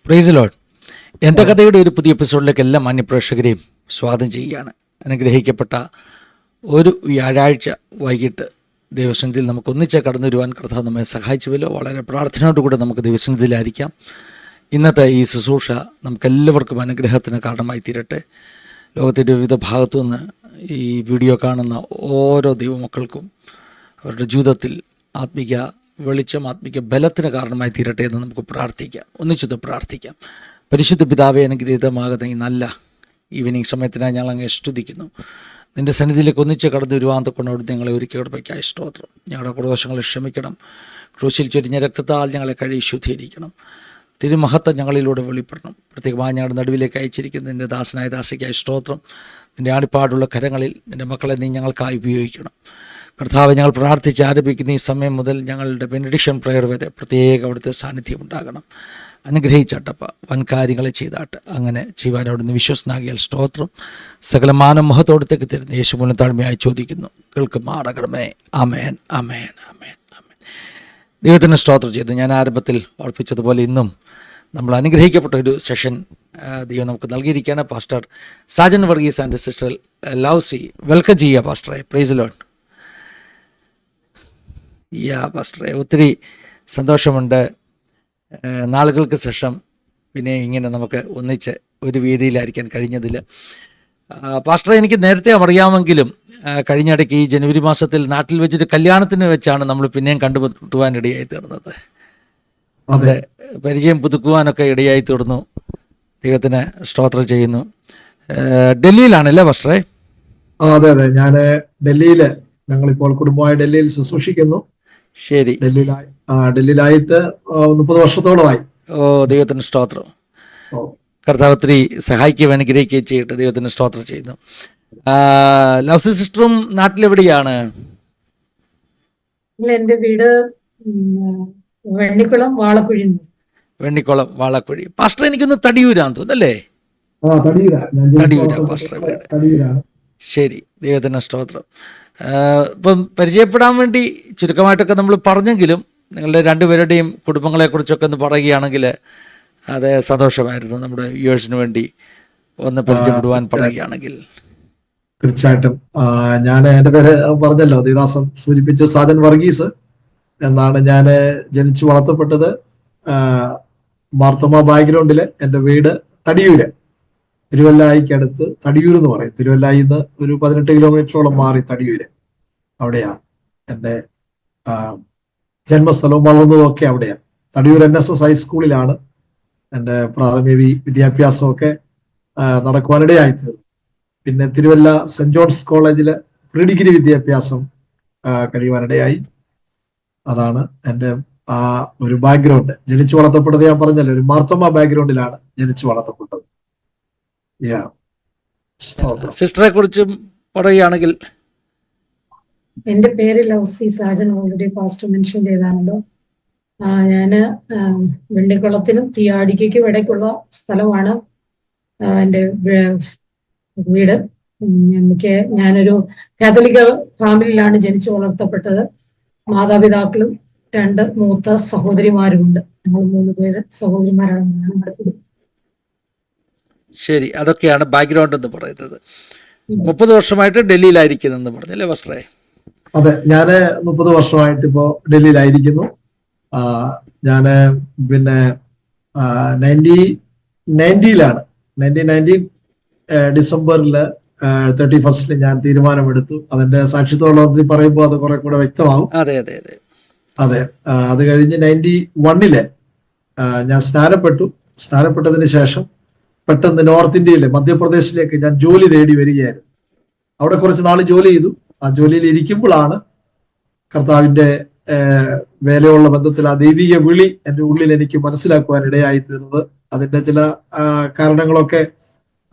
Praise Lord. എൻ്റെ കഥയുടെ ഒരു പുതിയ എപ്പിസോഡിലേക്ക് എല്ലാ മാന്യപ്രേക്ഷകരെയും സ്വാഗതം ചെയ്യുകയാണ്. അനുഗ്രഹിക്കപ്പെട്ട ഒരു വ്യാഴാഴ്ച വൈകിട്ട് ദൈവസന്നിധിയിൽ നമുക്ക് ഒന്നിച്ച് കടന്നു വരുവാൻ കർത്താവ് നമ്മെ സഹായിച്ചുവല്ലോ. വളരെ പ്രാർത്ഥനയോടുകൂടെ നമുക്ക് ദൈവസന്നിധിയിലായിരിക്കാം. ഇന്നത്തെ ഈ ശുശ്രൂഷ നമുക്കെല്ലാവർക്കും അനുഗ്രഹത്തിന് കാരണമായി തീരട്ടെ. ലോകത്തിൻ്റെ വിവിധ ഭാഗത്തു നിന്ന് ഈ വീഡിയോ കാണുന്ന ഓരോ ദൈവമക്കൾക്കും അവരുടെ ജീവിതത്തിൽ ആത്മീക വെളിച്ചം, ആത്മീക ബലത്തിന് കാരണമായി തീരട്ടെ എന്ന് നമുക്ക് പ്രാർത്ഥിക്കാം. ഒന്നിച്ചത് പ്രാർത്ഥിക്കാം. പരിശുദ്ധ പിതാവേ, അനുഗ്രഹീതമാകുന്ന ഈ നല്ല ഈവനിങ് സമയത്തിനായി ഞങ്ങൾ അങ്ങ് സ്തുതിക്കുന്നു. നിൻ്റെ സന്നിധിയിലേക്ക് ഒന്നിച്ച് കടന്നു വരുവാൻ കൊണ്ടോട് ഞങ്ങളെ ഒരുക്കി കിടപ്പയ്ക്കായ സ്തോത്രം. ഞങ്ങളുടെ കുടദോഷങ്ങളെ ക്ഷമിക്കണം. ക്രൂശിൽ ചൊരിഞ്ഞ രക്തത്താൽ ഞങ്ങളെ കഴുകി ശുദ്ധീകരിക്കണം. തിരുമഹത്വം ഞങ്ങളിലൂടെ വെളിപ്പെടണം. പ്രത്യേകമായി ഞങ്ങളുടെ നടുവിലേക്ക് അയച്ചിരിക്കുന്ന നിൻ്റെ ദാസനായ ദാസയ്ക്കായ സ്തോത്രം. നിൻ്റെ ആണിപ്പാടുള്ള കരങ്ങളിൽ നിൻ്റെ മക്കളെ നീ ഞങ്ങൾക്കായി ഉപയോഗിക്കണം. കർത്താവ്, ഞങ്ങൾ പ്രാർത്ഥിച്ച് ആരംഭിക്കുന്ന ഈ സമയം മുതൽ ഞങ്ങളുടെ ബെനഡിക്ഷൻ പ്രയർ വരെ പ്രത്യേക അവിടുത്തെ സാന്നിധ്യം ഉണ്ടാകണം. അനുഗ്രഹിച്ചാട്ടപ്പ വൻകാര്യങ്ങളെ ചെയ്താട്ട് അങ്ങനെ ചെയ്യുവാനോടൊന്ന് വിശ്വസനാകിയാൽ സ്തോത്രം. സകല മാനമോഹത്തോടത്തേക്ക് തരുന്ന യേശുമൂലം താഴ്മയായി ചോദിക്കുന്നു, കേൾക്കുമാറാകണമേ. ആമേൻ, ആമേൻ, ആമേൻ, ആമേൻ. ദൈവത്തിന് സ്തോത്രം ചെയ്തു. ഞാൻ ആരംഭത്തിൽ ഓർപ്പിച്ചതുപോലെ ഇന്നും നമ്മൾ അനുഗ്രഹിക്കപ്പെട്ട ഒരു സെഷൻ ദൈവം നമുക്ക് നൽകിയിരിക്കുകയാണ്. Pastor Sajan Varghese and sister Lousy, welcome ചെയ്യുക പാസ്റ്ററെ. Praise Lord. പാസ്റ്ററെ, ഒത്തിരി സന്തോഷമുണ്ട്. നാളുകൾക്ക് ശേഷം പിന്നെ ഇങ്ങനെ നമുക്ക് ഒന്നിച്ച് ഒരു വേദിയിലായിരിക്കാൻ കഴിഞ്ഞതിൽ. പാസ്റ്ററെ, എനിക്ക് നേരത്തെ അറിയാമെങ്കിലും കഴിഞ്ഞിടയ്ക്ക് ഈ ജനുവരി മാസത്തിൽ നാട്ടിൽ വെച്ചിട്ട് കല്യാണത്തിന് വെച്ചാണ് നമ്മൾ പിന്നെയും കണ്ടുമുട്ടുവാനിടയായി തീർന്നത്. അത് പരിചയം പുതുക്കുവാനൊക്കെ ഇടയായി തീർന്നു. ദൈവത്തിന് സ്തോത്രം ചെയ്യുന്നു. ഡൽഹിയിലാണല്ലേ പാസ്റ്ററെ? അതെ അതെ, ഞാൻ ഞങ്ങളിപ്പോൾ കുടുംബമായി ഡൽഹിയിൽ ശുശ്രൂഷിക്കുന്നു. ശരി. ഡൽഹിയിലായിട്ട് 30 വർഷത്തോളമായി. ഓ, ദൈവത്തിന് സ്തോത്രം. കർത്താവ് ഒത്തിരി സഹായിക്കുകയും അനുഗ്രഹിക്കുകയും ചെയ്യട്ടെ. ദൈവത്തിന് സ്തോത്രം ചെയ്യുന്നു. ലൗസി സിസ്റ്ററും നാട്ടിലെവിടെയാണ്? എന്റെ വീട് വെണ്ണിക്കുളം വാളക്കുഴി. വെണ്ണിക്കുളം വാളക്കുഴി. പാസ്റ്റർ, എനിക്കൊന്ന് തടിയൂരാന്ന് തോന്നുന്നല്ലേ? തടിയൂരാ പാസ്റ്റർ വീട്. ശരി, ദൈവത്തിന് സ്തോത്രം. ഇപ്പം പരിചയപ്പെടാൻ വേണ്ടി ചുരുക്കമായിട്ടൊക്കെ നമ്മൾ പറഞ്ഞെങ്കിലും നിങ്ങളുടെ രണ്ടുപേരുടെയും കുടുംബങ്ങളെക്കുറിച്ചൊക്കെ ഒന്ന് പറയുകയാണെങ്കിൽ അത് സന്തോഷമായിരുന്നു. നമ്മുടെ വ്യൂവേഴ്സിന് വേണ്ടി ഒന്ന് പരിചയപ്പെടുവാൻ പറയുകയാണെങ്കിൽ. തീർച്ചയായിട്ടും. ഞാൻ എൻ്റെ പേര് പറഞ്ഞല്ലോ, ദേവദാസം സൂചിപ്പിച്ചു, സാജൻ വർഗീസ് എന്നാണ്. ഞാൻ ജനിച്ചു വളർത്തപ്പെട്ടത് മാർത്തോമ ബാക്ക്ഗ്രൗണ്ടില്. എൻ്റെ വീട് തടിയൂര്, തിരുവല്ലായിക്കടുത്ത് തടിയൂർ എന്ന് പറയും. തിരുവല്ലായിൽ നിന്ന് ഒരു 18 കിലോമീറ്ററോളം മാറി തടിയൂര്, അവിടെയാണ് എൻ്റെ ജന്മസ്ഥലവും വളർന്നതും ഒക്കെ അവിടെയാണ്. തടിയൂർ NSS ഹൈസ്കൂളിലാണ് എൻ്റെ പ്രാഥമിക വിദ്യാഭ്യാസമൊക്കെ നടക്കുവാനിടയായി തീർന്നു. പിന്നെ തിരുവല്ല സെന്റ് ജോൺസ് കോളേജില് പ്രീ ഡിഗ്രി വിദ്യാഭ്യാസം കഴിയുവാനിടയായി. അതാണ് എൻ്റെ ആ ഒരു ബാക്ക്ഗ്രൗണ്ട്. ജനിച്ചു വളർത്തപ്പെട്ടത് ഞാൻ പറഞ്ഞല്ലോ, ഒരു മാർത്തോമ ബാക്ക്ഗ്രൗണ്ടിലാണ് ജനിച്ചു വളർത്തപ്പെട്ടത്. സിസ്റ്ററെ കുറിച്ചും പറയുകയാണെങ്കിൽ. എന്റെ പേര് Lousy Sajan, already pastor mention ചെയ്താണല്ലോ. ഞാന് വെണ്ണിക്കുളത്തിനും തീയാടിക്കും ഇടയ്ക്കുള്ള സ്ഥലമാണ് എൻ്റെ വീട്. ഞാനൊരു കാത്തലിക് ഫാമിലിയിലാണ് ജനിച്ചു വളർത്തപ്പെട്ടത്. മാതാപിതാക്കളും 2 മൂത്ത സഹോദരിമാരുമുണ്ട്. ഞങ്ങൾ 3 പേര് സഹോദരിമാരാണ് ഞങ്ങളുടെ കുടുംബം. ശരി, അതൊക്കെയാണ് ബാക്ക്ഗ്രൗണ്ട് എന്ന് പറയുന്നത്. 30 വർഷമായിട്ട് ഡൽഹിയിലായിരിക്കുന്നെന്ന് പറഞ്ഞല്ലേ പാസ്റ്ററെ? അതെ, ഞാൻ 30 വർഷമായിട്ട് ഇപ്പോ ഡൽഹിയിലായിരിക്കുന്നു. ഞാന് പിന്നെ 1990 ഡിസംബറിൽ 31 ഞാൻ തീരുമാനമെടുത്തു. അതിന്റെ സാക്ഷ്യത്തോളം പറയുമ്പോൾ അത് കുറെ കൂടെ വ്യക്തമാവും. അതെ അതെ അതെ അതെ. അത് കഴിഞ്ഞ് 91 ഞാൻ സ്നാനപ്പെട്ടതിന് ശേഷം പെട്ടെന്ന് നോർത്ത് ഇന്ത്യയിലെ മധ്യപ്രദേശിലേക്ക് ഞാൻ ജോലി തേടി വരികയായിരുന്നു. അവിടെ കുറച്ച് നാൾ ജോലി ചെയ്തു. ആ ജോലിയിൽ ഇരിക്കുമ്പോഴാണ് കർത്താവിന്റെ വേലയുള്ള ബന്ധത്തിൽ ആ ദൈവിക വിളി എൻ്റെ ഉള്ളിൽ എനിക്ക് മനസ്സിലാക്കുവാൻ ഇടയായി തീർന്നത്. അതിന്റെ ചില കാരണങ്ങളൊക്കെ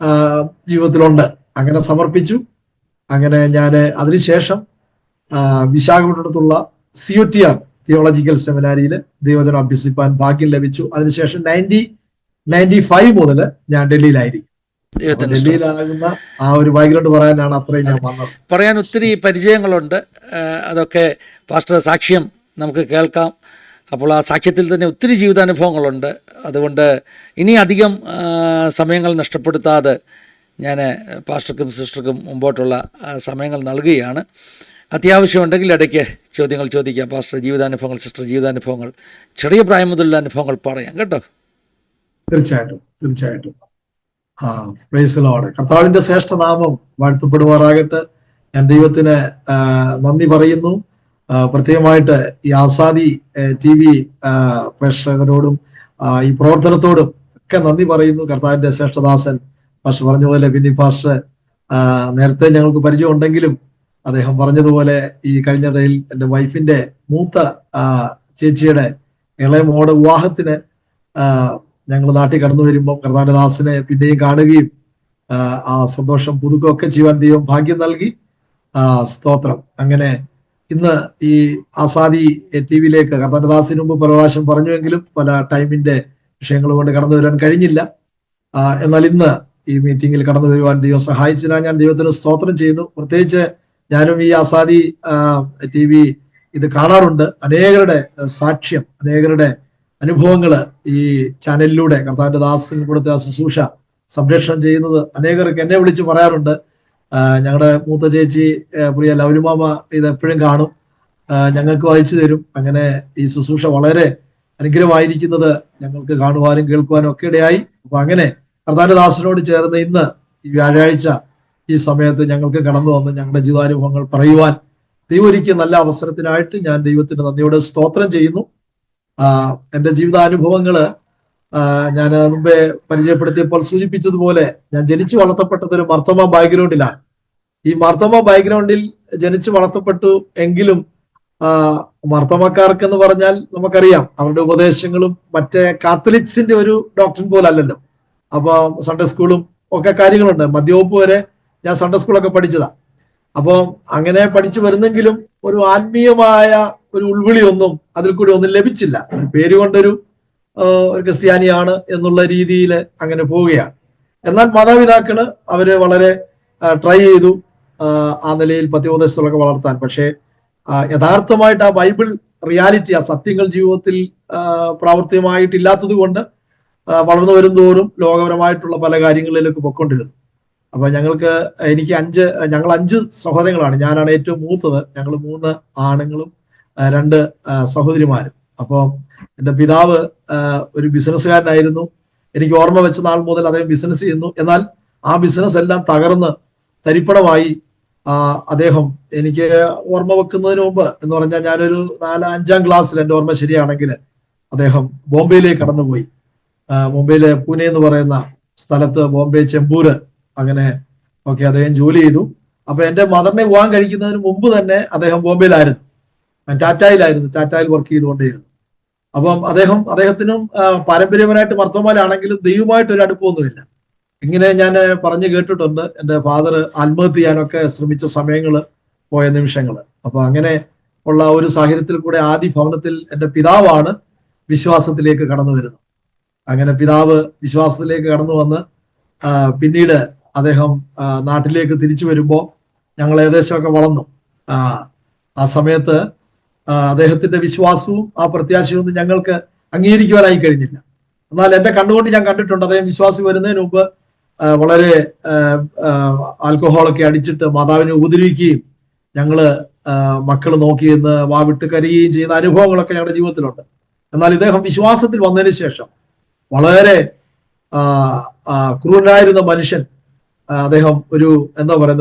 ജീവിതത്തിലുണ്ട്. അങ്ങനെ സമർപ്പിച്ചു. അങ്ങനെ ഞാൻ അതിനുശേഷം വിശാഖപട്ടണത്തുള്ള COTR തിയോളജിക്കൽ സെമിനാരിയിൽ ദൈവജനം അഭ്യസിപ്പാൻ ഭാഗ്യം ലഭിച്ചു. അതിനുശേഷം 1995 മുതൽ ഞാൻ ഡൽഹിയിലായിരിക്കും. ഡൽഹിയിലാകുന്ന ആ ഒരു ബാക്ക്ഗ്രൗണ്ട് പറയാനാണ് അത്രയും ഞാൻ വന്നത്. പറയാൻ ഒത്തിരി പരിചയങ്ങളുണ്ട്. അതൊക്കെ പാസ്റ്റർ സാക്ഷ്യം നമുക്ക് കേൾക്കാം. അപ്പോൾ ആ സാക്ഷ്യത്തിൽ തന്നെ ഒത്തിരി ജീവിതാനുഭവങ്ങളുണ്ട്. അതുകൊണ്ട് ഇനി അധികം സമയങ്ങൾ നഷ്ടപ്പെടുത്താതെ ഞാൻ പാസ്റ്റർക്കും സിസ്റ്റർക്കും മുമ്പോട്ടുള്ള സമയങ്ങൾ നൽകുകയാണ്. അത്യാവശ്യമുണ്ടെങ്കിൽ ഇടയ്ക്ക് ചോദ്യങ്ങൾ ചോദിക്കാം. പാസ്റ്റർ ജീവിതാനുഭവങ്ങൾ, സിസ്റ്റർ ജീവിതാനുഭവങ്ങൾ, ചെറിയ പ്രായം മുതലുള്ള അനുഭവങ്ങൾ പറയാം കേട്ടോ. തീർച്ചയായിട്ടും. Praise the Lord. കർത്താവിന്റെ ശ്രേഷ്ഠനാമം വാഴ്ത്തപ്പെടുമാറാകട്ടെ. ഞാൻ ദൈവത്തിന് നന്ദി പറയുന്നു. പ്രത്യേകമായിട്ട് ഈ ആസാദി TV പ്രേക്ഷകരോടും ഈ പ്രവർത്തനത്തോടും ഒക്കെ നന്ദി പറയുന്നു. കർത്താവിന്റെ ശ്രേഷ്ഠദാസൻ പാസ്റ്റർ പറഞ്ഞ പോലെ ബിന്നി പാസ്റ്റർ നേരത്തെ ഞങ്ങൾക്ക് പരിചയം ഉണ്ടെങ്കിലും അദ്ദേഹം പറഞ്ഞതുപോലെ ഈ കഴിഞ്ഞിടയിൽ എൻ്റെ വൈഫിന്റെ മൂത്ത ചേച്ചിയുടെ ഇളയ മോടെ വിവാഹത്തിന് ഞങ്ങൾ നാട്ടിൽ കടന്നു വരുമ്പോൾ കർത്താവിന്റെ ദാസനെ പിന്നെയും കാണുകയും ആ സന്തോഷം പുതുക്കുകയൊക്കെ ചെയ്യുവാൻ ദൈവം ഭാഗ്യം നൽകി. സ്തോത്രം. അങ്ങനെ ഇന്ന് ഈ ആസാദി TV-യിലേക്ക് കർത്താവിന്റെ ദാസിന് മുമ്പ് പല പ്രാവശ്യം പറഞ്ഞുവെങ്കിലും പല ടൈമിന്റെ വിഷയങ്ങൾ കൊണ്ട് കടന്നു വരാൻ കഴിഞ്ഞില്ല. എന്നാൽ ഇന്ന് ഈ മീറ്റിംഗിൽ കടന്നു വരുവാൻ ദൈവം സഹായിച്ചതിനാൽ ഞാൻ ദൈവത്തിന് സ്തോത്രം ചെയ്യുന്നു. പ്രത്യേകിച്ച് ഞാനും ഈ ആസാദി TV ഇത് കാണാറുണ്ട്. അനേകരുടെ സാക്ഷ്യം, അനേകരുടെ അനുഭവങ്ങൾ ഈ ചാനലിലൂടെ കർത്താവിന്റെ ദാസിന് കൊടുത്ത ശുശ്രൂഷ സംരക്ഷണം ചെയ്യുന്നത് അനേകർക്ക് എന്നെ വിളിച്ച് പറയാറുണ്ട്. ഞങ്ങളുടെ മൂത്ത ചേച്ചി പ്രിയ ലവലുമാമ ഇത് എപ്പോഴും കാണും, ഞങ്ങൾക്ക് വായിച്ചു തരും. അങ്ങനെ ഈ ശുശ്രൂഷ വളരെ അനുഗ്രഹമായിരിക്കുന്നത് ഞങ്ങൾക്ക് കാണുവാനും കേൾക്കുവാനും ഒക്കെ ഇടയായി. അപ്പൊ അങ്ങനെ കർത്താവിന്റെ ദാസനോട് ചേർന്ന് ഇന്ന് ഈ വ്യാഴാഴ്ച ഈ സമയത്ത് ഞങ്ങൾക്ക് കടന്നു വന്ന് ഞങ്ങളുടെ ജീവിതാനുഭവങ്ങൾ പറയുവാൻ ദൈവം ഒരുക്കിയ നല്ല അവസരത്തിനായിട്ട് ഞാൻ ദൈവത്തിന് നന്ദിയോടെ സ്തോത്രം ചെയ്യുന്നു. എൻ്റെ ജീവിതാനുഭവങ്ങള് ഞാൻ മുമ്പേ പരിചയപ്പെടുത്തിയപ്പോൾ സൂചിപ്പിച്ചതുപോലെ ഞാൻ ജനിച്ചു വളർത്തപ്പെട്ടത് ഒരു മർത്തമ ബാക്ക്ഗ്രൗണ്ടിലാണ്. ഈ മർത്തമ ബാക്ക്ഗ്രൗണ്ടിൽ ജനിച്ചു വളർത്തപ്പെട്ടു എങ്കിലും മർത്തമക്കാർക്ക് എന്ന് പറഞ്ഞാൽ നമുക്കറിയാം അവരുടെ ഉപദേശങ്ങളും മറ്റേ കാത്തലിക്സിന്റെ ഒരു ഡോക്ടറിൻ പോലെ അല്ലല്ലോ. അപ്പൊ സൺഡേ സ്കൂളും ഒക്കെ കാര്യങ്ങളുണ്ട്. മധ്യവകുപ്പ് വരെ ഞാൻ സൺഡേ സ്കൂളൊക്കെ പഠിച്ചതാ. അപ്പോൾ അങ്ങനെ പഠിച്ചു വരുന്നെങ്കിലും ഒരു ആത്മീയമായ ഒരു ഉൾവിളി ഒന്നും അതിൽ കൂടി ഒന്നും ലഭിച്ചില്ല. ഒരു പേര് കൊണ്ടൊരു ക്രിസ്ത്യാനിയാണ് എന്നുള്ള രീതിയിൽ അങ്ങനെ പോവുകയാണ്. എന്നാൽ മാതാപിതാക്കള് അവര് വളരെ ട്രൈ ചെയ്തു ആ നിലയിൽ പത്യോപദേശങ്ങളൊക്കെ വളർത്താൻ. പക്ഷേ യഥാർത്ഥമായിട്ട് ആ ബൈബിൾ റിയാലിറ്റി, ആ സത്യങ്ങൾ ജീവിതത്തിൽ പ്രാവർത്തികമായിട്ടില്ലാത്തത് കൊണ്ട് വളർന്നു വരുന്തോറും ലോകപരമായിട്ടുള്ള പല കാര്യങ്ങളിലേക്ക് പൊയ്ക്കൊണ്ടിരുന്നു. അപ്പൊ ഞങ്ങൾ 5 സഹോദരങ്ങളാണ്. ഞാനാണ് ഏറ്റവും മൂത്തത്. ഞങ്ങൾ 3 ആണുങ്ങളും 2 സഹോദരിമാരും. അപ്പോൾ എൻ്റെ പിതാവ് ഒരു ബിസിനസ്സുകാരനായിരുന്നു. എനിക്ക് ഓർമ്മ വെച്ച നാൾ മുതൽ അദ്ദേഹം ബിസിനസ് ചെയ്യുന്നു. എന്നാൽ ആ ബിസിനസ് എല്ലാം തകർന്ന് തരിപ്പണമായി. അദ്ദേഹം എനിക്ക് ഓർമ്മ വെക്കുന്നതിന് മുമ്പ് എന്ന് പറഞ്ഞാൽ ഞാനൊരു 4-5 ക്ലാസ്സിൽ എൻ്റെ ഓർമ്മ ശരിയാണെങ്കിൽ അദ്ദേഹം ബോംബെയിലേക്ക് കടന്നുപോയി. മുംബൈയിലെ പൂനെ എന്ന് പറയുന്ന സ്ഥലത്ത് ബോംബെ ചെമ്പൂര് അങ്ങനെ ഒക്കെ അദ്ദേഹം ജോലി ചെയ്തു. അപ്പൊ എൻ്റെ മദറിനെ വിവാഹം കഴിക്കുന്നതിന് മുമ്പ് തന്നെ അദ്ദേഹം ബോംബെയിലായിരുന്നു, ടാറ്റായിൽ വർക്ക് ചെയ്തുകൊണ്ടേയിരുന്നു. അപ്പം അദ്ദേഹത്തിനും പാരമ്പര്യപരമായിട്ട് മർത്തോമാലാണെങ്കിലും ദൈവമായിട്ട് ഒരു അടുപ്പമൊന്നുമില്ല. ഇങ്ങനെ ഞാൻ പറഞ്ഞു കേട്ടിട്ടുണ്ട്. എൻ്റെ ഫാദർ ആത്മഹത്യ ചെയ്യാനൊക്കെ ശ്രമിച്ച സമയങ്ങൾ, പോയ നിമിഷങ്ങൾ. അപ്പൊ അങ്ങനെ ഉള്ള ഒരു സാഹചര്യത്തിൽ കൂടെ ആദ്യ ഭവനത്തിൽ എൻ്റെ പിതാവാണ് വിശ്വാസത്തിലേക്ക് കടന്നു വരുന്നത്. അങ്ങനെ പിതാവ് വിശ്വാസത്തിലേക്ക് കടന്നു വന്ന് പിന്നീട് അദ്ദേഹം നാട്ടിലേക്ക് തിരിച്ചു വരുമ്പോൾ ഞങ്ങൾ ഏകദേശമൊക്കെ വളർന്നു. ആ സമയത്ത് അദ്ദേഹത്തിന്റെ വിശ്വാസവും ആ പ്രത്യാശയും ഒന്നും ഞങ്ങൾക്ക് അംഗീകരിക്കുവാനായി കഴിഞ്ഞില്ല. എന്നാൽ എൻ്റെ കണ്ണുകൊണ്ട് ഞാൻ കണ്ടിട്ടുണ്ട് അദ്ദേഹം വിശ്വാസി വരുന്നതിന് മുമ്പ് വളരെ ആൽക്കഹോളൊക്കെ അടിച്ചിട്ട് മാതാവിനെ ഉപദ്രവിക്കുകയും ഞങ്ങള് മക്കള് നോക്കിയെന്ന് വാവിട്ട് കരയുകയും ചെയ്യുന്ന അനുഭവങ്ങളൊക്കെ ഞങ്ങളുടെ ജീവിതത്തിലുണ്ട്. എന്നാൽ ഇദ്ദേഹം വിശ്വാസത്തിൽ വന്നതിന് ശേഷം വളരെ ക്രൂരനായിരുന്ന മനുഷ്യൻ അദ്ദേഹം ഒരു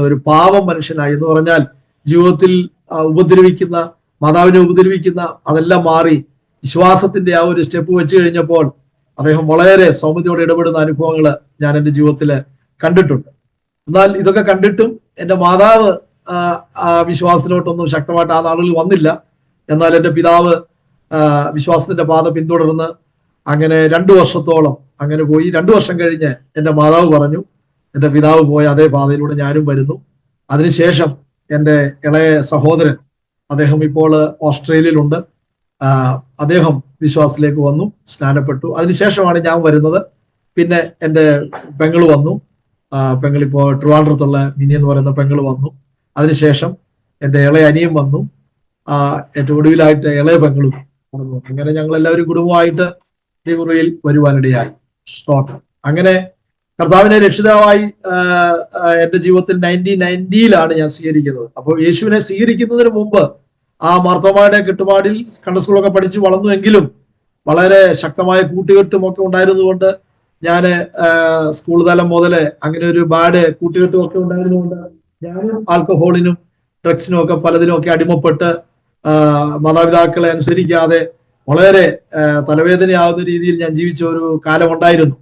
ഒരു പാവം മനുഷ്യനായി എന്ന് പറഞ്ഞാൽ ജീവിതത്തിൽ ഉപദ്രവിക്കുന്ന, മാതാവിനെ ഉപദ്രവിക്കുന്ന അതെല്ലാം മാറി വിശ്വാസത്തിന്റെ ആ ഒരു സ്റ്റെപ്പ് വെച്ച് കഴിഞ്ഞപ്പോൾ അദ്ദേഹം വളരെ സൗമ്യതയോടെ ഇടപെടുന്ന അനുഭവങ്ങൾ ഞാൻ എൻ്റെ ജീവിതത്തിൽ കണ്ടിട്ടുണ്ട്. എന്നാൽ ഇതൊക്കെ കണ്ടിട്ടും എൻ്റെ മാതാവ് വിശ്വാസത്തിലോട്ടൊന്നും ശക്തമായിട്ട് ആ നാളുകളിൽ വന്നില്ല. എന്നാൽ എൻ്റെ പിതാവ് വിശ്വാസത്തിന്റെ പാത പിന്തുടർന്ന് അങ്ങനെ 2 വർഷത്തോളം അങ്ങനെ പോയി. 2 വർഷം കഴിഞ്ഞ് എൻ്റെ മാതാവ് പറഞ്ഞു, എൻ്റെ പിതാവ് പോയ അതേ പാതയിലൂടെ ഞാനും വരുന്നു. അതിനുശേഷം എൻ്റെ ഇളയ സഹോദരൻ, അദ്ദേഹം ഇപ്പോൾ ഓസ്ട്രേലിയയിലുണ്ട്, അദ്ദേഹം വിശ്വാസത്തിലേക്ക് വന്നു, സ്നാനപ്പെട്ടു. അതിനുശേഷമാണ് ഞാൻ വരുന്നത്. പിന്നെ എൻ്റെ പെങ്ങള് വന്നു. പെങ്ങളിപ്പോ ട്രിവാൻഡ്രത്തുള്ള മിനി എന്ന് പറയുന്ന പെങ്ങള് വന്നു. അതിനുശേഷം എൻ്റെ ഇളയ അനിയൻ വന്നു. ഏറ്റവും ഒടുവിലായിട്ട് ഇളയ പെങ്ങളും വന്നു. അങ്ങനെ ഞങ്ങൾ എല്ലാവരും കുടുംബമായിട്ട് ദൈവകൃപയിൽ വരുവാനിടയായി. സ്തോത്രം. അങ്ങനെ കർത്താവിനെ രക്ഷിതാവായി എന്റെ ജീവിതത്തിൽ 1990-ലാണ് ഞാൻ സ്വീകരിക്കുന്നത്. അപ്പോൾ യേശുവിനെ സ്വീകരിക്കുന്നതിന് മുമ്പ് ആ മാർത്തോമായുടെ കെട്ടുപാടിൽ കണ്ട സ്കൂളൊക്കെ പഠിച്ച് വളർന്നുവെങ്കിലും വളരെ ശക്തമായ കൂട്ടുകെട്ടും ഒക്കെ ഉണ്ടായിരുന്നുകൊണ്ട് ഞാൻ സ്കൂൾ തലം മുതല് അങ്ങനെ ഒരു ബാഡ് കൂട്ടുകെട്ടും ഒക്കെ ഉണ്ടായിരുന്നുകൊണ്ട് ഞാനും ആൽക്കഹോളിനും ഡ്രഗ്സിനും ഒക്കെ പലതിനും ഒക്കെ അടിമപ്പെട്ട് മാതാപിതാക്കളെ അനുസരിക്കാതെ വളരെ തലവേദനയാകുന്ന രീതിയിൽ ഞാൻ ജീവിച്ച ഒരു കാലം ഉണ്ടായിരുന്നു.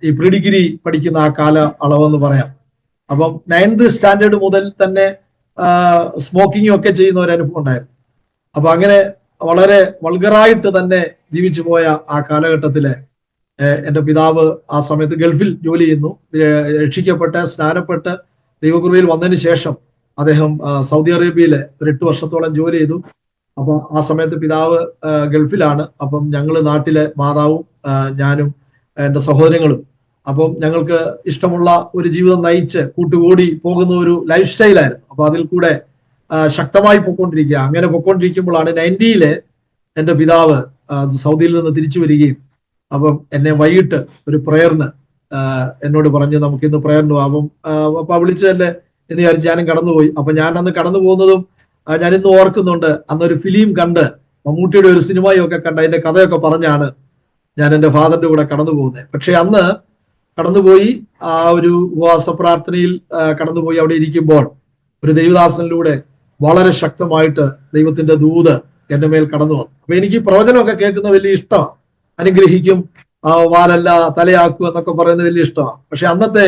ഈ പ്രീ ഡിഗ്രി പഠിക്കുന്ന ആ കാല അളവെന്ന് പറയാം. അപ്പം 9th സ്റ്റാൻഡേർഡ് മുതൽ തന്നെ സ്മോക്കിങ്ങും ഒക്കെ ചെയ്യുന്ന ഒരു അനുഭവം ഉണ്ടായിരുന്നു. അപ്പൊ അങ്ങനെ വളരെ വൾഗറായിട്ട് തന്നെ ജീവിച്ചു പോയ ആ കാലഘട്ടത്തില് എന്റെ പിതാവ് ആ സമയത്ത് ഗൾഫിൽ ജോലി ചെയ്യുന്നു. രക്ഷിക്കപ്പെട്ട് സ്നാനപ്പെട്ട് ദൈവകൃപയിൽ വന്നതിന് ശേഷം അദ്ദേഹം സൗദി അറേബ്യയിൽ ഒരു 8 വർഷത്തോളം ജോലി ചെയ്തു. അപ്പൊ ആ സമയത്ത് പിതാവ് ഗൾഫിലാണ്. അപ്പം ഞങ്ങള് നാട്ടിലെ മാതാവും ഞാനും എന്റെ സഹോദരങ്ങളും അപ്പം ഞങ്ങൾക്ക് ഇഷ്ടമുള്ള ഒരു ജീവിതം നയിച്ച് കൂട്ടുകൂടി പോകുന്ന ഒരു ലൈഫ് സ്റ്റൈലായിരുന്നു. അപ്പൊ അതിൽ കൂടെ ശക്തമായി പൊക്കോണ്ടിരിക്കുക. അങ്ങനെ പൊക്കോണ്ടിരിക്കുമ്പോഴാണ് 90-ല് എന്റെ പിതാവ് സൗദിയിൽ നിന്ന് തിരിച്ചു വരികയും അപ്പം എന്നെ വൈകിട്ട് ഒരു പ്രയറിന് എന്നോട് പറഞ്ഞു, നമുക്ക് ഇന്ന് പ്രയറിന് പോകാം. അപ്പൊ വിളിച്ചതല്ലേ എന്ന് വിചാരിച്ച് ഞാനും കടന്നുപോയി. അപ്പൊ ഞാൻ അന്ന് കടന്നു പോകുന്നതും ഞാനിന്ന് ഓർക്കുന്നുണ്ട്. അന്നൊരു ഫിലിം കണ്ട് മമ്മൂട്ടിയുടെ ഒരു സിനിമയും ഒക്കെ കണ്ട് അതിന്റെ കഥയൊക്കെ പറഞ്ഞാണ് ഞാൻ എൻ്റെ ഫാദറിന്റെ കൂടെ കടന്നു പോകുന്നത്. പക്ഷെ അന്ന് കടന്നുപോയി ആ ഒരു ഉപവാസ പ്രാർത്ഥനയിൽ കടന്നുപോയി അവിടെ ഇരിക്കുമ്പോൾ ഒരു ദൈവദാസനിലൂടെ വളരെ ശക്തമായിട്ട് ദൈവത്തിന്റെ ദൂത് എന്റെ മേൽ കടന്നു വന്നു. അപ്പൊ എനിക്ക് പ്രവചനമൊക്കെ കേൾക്കുന്ന വലിയ ഇഷ്ടമാണ്. അനുഗ്രഹിക്കും, വാലല്ല തലയാക്കും എന്നൊക്കെ പറയുന്നത് വലിയ ഇഷ്ടമാണ്. പക്ഷെ അന്നത്തെ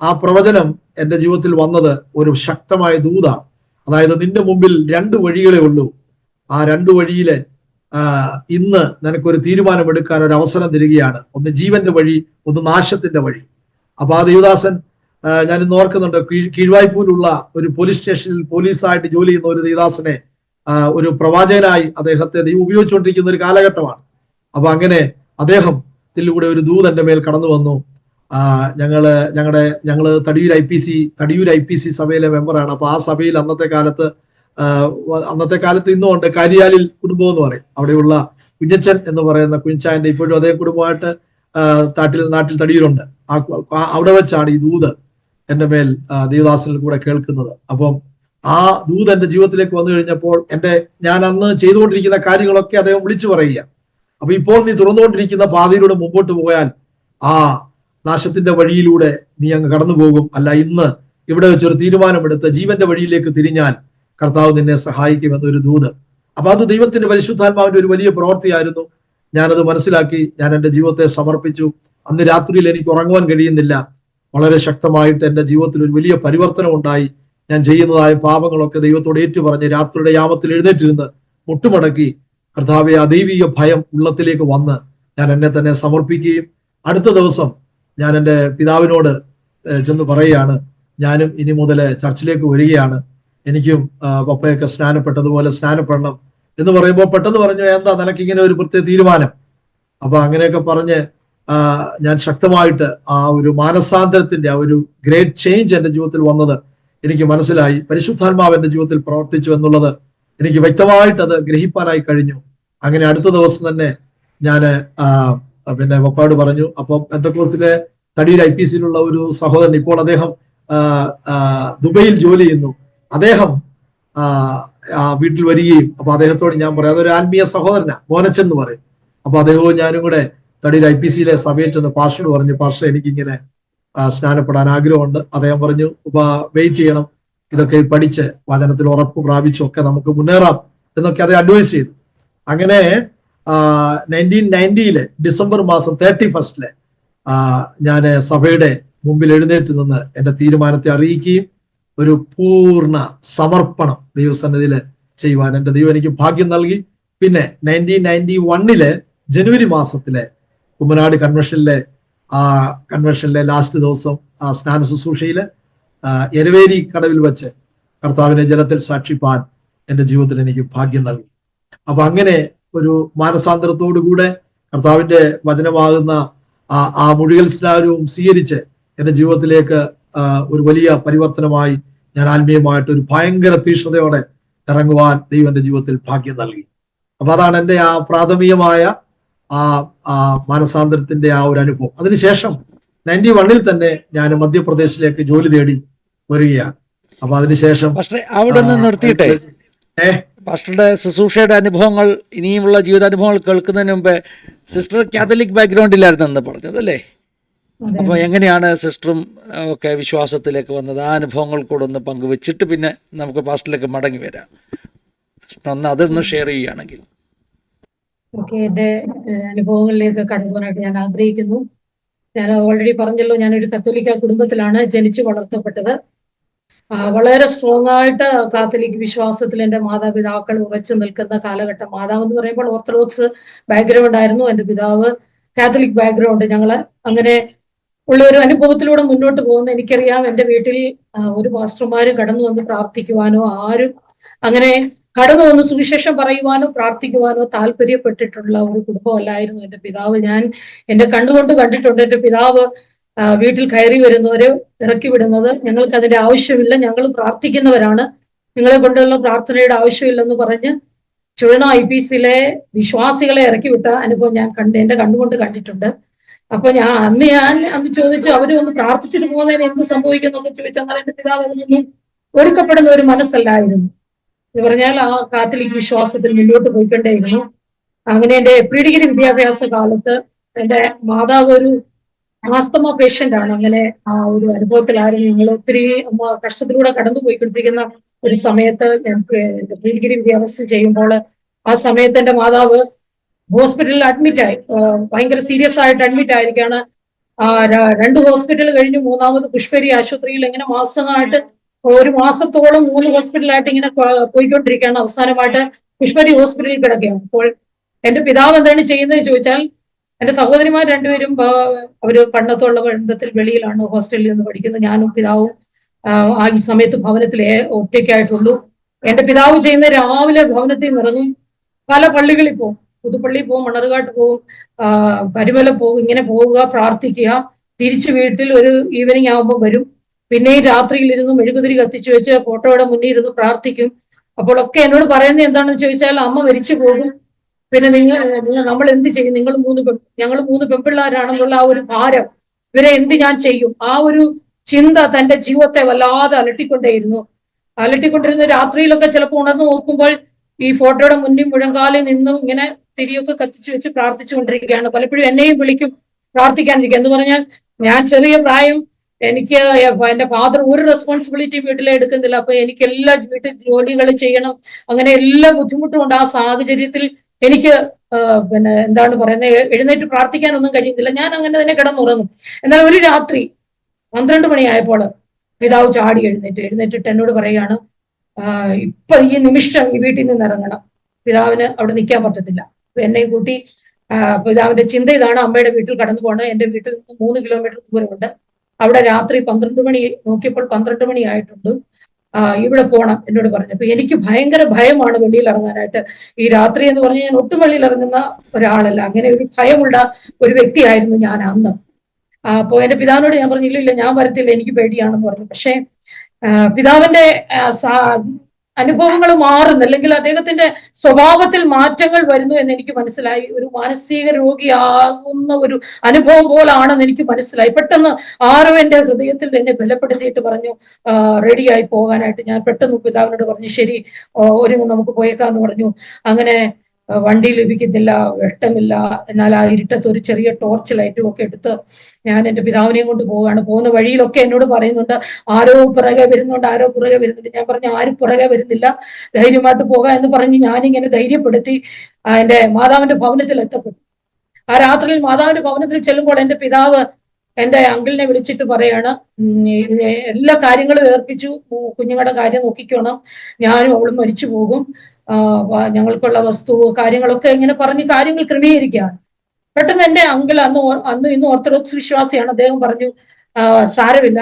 ആ പ്രവചനം എന്റെ ജീവിതത്തിൽ വന്നത് ഒരു ശക്തമായ ദൂതാണ്. അതായത് നിന്റെ മുമ്പിൽ 2 വഴികളേ ഉള്ളൂ. ആ 2 വഴിയിലെ ഇന്ന് നിനക്കൊരു തീരുമാനമെടുക്കാൻ ഒരു അവസരം തരികയാണ്. ഒന്ന് ജീവന്റെ വഴി, ഒന്ന് നാശത്തിന്റെ വഴി. അപ്പൊ ആ ദേവദാസൻ ഞാൻ ഇന്ന് ഓർക്കുന്നുണ്ട്. കീഴ്വായ്പൂലുള്ള ഒരു പോലീസ് സ്റ്റേഷനിൽ പോലീസായിട്ട് ജോലി ചെയ്യുന്ന ഒരു ദേവദാസനെ ഒരു പ്രവാചകനായി അദ്ദേഹത്തെ ദൈവം ഉപയോഗിച്ചുകൊണ്ടിരിക്കുന്ന ഒരു കാലഘട്ടമാണ്. അപ്പൊ അങ്ങനെ അദ്ദേഹത്തിലൂടെ ഒരു ദൂത് എന്റെ മേൽ കടന്നു വന്നു. ഞങ്ങള് തടിയൂർ IPC സഭയിലെ മെമ്പറാണ്. അപ്പൊ ആ സഭയിൽ അന്നത്തെ കാലത്ത് ഇന്നും ഉണ്ട് കരിയാലിൽ കുടുംബം എന്ന് പറയും. അവിടെയുള്ള കുഞ്ഞച്ചൻ എന്ന് പറയുന്ന കുഞ്ഞച്ചാന്റെ ഇപ്പോഴും അതേ കുടുംബമായിട്ട് നാട്ടിൽ തടിയൂരുണ്ട്. അവിടെ വെച്ചാണ് ഈ ദൂത് എന്റെ മേൽ ദേവദാസനിൽ കൂടെ കേൾക്കുന്നത്. അപ്പം ആ ദൂത് എന്റെ ജീവിതത്തിലേക്ക് വന്നു കഴിഞ്ഞപ്പോൾ ഞാൻ അന്ന് ചെയ്തുകൊണ്ടിരിക്കുന്ന കാര്യങ്ങളൊക്കെ അദ്ദേഹം വിളിച്ചു പറയുക. അപ്പൊ ഇപ്പോൾ നീ തുറന്നുകൊണ്ടിരിക്കുന്ന പാതയിലൂടെ മുമ്പോട്ട് പോയാൽ ആ നാശത്തിന്റെ വഴിയിലൂടെ നീ അങ്ങ് കടന്നു പോകും. അല്ല, ഇന്ന് ഇവിടെ വെച്ചൊരു തീരുമാനമെടുത്ത് ജീവന്റെ വഴിയിലേക്ക് തിരിഞ്ഞാൽ കർത്താവ് നിന്നെ സഹായിക്കുമെന്നൊരു ദൂത്. അപ്പൊ അത് ദൈവത്തിന്റെ പരിശുദ്ധാത്മാവിന്റെ ഒരു വലിയ പ്രവൃത്തിയായിരുന്നു. ഞാനത് മനസ്സിലാക്കി ഞാൻ എൻ്റെ ജീവിതത്തെ സമർപ്പിച്ചു. അന്ന് രാത്രിയിൽ എനിക്ക് ഉറങ്ങുവാൻ കഴിയുന്നില്ല. വളരെ ശക്തമായിട്ട് എൻ്റെ ജീവിതത്തിൽ ഒരു വലിയ പരിവർത്തനം ഉണ്ടായി. ഞാൻ ചെയ്യുന്നതായ പാപങ്ങളൊക്കെ ദൈവത്തോട് ഏറ്റുപറഞ്ഞ് രാത്രിയുടെ യാമത്തിൽ എഴുന്നേറ്റിരുന്ന് മുട്ടുമടക്കി കർത്താവെ ആ ദൈവിക ഭയം ഉള്ളത്തിലേക്ക് വന്ന് ഞാൻ എന്നെ തന്നെ സമർപ്പിക്കുകയും അടുത്ത ദിവസം ഞാൻ എൻ്റെ പിതാവിനോട് ചെന്ന് പറയുകയാണ്, ഞാനും ഇനി മുതൽ ചർച്ചിലേക്ക് വരികയാണ്, എനിക്കും പപ്പയൊക്കെ സ്നാനപ്പെട്ടതുപോലെ സ്നാനപ്പെടണം എന്ന് പറയുമ്പോൾ പെട്ടെന്ന് പറഞ്ഞു, എന്താ നിനക്കിങ്ങനെ ഒരു പ്രത്യേക തീരുമാനം? അപ്പൊ അങ്ങനെയൊക്കെ പറഞ്ഞ് ഞാൻ ശക്തമായിട്ട് ആ ഒരു മാനസാന്തരത്തിന്റെ ആ ഒരു ഗ്രേറ്റ് ചേഞ്ച് എൻ്റെ ജീവിതത്തിൽ വന്നത് എനിക്ക് മനസ്സിലായി. പരിശുദ്ധാത്മാവ് എൻ്റെ ജീവിതത്തിൽ പ്രവർത്തിച്ചു എന്നുള്ളത് എനിക്ക് വ്യക്തമായിട്ട് അത് ഗ്രഹിപ്പാനായി കഴിഞ്ഞു. അങ്ങനെ അടുത്ത ദിവസം തന്നെ ഞാൻ പിന്നെ പപ്പയോട് പറഞ്ഞു. അപ്പം പെന്തക്കോസ്തിലെ തടിയിൽ IPCയിലുള്ള ഒരു സഹോദരൻ, ഇപ്പോൾ അദ്ദേഹം ദുബൈയിൽ ജോലി ചെയ്യുന്നു, അദ്ദേഹം വീട്ടിൽ വരികയും അപ്പൊ അദ്ദേഹത്തോട് ഞാൻ പറയാം, അതൊരു ആത്മീയ സഹോദരനാ, മോനച്ചൻ എന്ന് പറയും. അപ്പൊ അദ്ദേഹവും ഞാനും കൂടെ തടിയിൽ IPCയിലെ സഭയിൽ ചെന്ന് പാസ്റ്റർ പറഞ്ഞു, പാസ്റ്റർ എനിക്കിങ്ങനെ സ്നാനപ്പെടാൻ ആഗ്രഹമുണ്ട്. അദ്ദേഹം പറഞ്ഞു, വെയിറ്റ് ചെയ്യണം, ഇതൊക്കെ പഠിച്ച് വചനത്തിൽ ഉറപ്പ് പ്രാപിച്ചും ഒക്കെ നമുക്ക് മുന്നേറാം എന്നൊക്കെ അദ്ദേഹം അഡ്വൈസ് ചെയ്തു. അങ്ങനെ 1990 ഡിസംബർ മാസം 31 ഞാൻ സഭയുടെ മുമ്പിൽ എഴുന്നേറ്റ് നിന്ന് എൻ്റെ തീരുമാനത്തെ അറിയിക്കുകയും ഒരു പൂർണ്ണ സമർപ്പണം ദൈവസന്നിധിയിൽ ചെയ്യുവാൻ എൻ്റെ ദൈവം എനിക്ക് ഭാഗ്യം നൽകി. പിന്നെ 1991 ജനുവരി മാസത്തിലെ കുമ്മനാട് കൺവെൻഷനിലെ ലാസ്റ്റ് ദിവസം സ്നാന ശുശ്രൂഷയില് എരവേരി കടവിൽ വെച്ച് കർത്താവിനെ ജലത്തിൽ സാക്ഷിപ്പാൻ എൻ്റെ ജീവിതത്തിൽ എനിക്ക് ഭാഗ്യം നൽകി. അപ്പൊ അങ്ങനെ ഒരു മാനസാന്തരത്തോടു കൂടെ കർത്താവിന്റെ വചനമാകുന്ന ആ മുഴുകൽ സ്നാനവും സ്വീകരിച്ച് എൻ്റെ ജീവിതത്തിലേക്ക് ഒരു വലിയ പരിവർത്തനമായി ഞാൻ ആത്മീയമായിട്ട് ഒരു ഭയങ്കര തീക്ഷ്ണതയോടെ ഇറങ്ങുവാൻ ദൈവം എൻ്റെ ജീവിതത്തിൽ ഭാഗ്യം നൽകി. അപ്പൊ അതാണ് എൻ്റെ ആ പ്രാഥമികമായ ആ ആ മാനസാന്തരത്തിന്റെ ആ ഒരു അനുഭവം. അതിനുശേഷം 91 തന്നെ ഞാൻ മധ്യപ്രദേശിലേക്ക് ജോലി തേടി വരികയാണ്. അപ്പൊ അതിനുശേഷം പാസ്റ്ററെ അവിടെ നിന്ന് നിർത്തിയിട്ടെ, പാസ്റ്ററുടെ ശുശ്രൂഷയുടെ അനുഭവങ്ങൾ, ഇനിയുമുള്ള ജീവിതാനുഭവങ്ങൾ കേൾക്കുന്നതിന് മുമ്പ് സിസ്റ്റർ കാത്തലിക് ബാക്ക്ഗ്രൗണ്ടിലായിരുന്നു എന്ന് പറഞ്ഞത് അല്ലേ? അപ്പോൾ എങ്ങനെയാണ് സിസ്റ്ററും ഒക്കെ വിശ്വാസത്തിലേക്ക് വന്നത്? ആ അനുഭവങ്ങൾ കൂടെ ഒന്ന് പങ്കുവെച്ചിട്ട് പിന്നെ നമുക്ക് പാസ്റ്ററിലേക്ക് മടങ്ങി വരാം. ഒന്ന് അതൊന്ന് ഷെയർ ചെയ്യുകയാണെങ്കിൽ. ഓക്കെ, എൻ്റെ അനുഭവങ്ങളിലേക്ക് കടന്നുപോകാനായിട്ട് ഞാൻ ആഗ്രഹിക്കുന്നു. ഞാൻ ഓൾറെഡി പറഞ്ഞല്ലോ, ഞാനൊരു കത്തോലിക്ക കുടുംബത്തിലാണ് ജനിച്ചു വളർത്തപ്പെട്ടത്. വളരെ സ്ട്രോങ് ആയിട്ട് കാത്തലിക് വിശ്വാസത്തിൽ എൻ്റെ മാതാപിതാക്കൾ ഉറച്ചു നിൽക്കുന്ന കാലഘട്ടം. മാതാവ് എന്ന് പറയുമ്പോൾ ഓർത്തഡോക്സ് ബാക്ക്ഗ്രൗണ്ട് ആയിരുന്നു, എൻ്റെ പിതാവ് കാത്തലിക് ബാക്ക്ഗ്രൗണ്ട്. ഞങ്ങള് അങ്ങനെ ഉള്ള ഒരു അനുഭവത്തിലൂടെ മുന്നോട്ട് പോകുന്ന എനിക്കറിയാം. എൻ്റെ വീട്ടിൽ ഒരു പാസ്റ്റർമാരും കടന്നു വന്ന് പ്രാർത്ഥിക്കുവാനോ ആരും അങ്ങനെ കടന്നു വന്ന് സുവിശേഷം പറയുവാനോ പ്രാർത്ഥിക്കുവാനോ താല്പര്യപ്പെട്ടിട്ടുള്ള ഒരു കുടുംബമല്ലായിരുന്നു എൻ്റെ പിതാവ്. ഞാൻ എൻ്റെ കണ്ണുകൊണ്ട് കണ്ടിട്ടുണ്ട് എൻ്റെ പിതാവ് വീട്ടിൽ കയറി വരുന്നവരെ ഇറക്കി വിടുന്നത്. ഞങ്ങൾക്ക് അതിന്റെ ആവശ്യമില്ല, ഞങ്ങൾ പ്രാർത്ഥിക്കുന്നവരാണ്, നിങ്ങളെ കൊണ്ടുള്ള പ്രാർത്ഥനയുടെ ആവശ്യമില്ലെന്ന് പറഞ്ഞ് ചുഴന IPCയിലെ വിശ്വാസികളെ ഇറക്കി വിട്ട അനുഭവം ഞാൻ എൻ്റെ കണ്ണുകൊണ്ട് കണ്ടിട്ടുണ്ട്. അപ്പൊ അന്ന് ചോദിച്ചു, അവര് ഒന്ന് പ്രാർത്ഥിച്ചിട്ട് പോകുന്നതിന് എന്ത് സംഭവിക്കുന്നൊക്കെ ചോദിച്ചാൽ എൻ്റെ പിതാവ് അതിനൊന്നും ഒരുക്കപ്പെടുന്ന ഒരു മനസ്സല്ലായിരുന്നു. എന്ന് പറഞ്ഞാൽ ആ കാത്തലിക് വിശ്വാസത്തിൽ മുന്നോട്ട് പോയിക്കൊണ്ടേയിരുന്നു. അങ്ങനെ എൻ്റെ പ്രീ ഡിഗ്രി വിദ്യാഭ്യാസ കാലത്ത് എൻ്റെ മാതാവ് ഒരു ആസ്തമ പേഷ്യന്റ് ആണ്. അങ്ങനെ ആ ഒരു അനുഭവത്തിലായിരുന്നു ഞങ്ങൾ. ഒത്തിരി കഷ്ടത്തിലൂടെ കടന്നു പോയിക്കൊണ്ടിരിക്കുന്ന ഒരു സമയത്ത് ഞാൻ പ്രീ ഡിഗ്രി വിദ്യാഭ്യാസം ചെയ്യുമ്പോൾ ആ സമയത്ത് എൻ്റെ മാതാവ് ഹോസ്പിറ്റലിൽ അഡ്മിറ്റായി, ഭയങ്കര സീരിയസ് ആയിട്ട് അഡ്മിറ്റ് ആയിരിക്കാണ്. 2 ഹോസ്പിറ്റൽ കഴിഞ്ഞു, മൂന്നാമത് പുഷ്പരി ആശുപത്രിയിൽ ഇങ്ങനെ മാസമായിട്ട് ഒരു മാസത്തോളം 3 ഹോസ്പിറ്റലായിട്ട് ഇങ്ങനെ പോയിക്കൊണ്ടിരിക്കുകയാണ്. അവസാനമായിട്ട് പുഷ്പരി ഹോസ്പിറ്റലിൽ കിടക്കുകയാണ്. അപ്പോൾ എൻ്റെ പിതാവ് എന്താണ് ചെയ്യുന്നത് ചോദിച്ചാൽ, എൻ്റെ സഹോദരിമാർ രണ്ടുപേരും അവര് പഠനത്തോടുള്ള ബന്ധത്തിൽ വെളിയിലാണ്, ഹോസ്റ്റലിൽ നിന്ന് പഠിക്കുന്നത്. ഞാനും പിതാവും ഈ സമയത്ത് ഭവനത്തിൽ ഒറ്റയ്ക്കായിട്ടുള്ളൂ. എൻ്റെ പിതാവ് ചെയ്യുന്ന രാവിലെ ഭവനത്തിൽ നിന്ന് ഇറങ്ങും, പല പള്ളികളിൽ പോകും, പുതുപ്പള്ളി പോകും, മണർകാട്ട് പോകും, പരുമല പോകും, ഇങ്ങനെ പോവുക, പ്രാർത്ഥിക്കുക, തിരിച്ചു വീട്ടിൽ ഒരു ഈവനിങ് ആകുമ്പോൾ വരും. പിന്നെയും രാത്രിയിൽ ഇരുന്ന് മെഴുകുതിരി കത്തിച്ചു വെച്ച് ഫോട്ടോയുടെ മുന്നിൽ ഇരുന്ന് പ്രാർത്ഥിക്കും. അപ്പോഴൊക്കെ എന്നോട് പറയുന്നത് എന്താണെന്ന് ചോദിച്ചാൽ, അമ്മ മരിച്ചു പോകും, പിന്നെ നമ്മൾ എന്ത് ചെയ്യും, ഞങ്ങൾ 3 പെൺപിള്ളേരാണെന്നുള്ള ആ ഒരു ഭാരം, ഇവരെ എന്ത് ഞാൻ ചെയ്യും, ആ ഒരു ചിന്ത തന്റെ ജീവിതത്തെ വല്ലാതെ അലട്ടിക്കൊണ്ടിരുന്ന രാത്രിയിലൊക്കെ ചിലപ്പോൾ ഉണർന്നു നോക്കുമ്പോൾ ഈ ഫോട്ടോയുടെ മുന്നിൽ മുഴങ്കാലിൽ നിന്നും ഇങ്ങനെ തിരിയൊക്കെ കത്തിച്ചു വെച്ച് പ്രാർത്ഥിച്ചുകൊണ്ടിരിക്കുകയാണ്. പലപ്പോഴും എന്നെയും വിളിക്കും പ്രാർത്ഥിക്കാനിരിക്കുക. എന്ന് പറഞ്ഞാൽ ഞാൻ ചെറിയ പ്രായം, എനിക്ക് എന്റെ ഫാദർ ഒരു റെസ്പോൺസിബിലിറ്റി വീട്ടിൽ എടുക്കുന്നില്ല. അപ്പൊ എനിക്ക് എല്ലാ വീട്ടിൽ ജോലികൾ ചെയ്യണം, അങ്ങനെ എല്ലാ ബുദ്ധിമുട്ടും ഉണ്ട്. ആ സാഹചര്യത്തിൽ എനിക്ക് എന്താണ് പറയുന്നത്, എഴുന്നേറ്റ് പ്രാർത്ഥിക്കാനൊന്നും കഴിയുന്നില്ല. ഞാൻ അങ്ങനെ തന്നെ കിടന്നുറങ്ങും. എന്നാൽ ഒരു രാത്രി 12 മണിയായപ്പോൾ പിതാവ് ചാടി എഴുന്നേറ്റിട്ട് എന്നോട് പറയുകയാണ്, ഇപ്പൊ ഈ നിമിഷം ഈ വീട്ടിൽ നിന്ന് ഇറങ്ങണം, പിതാവിന് അവിടെ നിൽക്കാൻ പറ്റത്തില്ല. എന്നെ കൂട്ടി പിതാവിന്റെ ചിന്ത ഇതാണ്, അമ്മയുടെ വീട്ടിൽ കടന്നു പോകണം. എൻ്റെ വീട്ടിൽ നിന്ന് 3 കിലോമീറ്റർ ദൂരമുണ്ട്. അവിടെ രാത്രി 12 മണി നോക്കിയപ്പോൾ 12 മണി ആയിട്ടുണ്ട്. ഇവിടെ പോകണം എന്നോട് പറഞ്ഞു. അപ്പൊ എനിക്ക് ഭയങ്കര ഭയമാണ് വെളിയിൽ ഇറങ്ങാനായിട്ട്. ഈ രാത്രി എന്ന് പറഞ്ഞാൽ ഞാൻ ഒട്ടും വെളിയിൽ ഇറങ്ങുന്ന ഒരാളല്ല. അങ്ങനെ ഒരു ഭയമുള്ള ഒരു വ്യക്തിയായിരുന്നു ഞാൻ അന്ന്. അപ്പോൾ എന്റെ പിതാവിനോട് ഞാൻ പറഞ്ഞു, ഇല്ല ഞാൻ വരത്തില്ല, എനിക്ക് പേടിയാണെന്ന് പറഞ്ഞു. പക്ഷേ പിതാവിന്റെ അനുഭവങ്ങൾ മാറുന്നു, അല്ലെങ്കിൽ അദ്ദേഹത്തിന്റെ സ്വഭാവത്തിൽ മാറ്റങ്ങൾ വരുന്നു എന്ന് എനിക്ക് മനസ്സിലായി. ഒരു മാനസിക രോഗിയാകുന്ന ഒരു അനുഭവം പോലാണെന്ന് എനിക്ക് മനസ്സിലായി. പെട്ടെന്ന് ആരോ എന്റെ ഹൃദയത്തിൽ എന്നെ ബലപ്പെടുത്തിയിട്ട് പറഞ്ഞു റെഡിയായി പോകാനായിട്ട്. ഞാൻ പെട്ടെന്ന് പിതാവിനോട് പറഞ്ഞു, ശരി ഒരുങ്ങ് നമുക്ക് പോയേക്കാന്ന് പറഞ്ഞു. അങ്ങനെ വണ്ടി ലഭിക്കുന്നില്ല, വെട്ടമില്ല. എന്നാൽ ആ ഇരുട്ടത്ത് ഒരു ചെറിയ ടോർച്ച് ലൈറ്റും ഒക്കെ എടുത്ത് ഞാൻ എൻ്റെ പിതാവിനെയും കൊണ്ട് പോവുകയാണ്. പോകുന്ന വഴിയിലൊക്കെ എന്നോട് പറയുന്നുണ്ട്, ആരോ പുറകെ വരുന്നുണ്ട്. ഞാൻ പറഞ്ഞു, ആരും പുറകെ വരുന്നില്ല, ധൈര്യമായിട്ട് പോകാം എന്ന് പറഞ്ഞ് ഞാനിങ്ങനെ ധൈര്യപ്പെടുത്തി എൻ്റെ മാതാവിന്റെ ഭവനത്തിൽ എത്തപ്പെട്ടു. ആ രാത്രിയിൽ മാതാവിന്റെ ഭവനത്തിൽ ചെല്ലുമ്പോൾ എൻ്റെ പിതാവ് എൻ്റെ അങ്കിളിനെ വിളിച്ചിട്ട് പറയാണ്, എല്ലാ കാര്യങ്ങളും ഏർപ്പിച്ചു, കുഞ്ഞുങ്ങളുടെ കാര്യം നോക്കിക്കോണം, ഞാനും അവളും മരിച്ചു പോകും, ഞങ്ങൾക്കുള്ള വസ്തു കാര്യങ്ങളൊക്കെ ഇങ്ങനെ പറഞ്ഞ് കാര്യങ്ങൾ ക്രമീകരിക്കുകയാണ്. പെട്ടെന്ന് എൻ്റെ അങ്കിൾ അന്ന് ഇന്ന് ഓർത്തഡോക്സ് വിശ്വാസിയാണ്. അദ്ദേഹം പറഞ്ഞു, സാരമില്ല,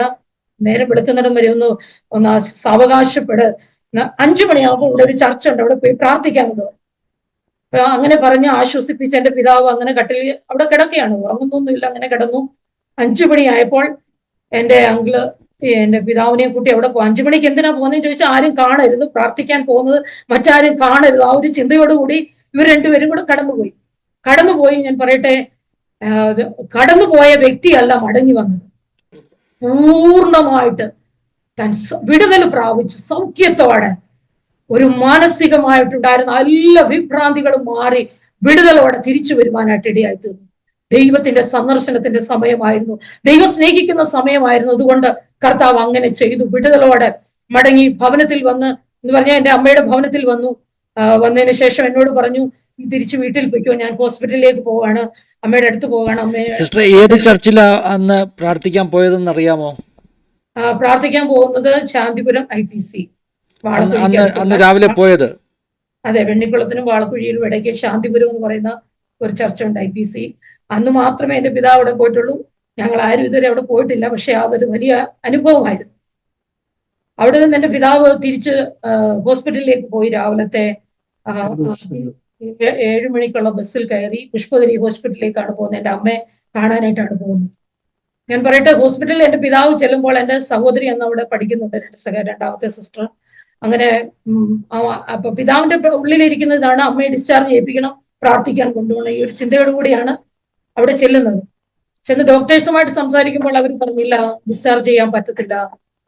നേരം വെളുക്കുന്നിടം വരെ ഒന്ന് സാവകാശപ്പെട്, 5 മണിയാകുമ്പോൾ ഇവിടെ ഒരു ചർച്ച ഉണ്ട്, അവിടെ പോയി പ്രാർത്ഥിക്കാമെന്ന് പറഞ്ഞു. അപ്പൊ അങ്ങനെ പറഞ്ഞ് ആശ്വസിപ്പിച്ച് എൻ്റെ പിതാവ് അങ്ങനെ കട്ടിൽ അവിടെ കിടക്കുകയാണ്, ഉറങ്ങുന്നൊന്നുമില്ല, അങ്ങനെ കിടന്നു. 5 മണിയായപ്പോൾ എൻ്റെ അങ്കിള് എൻ്റെ പിതാവിനെ കൂട്ടി അവിടെ പോകും. 5 മണിക്ക് എന്തിനാ പോകുന്നതെന്ന് ചോദിച്ചാൽ, ആരും കാണരുത്, പ്രാർത്ഥിക്കാൻ പോകുന്നത് മറ്റാരും കാണരുത്, ആ ഒരു ചിന്തയോടുകൂടി ഇവർ രണ്ടുപേരും കൂടെ കടന്നുപോയി. കടന്നുപോയി. ഞാൻ പറയട്ടെ, കടന്നുപോയ വ്യക്തിയല്ല മടങ്ങി വന്നത്. പൂർണ്ണമായിട്ട് താൻ വിടുതൽ പ്രാപിച്ചു സൗഖ്യത്തോടെ ഒരു മാനസികമായിട്ടുണ്ടായിരുന്ന എല്ലാ വിഭ്രാന്തികളും മാറി വിടുതലോടെ തിരിച്ചു വരുവാനായിട്ട് ഇടയായി തീർന്നു. ദൈവത്തിന്റെ സന്ദർശനത്തിന്റെ സമയമായിരുന്നു, ദൈവം സ്നേഹിക്കുന്ന സമയമായിരുന്നു. അതുകൊണ്ട് കർത്താവ് അങ്ങനെ ചെയ്തു. വിടുതലോടെ മടങ്ങി ഭവനത്തിൽ വന്ന് എന്ന് പറഞ്ഞാൽ എന്റെ അമ്മയുടെ ഭവനത്തിൽ വന്നു. വന്നതിന് ശേഷം എന്നോട് പറഞ്ഞു, തിരിച്ചു വീട്ടിൽ പോയിക്കോ, ഞാൻ ഹോസ്പിറ്റലിലേക്ക് പോവാണ്, അമ്മയുടെ അടുത്ത് പോവാണ്. സിസ്റ്റർ ഏത് ചർച്ചിലാ അന്ന് പ്രാർത്ഥിക്കാൻ പോയതെന്ന് അറിയാമോ? പ്രാർത്ഥിക്കാൻ പോകുന്നത് ശാന്തിപുരം IPC. അന്ന് രാവിലെ പോയത്? അതെ, വെണ്ണിക്കുളത്തിനും വാളക്കുഴിയിലും ഇടയ്ക്ക് ശാന്തിപുരം എന്ന് പറയുന്ന ഒരു ചർച്ചുണ്ട്, IPC. അന്ന് മാത്രമേ എന്റെ പിതാവ് അവിടെ പോയിട്ടുള്ളൂ. ഞങ്ങൾ ആരും ഇതുവരെ അവിടെ പോയിട്ടില്ല. പക്ഷെ അതൊരു വലിയ അനുഭവമായിരുന്നു. അവിടെ നിന്ന് എന്റെ പിതാവ് തിരിച്ച് ഹോസ്പിറ്റലിലേക്ക് പോയി. രാവിലത്തെ 7 മണിക്കുള്ള ബസ്സിൽ കയറി പുഷ്പഗിരി ഹോസ്പിറ്റലിലേക്കാണ് പോകുന്നത്. എന്റെ അമ്മയെ കാണാനായിട്ടാണ് പോകുന്നത്. ഞാൻ പറയട്ടെ, ഹോസ്പിറ്റലിൽ എന്റെ പിതാവ് ചെല്ലുമ്പോൾ എന്റെ സഹോദരി അന്ന് അവിടെ പഠിക്കുന്നുണ്ട്, രണ്ടാമത്തെ സിസ്റ്റർ. അങ്ങനെ അപ്പൊ പിതാവിന്റെ ഉള്ളിലിരിക്കുന്നതാണ് അമ്മയെ ഡിസ്ചാർജ് ചെയ്യിപ്പിക്കണം, പ്രാർത്ഥിക്കാൻ കൊണ്ടുപോകണം. ഈ ഒരു ചിന്തയോട് കൂടിയാണ് അവിടെ ചെല്ലുന്നത്. ചെന്ന് ഡോക്ടേഴ്സുമായിട്ട് സംസാരിക്കുമ്പോൾ അവർ പറഞ്ഞില്ല, ഡിസ്ചാർജ് ചെയ്യാൻ പറ്റത്തില്ല,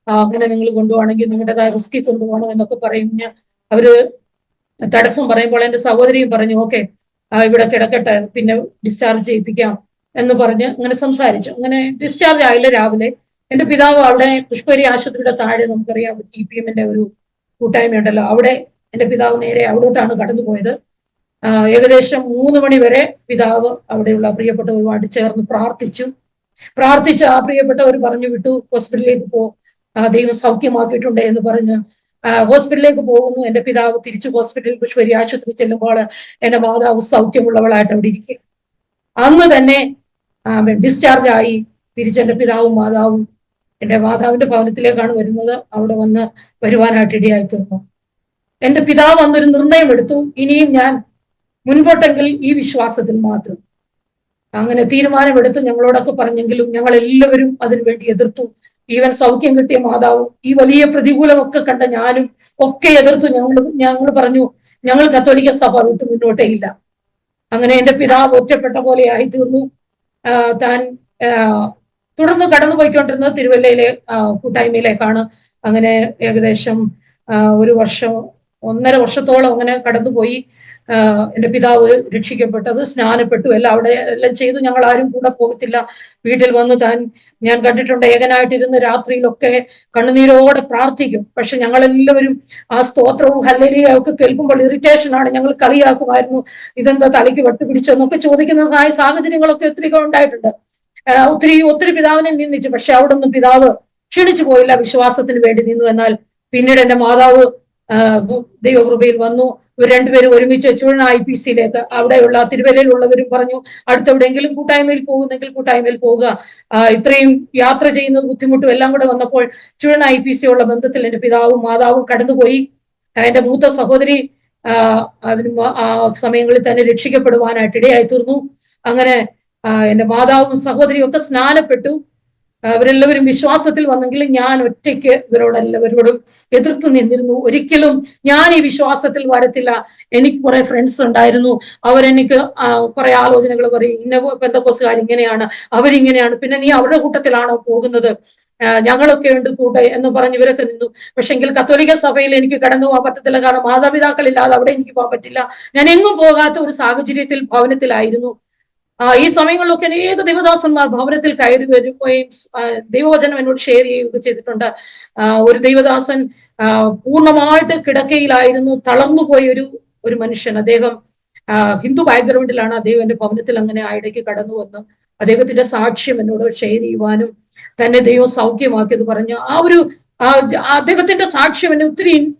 അങ്ങനെ നിങ്ങൾ കൊണ്ടുപോകണമെങ്കിൽ നിങ്ങളുടേതായ റിസ്കിൽ കൊണ്ടുപോകണം എന്നൊക്കെ പറയും. അവര് തടസ്സം പറയുമ്പോൾ എന്റെ സഹോദരിയും പറഞ്ഞു, ഓക്കെ ഇവിടെ കിടക്കട്ടെ, പിന്നെ ഡിസ്ചാർജ് ചെയ്യിപ്പിക്കാം എന്ന് പറഞ്ഞ് അങ്ങനെ സംസാരിച്ചു. അങ്ങനെ ഡിസ്ചാർജ് ആയില്ല. രാവിലെ എന്റെ പിതാവ് അവിടെ പുഷ്പഗിരി ആശുപത്രിയുടെ താഴെ നമുക്കറിയാം TPM-ന്റെ ഒരു കൂട്ടായ്മയുണ്ടല്ലോ, അവിടെ എന്റെ പിതാവ് നേരെ അവിടോട്ടാണ് കടന്നുപോയത്. ഏകദേശം 3 മണി വരെ പിതാവ് അവിടെയുള്ള പ്രിയപ്പെട്ടവരുമായിട്ട് ചേർന്ന് പ്രാർത്ഥിച്ച് ആ പ്രിയപ്പെട്ടവർ പറഞ്ഞു വിട്ടു, ഹോസ്പിറ്റലിലേക്ക് പോ, ദൈവം സൗഖ്യമാക്കിയിട്ടുണ്ട് എന്ന് പറഞ്ഞ് ഹോസ്പിറ്റലിലേക്ക് പോകുന്നു. എന്റെ പിതാവ് തിരിച്ചു ഹോസ്പിറ്റലിൽ പുഷ്പഗിരി ആശുപത്രി ചെല്ലുമ്പോൾ എന്റെ മാതാവ് സൗഖ്യമുള്ളവളായിട്ട് അവിടെ ഇരിക്കും. അന്ന് തന്നെ ഡിസ്ചാർജ് ആയി. തിരിച്ചെന്റെ പിതാവും മാതാവും എന്റെ മാതാവിന്റെ ഭവനത്തിലേക്കാണ് വരുന്നത്. അവിടെ വന്ന് വരുവാനായിട്ട് ഇടയായി തീർന്നു. എന്റെ പിതാവ് അന്നൊരു നിർണയം എടുത്തു, ഇനിയും ഞാൻ മുൻപോട്ടെങ്കിൽ ഈ വിശ്വാസത്തിൽ മാത്രം. അങ്ങനെ തീരുമാനമെടുത്ത് ഞങ്ങളോടൊക്കെ പറഞ്ഞെങ്കിലും ഞങ്ങൾ എല്ലാവരും അതിനുവേണ്ടി എതിർത്തു. ഈവൻ സൗഖ്യം കിട്ടിയ മാതാവും ഈ വലിയ പ്രതികൂലമൊക്കെ കണ്ട ഞാനും ഒക്കെ എതിർത്തു. ഞങ്ങൾ പറഞ്ഞു, ഞങ്ങൾ കത്തോലിക്ക സഭ വിട്ട് മുന്നോട്ടേ ഇല്ല. അങ്ങനെ എന്റെ പിതാവ് ഒറ്റപ്പെട്ട പോലെ ആയി തീർന്നു. താൻ തുടർന്ന് കടന്നു പോയിക്കൊണ്ടിരുന്നത് തിരുവല്ലയിലെ കൂട്ടായ്മയിലേക്കാണ്. അങ്ങനെ ഏകദേശം 1.5 വർഷത്തോളം അങ്ങനെ കടന്നുപോയി. എന്റെ പിതാവ് രക്ഷിക്കപ്പെട്ടത്, സ്നാനപ്പെട്ടു, അവിടെ എല്ലാം ചെയ്തു. ഞങ്ങൾ ആരും കൂടെ പോകത്തില്ല. വീട്ടിൽ വന്ന് ഞാൻ കണ്ടിട്ടുണ്ട്, ഏകനായിട്ടിരുന്ന് രാത്രിയിലൊക്കെ കണ്ണുനീരോടെ പ്രാർത്ഥിക്കും. പക്ഷെ ഞങ്ങളെല്ലാവരും ആ സ്തോത്രവും ഹല്ലേലൂയയും ഒക്കെ കേൾക്കുമ്പോൾ ഇറിറ്റേഷൻ ആണ്. ഞങ്ങൾ കളിയാക്കുമായിരുന്നു, ഇതെന്താ തലയ്ക്ക് വട്ടുപിടിച്ചെന്നൊക്കെ ചോദിക്കുന്ന സാഹചര്യങ്ങളൊക്കെ ഒത്തിരി ഉണ്ടായിട്ടുണ്ട്. ഒത്തിരി പിതാവിനെ നിന്ദിച്ചു. പക്ഷെ അവിടെ ഒന്നും പിതാവ് ക്ഷണിച്ചു പോയില്ല, വിശ്വാസത്തിന് വേണ്ടി നിന്നു. എന്നാൽ പിന്നീട് എന്റെ മാതാവ് ദൈവകൃപയിൽ വന്നു. ഇവർ രണ്ടുപേരും ഒരുമിച്ച് ചൂഴന IPC-യിലേക്ക്, അവിടെയുള്ള തിരുവല്ലയിലുള്ളവരും പറഞ്ഞു, അടുത്തെവിടെയെങ്കിലും കൂട്ടായ്മയിൽ പോകുന്നെങ്കിൽ കൂട്ടായ്മയിൽ പോവുക. ഇത്രയും യാത്ര ചെയ്യുന്നത് ബുദ്ധിമുട്ടും എല്ലാം കൂടെ വന്നപ്പോൾ ചൂഴന IPC-യുള്ള ബന്ധത്തിൽ എന്റെ പിതാവും മാതാവും കടന്നുപോയി. എന്റെ മൂത്ത സഹോദരി ആ സമയങ്ങളിൽ തന്നെ രക്ഷിക്കപ്പെടുവാനായിട്ട് ഇടയായി തീർന്നു. അങ്ങനെ എന്റെ മാതാവും സഹോദരിയും ഒക്കെ സ്നാനപ്പെട്ടു. അവരെല്ലാവരും വിശ്വാസത്തിൽ വന്നെങ്കിലും ഞാൻ ഒറ്റയ്ക്ക് ഇവരോടെല്ലാവരോടും എതിർത്ത് നിന്നിരുന്നു. ഒരിക്കലും ഞാൻ ഈ വിശ്വാസത്തിൽ വരത്തില്ല. എനിക്ക് കുറെ ഫ്രണ്ട്സ് ഉണ്ടായിരുന്നു, അവരെനിക്ക് കുറെ ആലോചനകൾ പറയും, ഇന്ന പെന്തക്കോസുകാർ ഇങ്ങനെയാണ്, അവരിങ്ങനെയാണ്, പിന്നെ നീ അവരുടെ കൂട്ടത്തിലാണോ പോകുന്നത്, ഞങ്ങളൊക്കെ ഉണ്ട് കൂടെ എന്ന് പറഞ്ഞ് ഇവരൊക്കെ നിന്നു. പക്ഷെങ്കിൽ കത്തോലിക്ക സഭയിൽ എനിക്ക് കടന്നു പോകാൻ പറ്റത്തില്ല, കാരണം മാതാപിതാക്കളില്ലാതെ അവിടെ എനിക്ക് പോകാൻ പറ്റില്ല. ഞാൻ എങ്ങും പോകാത്ത ഒരു സാഹചര്യത്തിൽ ഭവനത്തിലായിരുന്നു. ഈ സമയങ്ങളിലൊക്കെ അനേക ദൈവദാസന്മാർ ഭവനത്തിൽ കയറി വരുകയും ദൈവവചനം എന്നോട് ഷെയർ ചെയ്യുകയൊക്കെ ചെയ്തിട്ടുണ്ട്. ഒരു ദൈവദാസൻ പൂർണ്ണമായിട്ട് കിടക്കയിലായിരുന്നു, തളർന്നുപോയ ഒരു മനുഷ്യൻ. അദ്ദേഹം ഹിന്ദു ബാക്ക്ഗ്രൗണ്ടിലാണ്. അദ്ദേഹം എന്റെ ഭവനത്തിൽ അങ്ങനെ ഇടയ്ക്ക് കടന്നു വന്ന് അദ്ദേഹത്തിന്റെ സാക്ഷ്യം എന്നോട് ഷെയർ ചെയ്യുവാനും തന്നെ ദൈവം സൗഖ്യമാക്കിയത് പറഞ്ഞു. അദ്ദേഹത്തിന്റെ സാക്ഷ്യം എന്നെ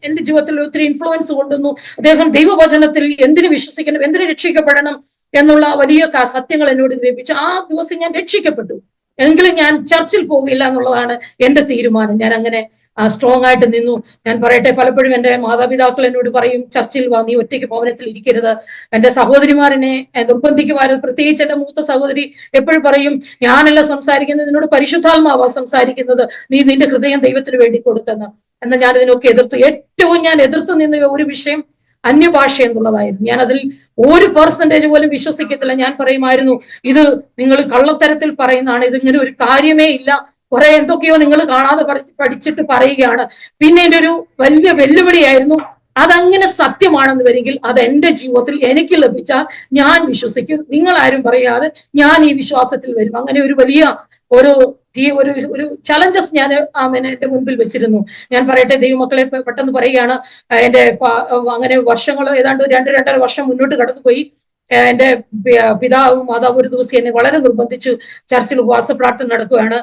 എന്റെ ജീവിതത്തിൽ ഒത്തിരി ഇൻഫ്ലുവൻസ് കൊണ്ടുവന്നു. അദ്ദേഹം ദൈവവചനത്തിൽ എന്തിനു വിശ്വസിക്കണം, എന്തിനു രക്ഷിക്കപ്പെടണം എന്നുള്ള വലിയ സത്യങ്ങൾ എന്നോട് ഗ്രഹിപ്പിച്ചു. ആ ദിവസം ഞാൻ രക്ഷിക്കപ്പെട്ടു. എങ്കിലും ഞാൻ ചർച്ചിൽ പോകില്ല എന്നുള്ളതാണ് എന്റെ തീരുമാനം. ഞാൻ അങ്ങനെ സ്ട്രോങ് ആയിട്ട് നിന്നു. ഞാൻ പറയട്ടെ, പലപ്പോഴും എന്റെ മാതാപിതാക്കൾ എന്നോട് പറയും, ചർച്ചിൽ വാ, നീ ഒറ്റയ്ക്ക് ഭവനത്തിൽ ഇരിക്കരുത്. എന്റെ സഹോദരിമാരെന്നെ നിർബന്ധിക്കുമായിരുന്നു. പ്രത്യേകിച്ച് എന്റെ മൂത്ത സഹോദരി എപ്പോഴും പറയും, ഞാനല്ല സംസാരിക്കുന്നത്, നിന്നോട് പരിശുദ്ധാത്മാവാ സംസാരിക്കുന്നത്, നീ നിന്റെ ഹൃദയം ദൈവത്തിന് വേണ്ടി കൊടുക്കുന്ന. എന്നാൽ ഞാൻ ഇതിനൊക്കെ ഏറ്റവും ഞാൻ എതിർത്ത് നിന്ന ഒരു വിഷയം, അന്യഭാഷ എന്നുള്ളതായിരുന്നു. ഞാൻ അതിൽ 1% പോലും വിശ്വസിക്കത്തില്ല. ഞാൻ പറയുമായിരുന്നു, ഇത് നിങ്ങൾ കള്ളത്തരത്തിൽ പറയുന്നതാണ്, ഇതിങ്ങനെ ഒരു കാര്യമേ ഇല്ല, കുറെ എന്തൊക്കെയോ നിങ്ങൾ കാണാതെ പഠിച്ചിട്ട് പറയുകയാണ്. പിന്നെ എൻ്റെ ഒരു വലിയ വെല്ലുവിളിയായിരുന്നു, അതങ്ങനെ സത്യമാണെന്ന് വരെങ്കിൽ അത് എൻ്റെ ജീവിതത്തിൽ എനിക്ക് ലഭിച്ചാൽ ഞാൻ വിശ്വസിക്കും, നിങ്ങൾ ആരും പറയാതെ ഞാൻ ഈ വിശ്വാസത്തിൽ വരും. അങ്ങനെ ഒരു വലിയ ഒരു ഒരു ചലഞ്ചസ് ഞാൻ എന്റെ മുൻപിൽ വെച്ചിരുന്നു. ഞാൻ പറയട്ടെ, ദൈവമക്കളെ, പെട്ടെന്ന് പറയുകയാണ്, എന്റെ അങ്ങനെ വർഷങ്ങൾ ഏതാണ്ട് 2-2.5 വർഷം മുന്നോട്ട് കടന്നുപോയി. എന്റെ പിതാവും മാതാവും ഒരു ദിവസം എന്നെ വളരെ നിർബന്ധിച്ചു. ചർച്ചിൽ ഉപവാസ പ്രാർത്ഥന നടക്കുകയാണ്.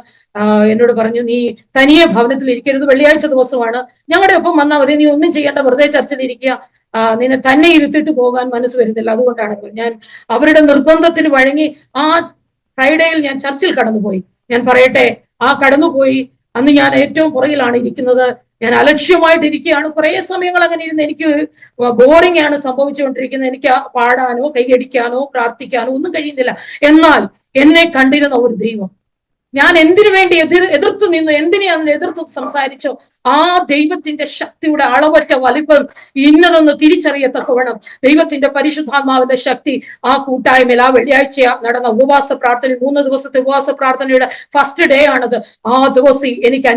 എന്നോട് പറഞ്ഞു, നീ തനിയെ ഭവനത്തിൽ ഇരിക്കരുത്, വെള്ളിയാഴ്ച ദിവസമാണ്, ഞങ്ങളുടെ ഒപ്പം വന്നാൽ മതി, നീ ഒന്നും ചെയ്യേണ്ട, വെറുതെ ചർച്ചിൽ ഇരിക്കുക, നിന്നെ തന്നെ ഇരുത്തിട്ട് പോകാൻ മനസ്സ് വരുന്നില്ല. അതുകൊണ്ടാണ് ഞാൻ അവരുടെ നിർബന്ധത്തിന് വഴങ്ങി ആ ഫ്രൈഡേയിൽ ഞാൻ ചർച്ചിൽ കടന്നുപോയി. ഞാൻ പറയട്ടെ, ആ കടന്നുപോയി അന്ന് ഞാൻ ഏറ്റവും പുറകിലാണ് ഇരിക്കുന്നത്. ഞാൻ അലക്ഷ്യമായിട്ട് ഇരിക്കുകയാണ്. കുറെ സമയങ്ങൾ അങ്ങനെ ഇരുന്ന് എനിക്ക് ബോറിംഗ് ആണ് സംഭവിച്ചുകൊണ്ടിരിക്കുന്നത്. എനിക്ക് പാടാനോ കൈയടിക്കാനോ പ്രാർത്ഥിക്കാനോ ഒന്നും കഴിയുന്നില്ല. എന്നാൽ എന്നെ കണ്ടിരുന്ന ഒരു ദൈവം, ഞാൻ എന്തിനു വേണ്ടി എതിർത്ത് നിന്നു, എന്തിനെ അതിനെ എതിർത്ത് സംസാരിച്ചോ, ആ ദൈവത്തിന്റെ ശക്തിയുടെ അളവറ്റ വലിപ്പം ഇന്നതെന്ന് തിരിച്ചറിയത്തക്കവണ്ണം ദൈവത്തിന്റെ പരിശുദ്ധാത്മാവിന്റെ ശക്തി ആ കൂട്ടായ്മയിൽ, ആ വെള്ളിയാഴ്ച നടന്ന ഉപവാസ പ്രാർത്ഥന, 3 ദിവസത്തെ ഉപവാസ പ്രാർത്ഥനയുടെ ഫസ്റ്റ് ഡേ ആണത്. ആ ദിവസം എനിക്ക്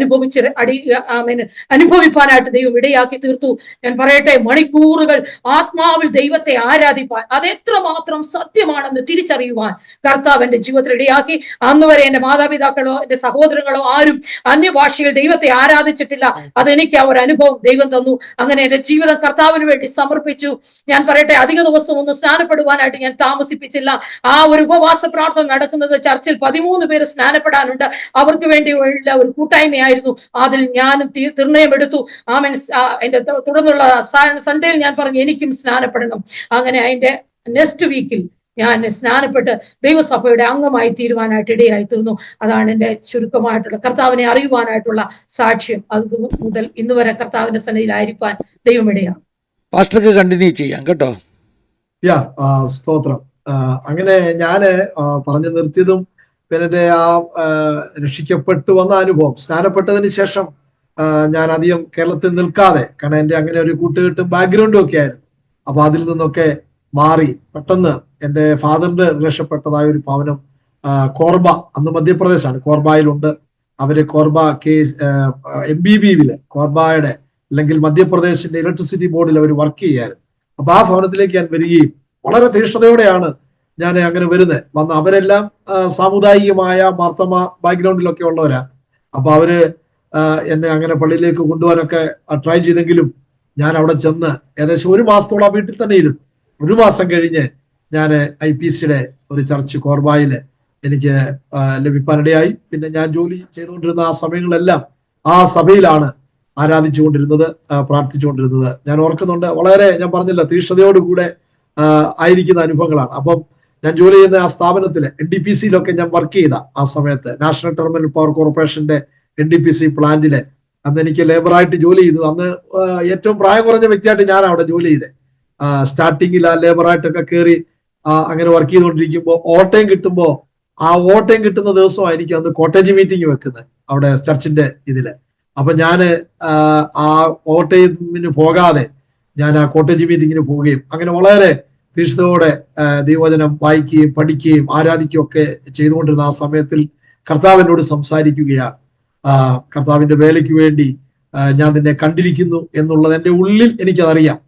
അനുഭവിപ്പാനായിട്ട് ദൈവം ഇടയാക്കി തീർത്തു. ഞാൻ പറയട്ടെ, മണിക്കൂറുകൾ ആത്മാവിൽ ദൈവത്തെ ആരാധിപ്പാൻ, അതെത്രമാത്രം സത്യമാണെന്ന് തിരിച്ചറിയുവാൻ കർത്താവ് എന്റെ ജീവിതത്തിൽ ഇടയാക്കി. അന്ന് വരെ എന്റെ മാതാപിതാക്കളോ എന്റെ സഹോദരങ്ങളോ ആരും അന്യഭാഷയിൽ ദൈവത്തെ ആരാധിച്ചിട്ടില്ല. അതെനിക്ക് ആ ഒരു അനുഭവം ദൈവം തന്നു. അങ്ങനെ എന്റെ ജീവിതം കർത്താവിന് വേണ്ടി സമർപ്പിച്ചു. ഞാൻ പറയട്ടെ, അധിക ദിവസം ഒന്ന് സ്നാനപ്പെടുവാനായിട്ട് ഞാൻ താമസിപ്പിച്ചില്ല. ആ ഒരു ഉപവാസ പ്രാർത്ഥന നടക്കുന്നത് ചർച്ചിൽ 13 പേര് സ്നാനപ്പെടാനുണ്ട്. അവർക്ക് വേണ്ടിയുള്ള ഒരു കൂട്ടായ്മയായിരുന്നു. അതിൽ ഞാനും നിർണയമെടുത്തു. അതിന്റെ തുടർന്നുള്ള സൺഡേയിൽ ഞാൻ പറഞ്ഞു, എനിക്കും സ്നാനപ്പെടണം. അങ്ങനെ അതിന്റെ നെക്സ്റ്റ് വീക്കിൽ ഞാൻ സ്നാനപ്പെട്ട് ദൈവസഭയുടെ അംഗമായി തീരുവാനായിട്ട് ഇടയായി തീർന്നു. അതാണ് എന്റെ ചുരുക്കമായിട്ടുള്ള കർത്താവിനെ അറിയുവാനായിട്ടുള്ള സാക്ഷ്യം. അത് മുതൽ ഇന്ന് വരെ കർത്താവിന്റെ സന്നിധിയിലായിരിക്കാൻ ദൈവം ഇടയാകും. പാസ്റ്റർക്ക് കണ്ടിന്യൂ ചെയ്യാം കേട്ടോ. സ്തോത്രം. അങ്ങനെ ഞാന് പറഞ്ഞു നിർത്തിയതും പിന്നെ ആ രക്ഷിക്കപ്പെട്ടു വന്ന അനുഭവം, സ്നാനപ്പെട്ടതിന് ശേഷം ഞാൻ അധികം കേരളത്തിൽ നിൽക്കാതെ, കാരണം എന്റെ അങ്ങനെ ഒരു കൂട്ടുകെട്ടും ബാക്ക്ഗ്രൗണ്ടും ഒക്കെ ആയിരുന്നു. അപ്പൊ അതിൽ നിന്നൊക്കെ മാറി പെട്ടെന്ന് എന്റെ ഫാദറിന്റെ റിലേഷപ്പെട്ടതായ ഒരു ഭവനം കോർബ, അന്ന് മധ്യപ്രദേശാണ്, കോർബയിലുണ്ട്. അവര് കോർബ MBBയില് കോർബയുടെ അല്ലെങ്കിൽ മധ്യപ്രദേശിന്റെ ഇലക്ട്രിസിറ്റി ബോർഡിൽ അവർ വർക്ക് ചെയ്യായിരുന്നു. അപ്പൊ ആ ഭവനത്തിലേക്ക് ഞാൻ വരികയും വളരെ തീഷ്ണതയോടെയാണ് ഞാൻ അങ്ങനെ വന്ന് അവരെല്ലാം സാമുദായികമായ മാർത്തമ ബാക്ക്ഗ്രൗണ്ടിലൊക്കെ ഉള്ളവരാ. അപ്പൊ അവര് എന്നെ അങ്ങനെ പള്ളിയിലേക്ക് കൊണ്ടുപോകാനൊക്കെ ട്രൈ ചെയ്തെങ്കിലും ഞാൻ അവിടെ ചെന്ന് ഏകദേശം 1 മാസത്തോളം ആ വീട്ടിൽ തന്നെ ഇരുന്നു. 1 മാസം കഴിഞ്ഞ് ഞാൻ IPCയുടെ ഒരു ചർച്ച് കോർബായില് എനിക്ക് ലഭിക്കാനിടയായി. പിന്നെ ഞാൻ ജോലി ചെയ്തുകൊണ്ടിരുന്ന ആ സമയങ്ങളെല്ലാം ആ സഭയിലാണ് ആരാധിച്ചുകൊണ്ടിരുന്നത്, പ്രാർത്ഥിച്ചുകൊണ്ടിരുന്നത്. ഞാൻ ഓർക്കുന്നുണ്ട്, വളരെ ഞാൻ പറഞ്ഞില്ല, തീഷ്ണതയോടുകൂടെ ആയിരിക്കുന്ന അനുഭവങ്ങളാണ്. അപ്പം ഞാൻ ജോലി ചെയ്യുന്ന ആ സ്ഥാപനത്തില് NDPCയിലൊക്കെ ഞാൻ വർക്ക് ചെയ്ത ആ സമയത്ത്, നാഷണൽ ടെർമിനൽ പവർ കോർപ്പറേഷന്റെ NDPC പ്ലാന്റില് അന്ന് എനിക്ക് ലേബറായിട്ട് ജോലി ചെയ്തു. അന്ന് ഏറ്റവും പ്രായം കുറഞ്ഞ വ്യക്തിയായിട്ട് ഞാൻ അവിടെ ജോലി ചെയ്തേ. സ്റ്റാർട്ടിങ്ങിൽ ആ ലേബറായിട്ടൊക്കെ കയറി അങ്ങനെ വർക്ക് ചെയ്തുകൊണ്ടിരിക്കുമ്പോൾ ഓട്ടം കിട്ടുമ്പോൾ, ആ ഓട്ടം കിട്ടുന്ന ദിവസമായിരിക്കും അന്ന് കോട്ടേജ് മീറ്റിംഗ് വെക്കുന്നത് അവിടെ ചർച്ചിന്റെ ഇതില്. അപ്പൊ ഞാന് ആ ഓട്ടത്തിന് പോകാതെ ഞാൻ ആ കോട്ടേജ് മീറ്റിങ്ങിന് പോവുകയും അങ്ങനെ വളരെ തീഷ്ണതയോടെ ദൈവവചനം വായിക്കുകയും പഠിക്കുകയും ആരാധിക്കുകയും ഒക്കെ ചെയ്തുകൊണ്ടിരുന്ന ആ സമയത്തിൽ കർത്താവ് എന്നോട് സംസാരിക്കുകയാണ്. കർത്താവിന്റെ വേലയ്ക്ക് വേണ്ടി ഞാൻ നിന്നെ കണ്ടിരിക്കുന്നു എന്നുള്ളത് എൻ്റെ ഉള്ളിൽ എനിക്കതറിയാം.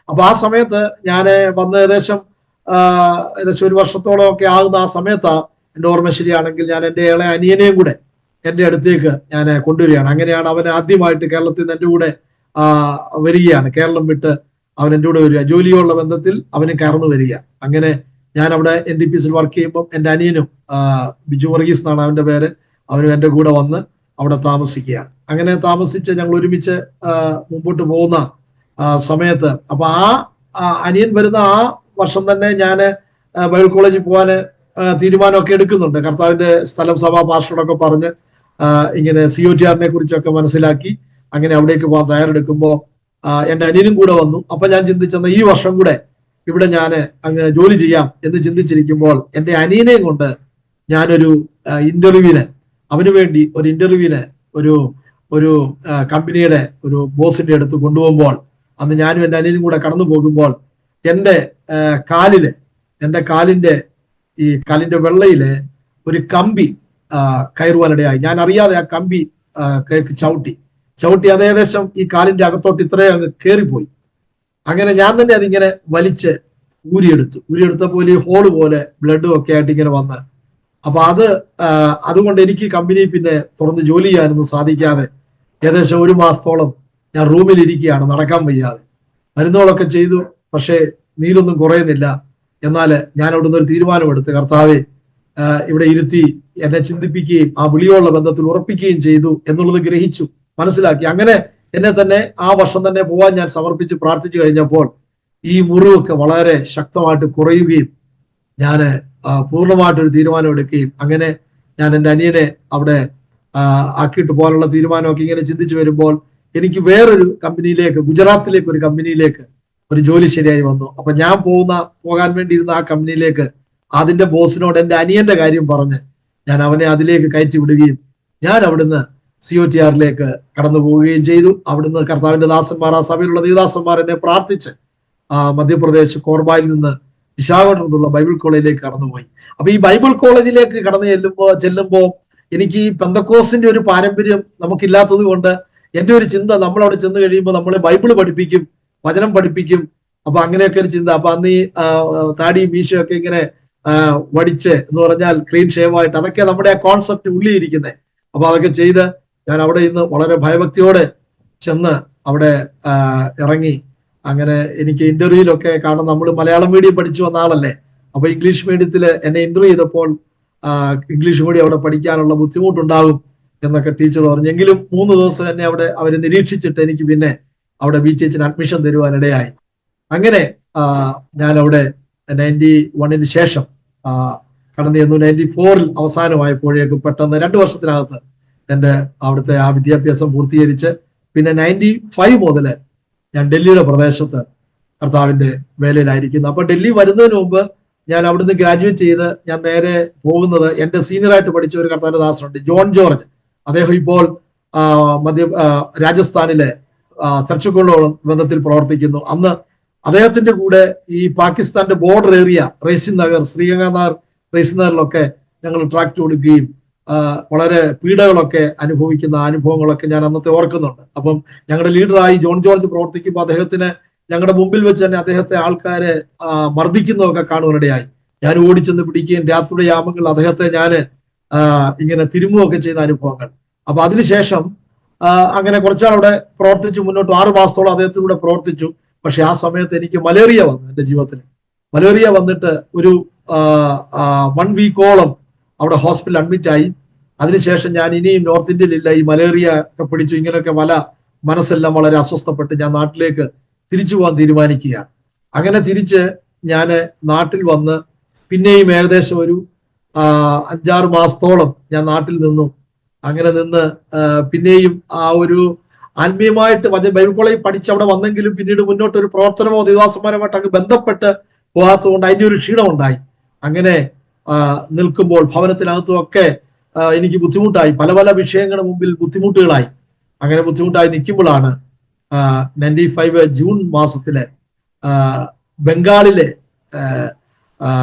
അപ്പൊ ആ സമയത്ത് ഞാൻ വന്ന് ഏകദേശം 1 വർഷത്തോളം ഒക്കെ ആകുന്ന ആ സമയത്ത്, എൻ്റെ ഓർമ്മ ശരിയാണെങ്കിൽ, ഞാൻ എൻ്റെ ഇളയ അനിയനെയും കൂടെ എൻ്റെ അടുത്തേക്ക് ഞാൻ കൊണ്ടുവരികയാണ്. അങ്ങനെയാണ് അവൻ ആദ്യമായിട്ട് കേരളത്തിൽ നിന്ന് എൻ്റെ കൂടെ വരികയാണ്. കേരളം വിട്ട് അവൻ എൻ്റെ കൂടെ വരിക, ജോലിയുള്ള ബന്ധത്തിൽ അവന് കയർന്നു വരിക. അങ്ങനെ ഞാൻ അവിടെ NDPCയിൽ വർക്ക് ചെയ്യുമ്പോൾ എൻ്റെ അനിയനും ബിജു വർഗീസ് എന്നാണ് അവന്റെ പേര്, അവനും എൻ്റെ കൂടെ വന്ന് അവിടെ താമസിക്കുകയാണ്. അങ്ങനെ താമസിച്ച് ഞങ്ങൾ ഒരുമിച്ച് മുമ്പോട്ട് പോകുന്ന സമയത്ത്, അപ്പൊ ആ അനിയൻ വരുന്ന ആ വർഷം തന്നെ ഞാൻ ബൈബിൾ കോളേജിൽ പോകാന് തീരുമാനമൊക്കെ എടുക്കുന്നുണ്ട്. കർത്താവിന്റെ സ്ഥലം സഭാ പാസ്റ്ററോടൊക്കെ പറഞ്ഞ് ഇങ്ങനെ COTRനെ കുറിച്ചൊക്കെ മനസ്സിലാക്കി അങ്ങനെ അവിടേക്ക് പോകാൻ തയ്യാറെടുക്കുമ്പോൾ എൻ്റെ അനിയനും കൂടെ വന്നു. അപ്പൊ ഞാൻ ചിന്തിച്ചെന്ന ഈ വർഷം കൂടെ ഇവിടെ ഞാൻ അങ്ങ് ജോലി ചെയ്യാം എന്ന് ചിന്തിച്ചിരിക്കുമ്പോൾ എൻ്റെ അനിയനെയും കൊണ്ട് ഞാനൊരു ഇന്റർവ്യൂവിന്, അവന് വേണ്ടി ഒരു ഇന്റർവ്യൂവിന് ഒരു കമ്പനിയുടെ ഒരു ബോസിന്റെ അടുത്ത് കൊണ്ടുപോകുമ്പോൾ അന്ന് ഞാനും എൻ്റെ അനിയനും കൂടെ കടന്നു പോകുമ്പോൾ എൻ്റെ കാലിന്റെ ഈ കാലിന്റെ വെള്ളയില് ഒരു കമ്പി കയറുവാനിടയായി. ഞാൻ അറിയാതെ ആ കമ്പി ചവിട്ടി അത് ഏകദേശം ഈ കാലിന്റെ അകത്തോട്ട് ഇത്രയും അങ്ങ് കയറിപ്പോയി. അങ്ങനെ ഞാൻ തന്നെ അതിങ്ങനെ വലിച്ച് ഊരിയെടുത്തപ്പോൾ ഈ ഹോള് പോലെ ബ്ലഡും ഒക്കെ ആയിട്ട് ഇങ്ങനെ വന്ന്, അപ്പൊ അതുകൊണ്ട് എനിക്ക് കമ്പനി പിന്നെ തുറന്ന് ജോലി ചെയ്യാനൊന്നും സാധിക്കാതെ ഏകദേശം 1 മാസത്തോളം ഞാൻ റൂമിൽ ഇരിക്കുകയാണ്, നടക്കാൻ വയ്യാതെ. മരുന്നുകളൊക്കെ ചെയ്തു, പക്ഷേ നീരൊന്നും കുറയുന്നില്ല. എന്നാൽ ഞാൻ അവിടുന്ന് ഒരു തീരുമാനമെടുത്ത്, കർത്താവെ ഇവിടെ ഇരുത്തി എന്നെ ചിന്തിപ്പിക്കുകയും ആ വിളിയോടുള്ള ബന്ധത്തിൽ ഉറപ്പിക്കുകയും ചെയ്തു എന്നുള്ളത് ഗ്രഹിച്ചു, മനസ്സിലാക്കി. അങ്ങനെ എന്നെ തന്നെ ആ വർഷം തന്നെ പോവാൻ ഞാൻ സമർപ്പിച്ച് പ്രാർത്ഥിച്ചു കഴിഞ്ഞപ്പോൾ ഈ മുറിവൊക്കെ വളരെ ശക്തമായിട്ട് കുറയുകയും ഞാൻ പൂർണ്ണമായിട്ടൊരു തീരുമാനം എടുക്കുകയും, അങ്ങനെ ഞാൻ എൻ്റെ അനിയനെ അവിടെ ആക്കിയിട്ട് പോകാനുള്ള തീരുമാനമൊക്കെ ഇങ്ങനെ ചിന്തിച്ചു വരുമ്പോൾ എനിക്ക് വേറൊരു കമ്പനിയിലേക്ക്, ഗുജറാത്തിലേക്ക് ഒരു കമ്പനിയിലേക്ക് ഒരു ജോലി ശരിയായി വന്നു. അപ്പൊ ഞാൻ പോകാൻ വേണ്ടി ഇരുന്ന ആ കമ്പനിയിലേക്ക് അതിന്റെ ബോസിനോട് എൻ്റെ അനിയന്റെ കാര്യം പറഞ്ഞ് ഞാൻ അവനെ അതിലേക്ക് കയറ്റി വിടുകയും ഞാൻ അവിടുന്ന് COTRലേക്ക് കടന്നു പോവുകയും ചെയ്തു. അവിടുന്ന് കർത്താവിന്റെ ദാസന്മാർ, ആ സഭയിലുള്ള ദേവദാസന്മാർ എന്നെ പ്രാർത്ഥിച്ച് മധ്യപ്രദേശ് കോർബായിൽ നിന്ന് വിശാഖപട്ടണത്തു നിന്നുള്ള ബൈബിൾ കോളേജിലേക്ക് കടന്നുപോയി. അപ്പൊ ഈ ബൈബിൾ കോളേജിലേക്ക് കടന്നു ചെല്ലുമ്പോൾ എനിക്ക് ഈ പെന്തക്കോസിന്റെ ഒരു പാരമ്പര്യം നമുക്കില്ലാത്തത് കൊണ്ട് എൻ്റെ ഒരു ചിന്ത, നമ്മളവിടെ ചെന്ന് കഴിയുമ്പോൾ നമ്മളെ ബൈബിള് പഠിപ്പിക്കും, വചനം പഠിപ്പിക്കും. അപ്പൊ അങ്ങനെയൊക്കെ ഒരു ചിന്ത. അപ്പൊ അന്ന് ഈ താടിയും മീശയൊക്കെ ഇങ്ങനെ വടിച്ച് എന്ന് പറഞ്ഞാൽ ക്ലീൻ ഷേവായിട്ട്, അതൊക്കെ നമ്മുടെ ആ കോൺസെപ്റ്റ് ഉള്ളിയിരിക്കുന്നത്. അപ്പൊ അതൊക്കെ ചെയ്ത് ഞാൻ അവിടെ ഇന്ന് വളരെ ഭയഭക്തിയോടെ ചെന്ന് അവിടെ ഇറങ്ങി. അങ്ങനെ എനിക്ക് ഇന്റർവ്യൂലൊക്കെ, കാരണം നമ്മൾ മലയാളം മീഡിയം പഠിച്ചു വന്ന ആളല്ലേ, അപ്പൊ ഇംഗ്ലീഷ് മീഡിയത്തിൽ എന്നെ ഇന്റർവ്യൂ ചെയ്തപ്പോൾ ഇംഗ്ലീഷ് മീഡിയം അവിടെ പഠിക്കാനുള്ള ബുദ്ധിമുട്ടുണ്ടാകും എന്നൊക്കെ ടീച്ചർ പറഞ്ഞെങ്കിലും 3 ദിവസം എന്നെ അവിടെ അവർ നിരീക്ഷിച്ചിട്ട് എനിക്ക് പിന്നെ അവിടെ BTHന് അഡ്മിഷൻ തരുവാനിടയായി. അങ്ങനെ ഞാൻ അവിടെ 91-ന് ശേഷം കടന്നു ചെന്നു. 94-ൽ അവസാനമായപ്പോഴേക്കും പെട്ടെന്ന് 2 വർഷത്തിനകത്ത് എൻ്റെ അവിടുത്തെ ആ വിദ്യാഭ്യാസം പൂർത്തീകരിച്ച് പിന്നെ 95 മുതൽ ഞാൻ ഡൽഹിയുടെ പ്രദേശത്ത് കർത്താവിന്റെ വേലയിലായിരിക്കുന്നു. അപ്പൊ ഡൽഹി വരുന്നതിന് മുമ്പ് ഞാൻ അവിടുന്ന് ഗ്രാജുവേറ്റ് ചെയ്ത് ഞാൻ നേരെ പോകുന്നത്, എൻ്റെ സീനിയറായിട്ട് പഠിച്ച ഒരു കർത്താവിന്റെ ദാസനുണ്ട്, ജോൺ ജോർജ്. അദ്ദേഹം ഇപ്പോൾ രാജസ്ഥാനിലെ ചർച്ചുകളോളം ബന്ധത്തിൽ പ്രവർത്തിക്കുന്നു. അന്ന് അദ്ദേഹത്തിന്റെ കൂടെ ഈ പാകിസ്ഥാന്റെ ബോർഡർ ഏരിയ റൈസിൻ നഗർ, ശ്രീഗംഗാനഗർ, റൈസിൻ നഗറിലൊക്കെ ഞങ്ങൾ ട്രാക്ട് കൊടുക്കുകയും വളരെ പീഡകളൊക്കെ അനുഭവിക്കുന്ന അനുഭവങ്ങളൊക്കെ ഞാൻ അന്നത്തെ ഓർക്കുന്നുണ്ട്. അപ്പം ഞങ്ങളുടെ ലീഡറായി ജോൺ ജോർജ് പ്രവർത്തിക്കുമ്പോൾ അദ്ദേഹത്തിന് ഞങ്ങളുടെ മുമ്പിൽ വെച്ച് തന്നെ അദ്ദേഹത്തെ ആൾക്കാരെ മർദ്ദിക്കുന്നതൊക്കെ കാണുവാനിടയായി. ഞാൻ ഓടിച്ചെന്ന് പിടിക്കുകയും രാത്രിയുടെ യാമങ്ങളിൽ അദ്ദേഹത്തെ ഞാൻ ഇങ്ങനെ തിരുമുകയൊക്കെ ചെയ്യുന്ന അനുഭവങ്ങൾ. അപ്പൊ അതിനുശേഷം അങ്ങനെ കുറച്ചാൾ അവിടെ പ്രവർത്തിച്ചു മുന്നോട്ട്. 6 മാസത്തോളം അദ്ദേഹത്തിലൂടെ പ്രവർത്തിച്ചു. പക്ഷെ ആ സമയത്ത് എനിക്ക് മലേറിയ വന്നു. എൻ്റെ ജീവിതത്തിൽ മലേറിയ വന്നിട്ട് ഒരു 1 വീക്കോളം അവിടെ ഹോസ്പിറ്റലിൽ അഡ്മിറ്റായി. അതിനുശേഷം ഞാൻ ഇനിയും നോർത്ത് ഇന്ത്യയിലില്ല, ഈ മലേറിയ ഒക്കെ പിടിച്ചു. ഇങ്ങനെയൊക്കെ മനസ്സെല്ലാം വളരെ അസ്വസ്ഥപ്പെട്ട് ഞാൻ നാട്ടിലേക്ക് തിരിച്ചു പോകാൻ തീരുമാനിക്കുകയാണ്. അങ്ങനെ തിരിച്ച് ഞാൻ നാട്ടിൽ വന്ന് പിന്നെയും ഏകദേശം ഒരു 5-6 മാസത്തോളം ഞാൻ നാട്ടിൽ നിന്നു. അങ്ങനെ നിന്ന് പിന്നെയും ആ ഒരു ആത്മീയമായിട്ട് ബൈബിൾ കോളേജിൽ പഠിച്ച് അവിടെ വന്നെങ്കിലും പിന്നീട് മുന്നോട്ട് ഒരു പ്രവർത്തനമോ ദേവദാസന്മാരുമായിട്ട് അങ്ങ് ബന്ധപ്പെട്ട് പോകാത്തതുകൊണ്ട് അതിൻ്റെ ഒരു ക്ഷീണം ഉണ്ടായി. അങ്ങനെ നിൽക്കുമ്പോൾ ഭവനത്തിനകത്തും ഒക്കെ എനിക്ക് ബുദ്ധിമുട്ടായി, പല പല വിഷയങ്ങളുടെ മുമ്പിൽ ബുദ്ധിമുട്ടുകളായി. അങ്ങനെ ബുദ്ധിമുട്ടായി നിൽക്കുമ്പോഴാണ് 95 ജൂൺ മാസത്തില്